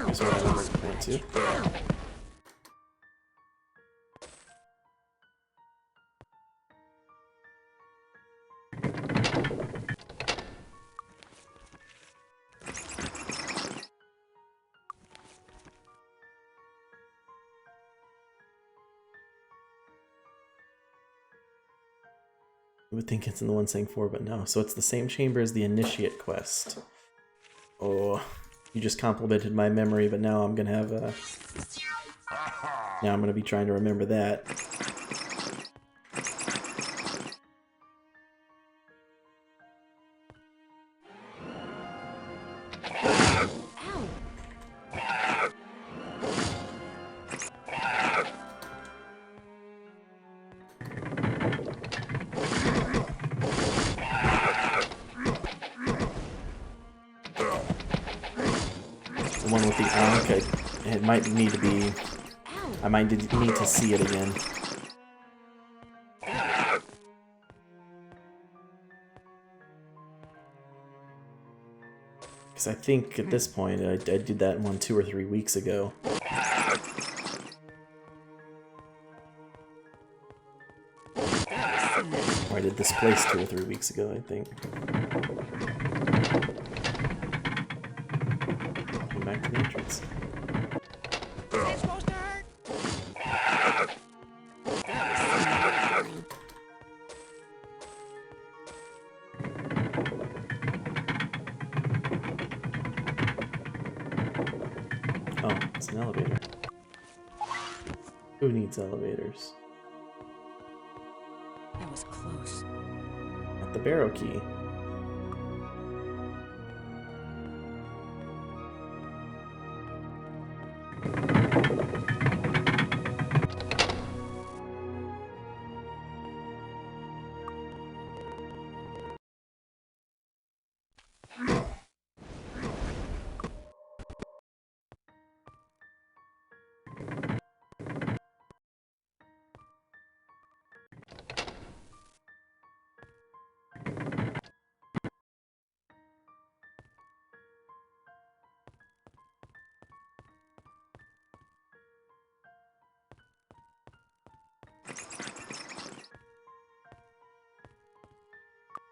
Here's what I was going to. You would think it's in the one saying 4, but no. So it's the same chamber as the initiate quest. Oh, you just complimented my memory, but now I'm gonna have a... Now I'm gonna be trying to remember that. The one with the ankh, it might need to be... I might need to see it again. Because I think at this point, I did that one 2 or 3 weeks ago. Or I did this place 2 or 3 weeks ago, I think. Come back to the entrance. Oh, it's an elevator. Who needs elevators? That was close. At the barrow key.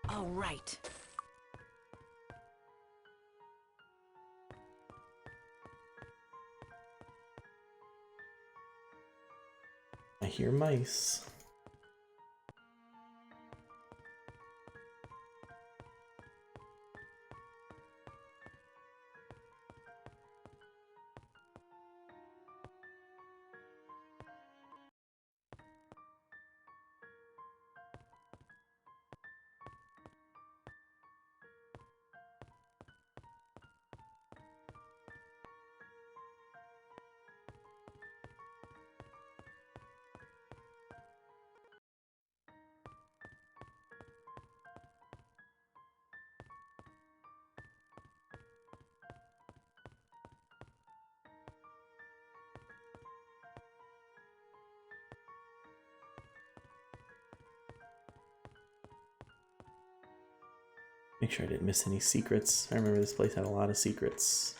All right. I hear mice. Make sure I didn't miss any secrets. I remember this place had a lot of secrets.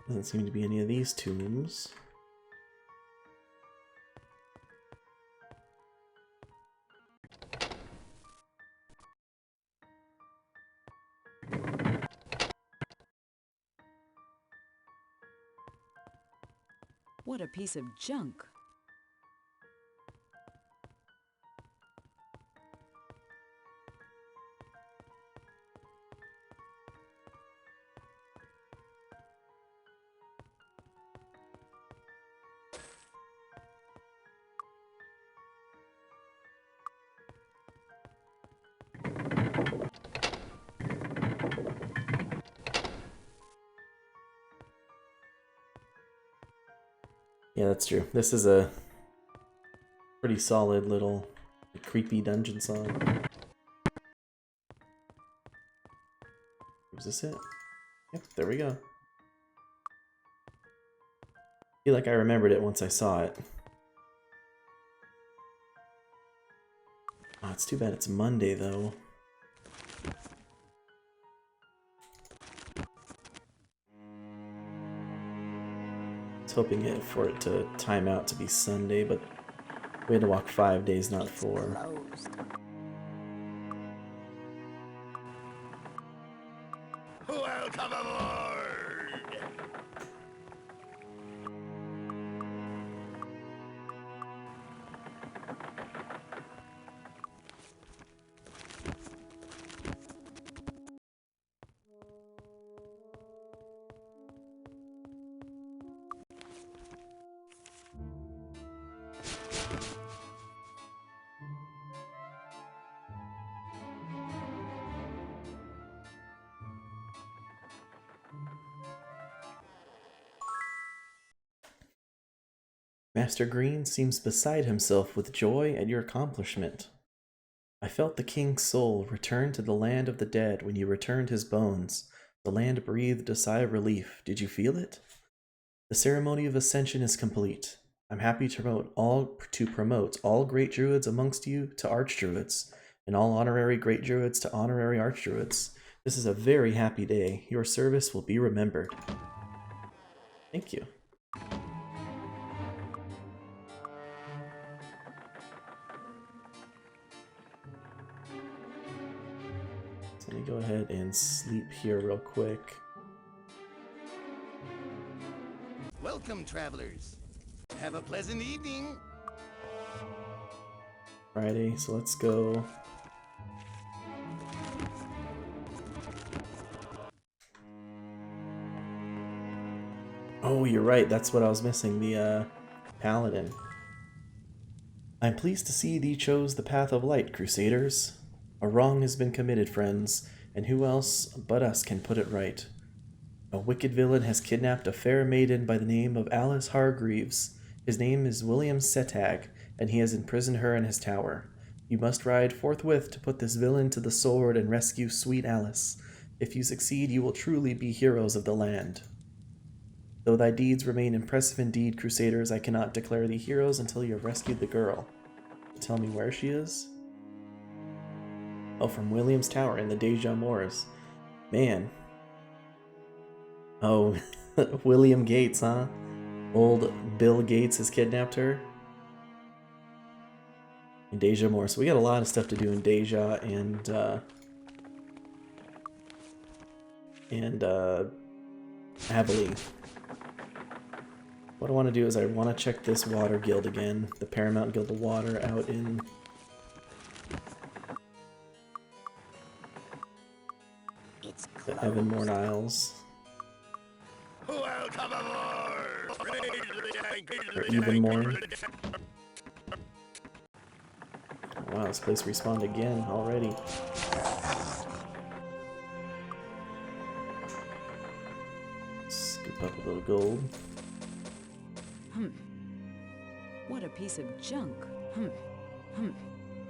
Doesn't seem to be any of these tombs. What a piece of junk. Yeah, that's true. This is a pretty solid little creepy dungeon song. Was this it? Yep, there we go. I feel like I remembered it once I saw it. Oh, it's too bad it's Monday, though. I was hoping for it to time out to be Sunday, but we had to walk 5 days, not 4. Welcome aboard! Master Green seems beside himself with joy at your accomplishment. I felt the king's soul return to the land of the dead when you returned his bones. The land breathed a sigh of relief. Did you feel it? The ceremony of ascension is complete. I'm happy to promote all great druids amongst you to archdruids, and all honorary great druids to honorary archdruids. This is a very happy day. Your service will be remembered. Thank you. So let me go ahead and sleep here real quick. Welcome, travelers. Have a pleasant evening. Friday, so let's go. Oh, you're right. That's what I was missing. The paladin. I'm pleased to see thee chose the path of light, Crusaders. A wrong has been committed, friends, and who else but us can put it right? A wicked villain has kidnapped a fair maiden by the name of Alice Hargreaves. His name is William Setag, and he has imprisoned her in his tower. You must ride forthwith to put this villain to the sword and rescue sweet Alice. If you succeed, you will truly be heroes of the land. Though thy deeds remain impressive indeed, Crusaders, I cannot declare thee heroes until you have rescued the girl. Tell me where she is? Oh, from William's Tower in the Deja Moors. Man. Oh, William Gates, huh? Old Bill Gates has kidnapped her. In Deja Moors. So we got a lot of stuff to do in Deja and Abilene. What I want to do is I want to check this water guild again. The Paramount Guild of Water out in... the Evanmore Isles. Welcome aboard! Or Evanmore. Oh, wow, this place respawned again already. Scoop up a little gold. What a piece of junk.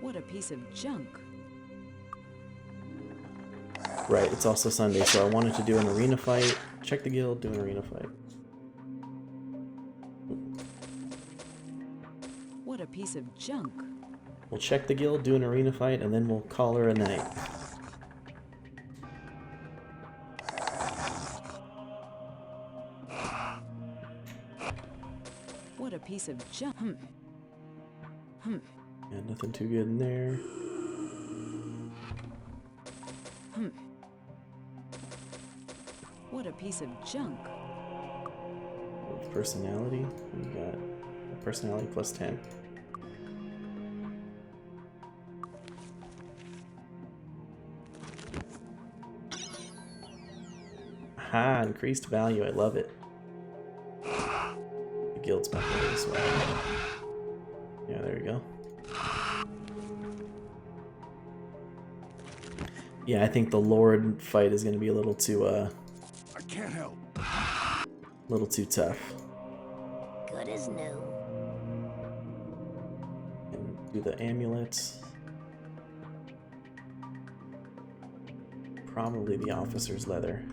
What a piece of junk. Right, it's also Sunday, so I wanted to do an arena fight. Check the guild, do an arena fight. What a piece of junk. We'll check the guild, do an arena fight, and then we'll call her a night. What a piece of junk. Yeah, nothing too good in there. What a piece of junk. With personality, we got personality plus 10. Aha, increased value, I love it. The guild's back there as well. Yeah, there we go. Yeah, I think the Lord fight is going to be a little too, I can't help. little too tough. Good as new. And do the amulet. Probably the officer's leather.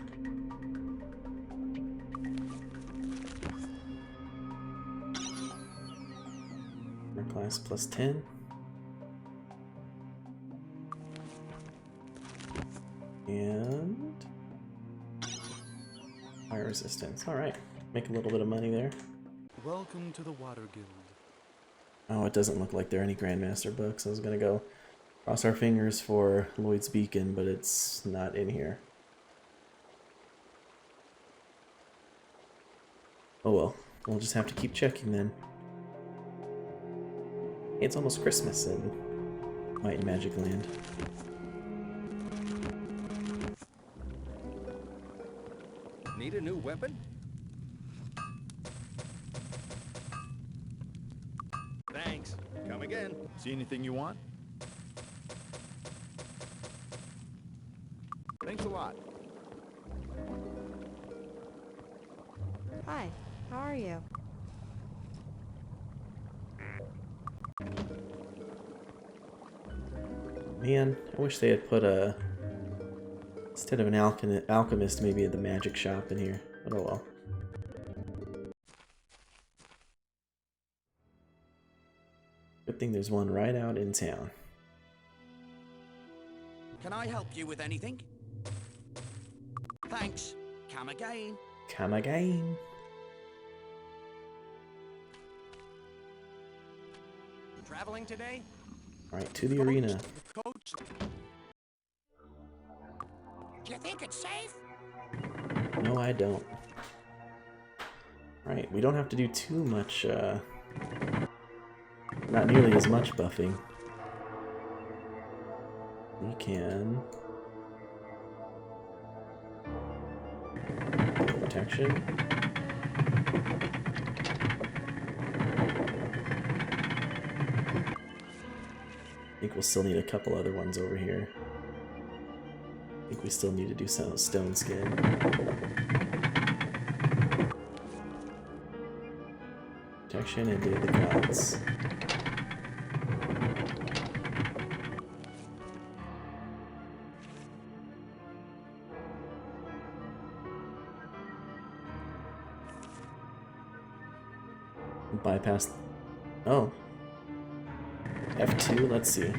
Armor class plus 10. And fire resistance. Alright. Make a little bit of money there. Welcome to the Water Guild. Oh, it doesn't look like there are any Grandmaster books. I was gonna go cross our fingers for Lloyd's Beacon, but it's not in here. Oh well. We'll just have to keep checking then. It's almost Christmas in Might and Magic Land. Need a new weapon? Thanks. Come again. See anything you want? Thanks a lot. Hi, how are you? Man, I wish they had put a... Instead of an alchemist, maybe the magic shop in here. But oh well. Good thing there's one right out in town. Can I help you with anything? Thanks. Come again. Come again. Traveling today? Alright, to the arena. The coach. Do you think it's safe? No, I don't. Right, we don't have to do too much, not nearly as much buffing. We can... Protection. I think we'll still need a couple other ones over here. I think we still need to do some stone skin. Protection and Day of the Gods. Bypass. Oh. F2, let's see.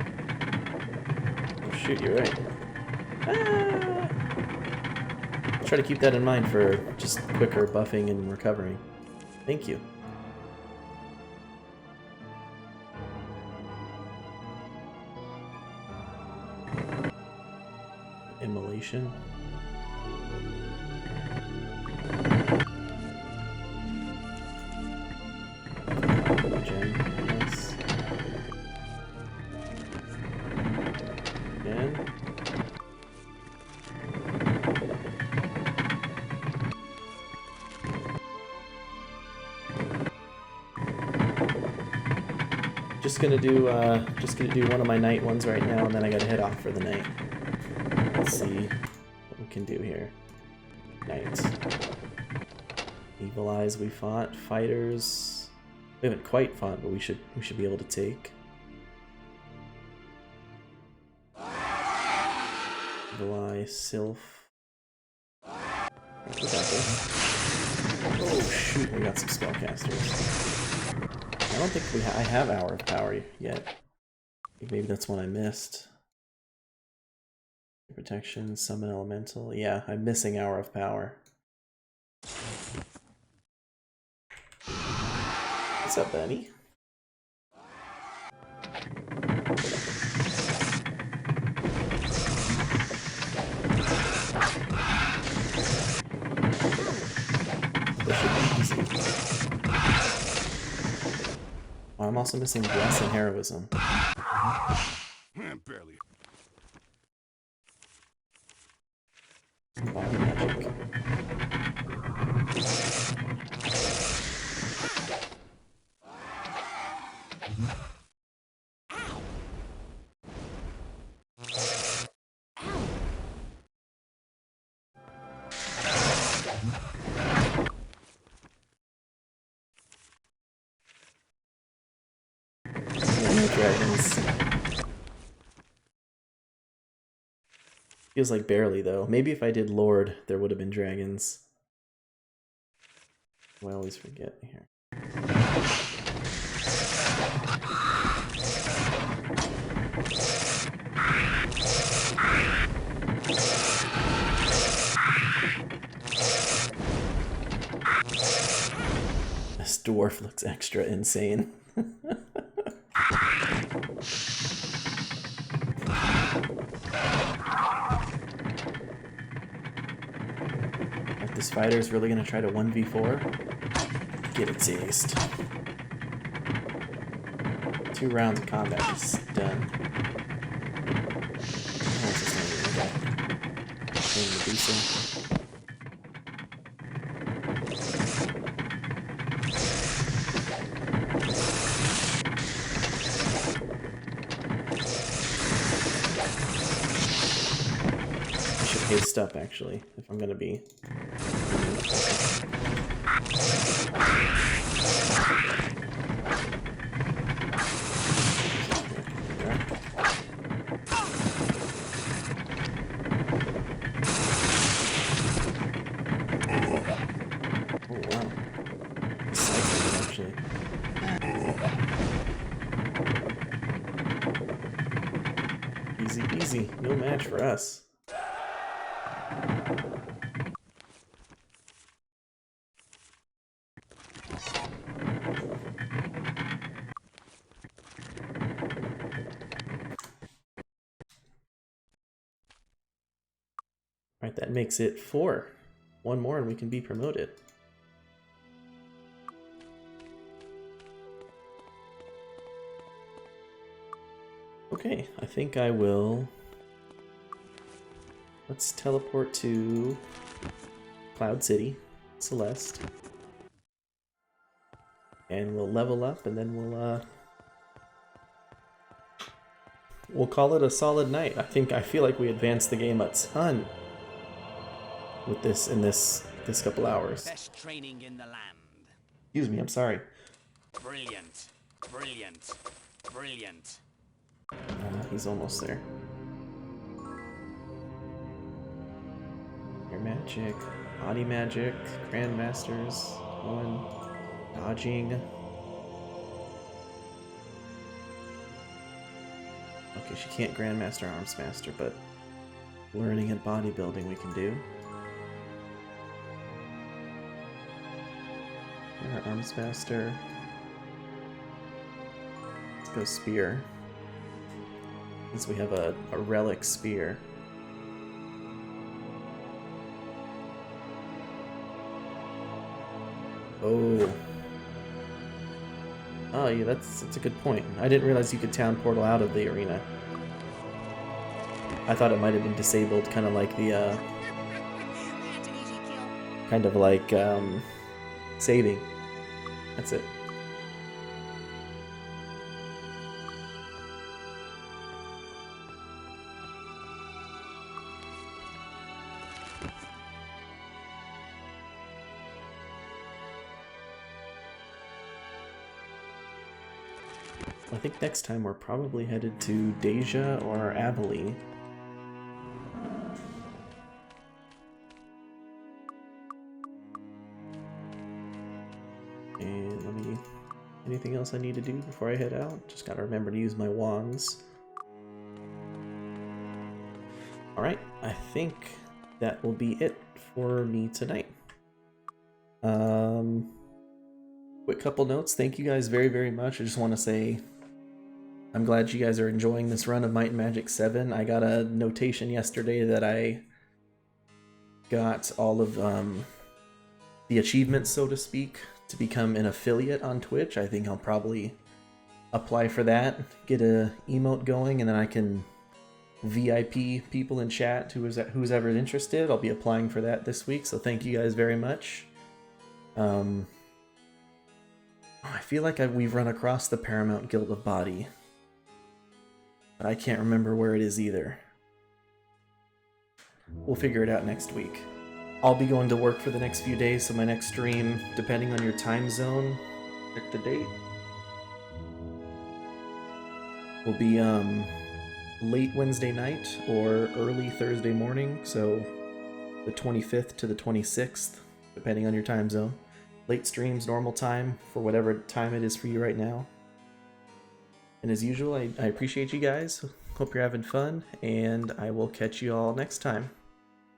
Oh shoot, you're right. Ah! I'll try to keep that in mind for just quicker buffing and recovering. Thank you. Immolation. Gem. Nice. Again. Just gonna do one of my night ones right now, and then I gotta head off for the night. Let's see what we can do here. Night. Evil Eyes we fought. Fighters. We haven't quite fought, but we should be able to take. Evil Eye, Sylph. We got this. Oh shoot, we got some spellcasters. I don't think I have Hour of Power yet. I think maybe that's one I missed. Protection, Summon Elemental. Yeah, I'm missing Hour of Power. What's up, Benny? I'm also missing Bless and Heroism. Barely. Body magic. Yeah, no dragons. Feels like barely, though. Maybe if I did Lord, there would have been dragons. I always forget here. This dwarf looks extra insane. Like, this fighter's really gonna try to 1v4? Get it taste. 2 rounds of combat is done. What's his name? Okay. Medusa. Haste up, actually, if I'm gonna be. Oh wow, actually. Easy peasy, no match for us. Alright, that makes it 4. 1 more and we can be promoted. Okay, I think I will... Let's teleport to Cloud City, Celeste. And we'll level up and then we'll call it a solid night. I feel like we advanced the game a ton with this in this couple hours. Best training in the land. Excuse me, I'm sorry. Brilliant. Brilliant. Brilliant. He's almost there. Air magic, body magic, grandmasters, 1, dodging. Okay, she can't grandmaster arms master, but learning and bodybuilding we can do. Our arms master. Let's go spear. Since we have a relic spear. Oh. Oh yeah, that's a good point. I didn't realize you could town portal out of the arena. I thought it might have been disabled, kind of like the kind of like saving. That's it. I think next time we're probably headed to Deja or Abilene. And let me... Anything else I need to do before I head out? Just gotta remember to use my wands. Alright, I think that will be it for me tonight. Quick couple notes. Thank you guys very, very much. I just want to say I'm glad you guys are enjoying this run of Might and Magic 7. I got a notation yesterday that I got all of the achievements, so to speak, to become an affiliate on Twitch. I think I'll probably apply for that, get a emote going, and then I can VIP people in chat who's ever interested. I'll be applying for that this week, so thank you guys very much. I feel like we've run across the Paramount Guild of Body, but I can't remember where it is either. We'll figure it out next week. I'll be going to work for the next few days, so my next stream, depending on your time zone, check the date, will be late Wednesday night or early Thursday morning, so the 25th to the 26th, depending on your time zone. Late streams, normal time, for whatever time it is for you right now. And as usual, I appreciate you guys. Hope you're having fun, and I will catch you all next time.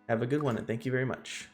Have a good one, and thank you very much.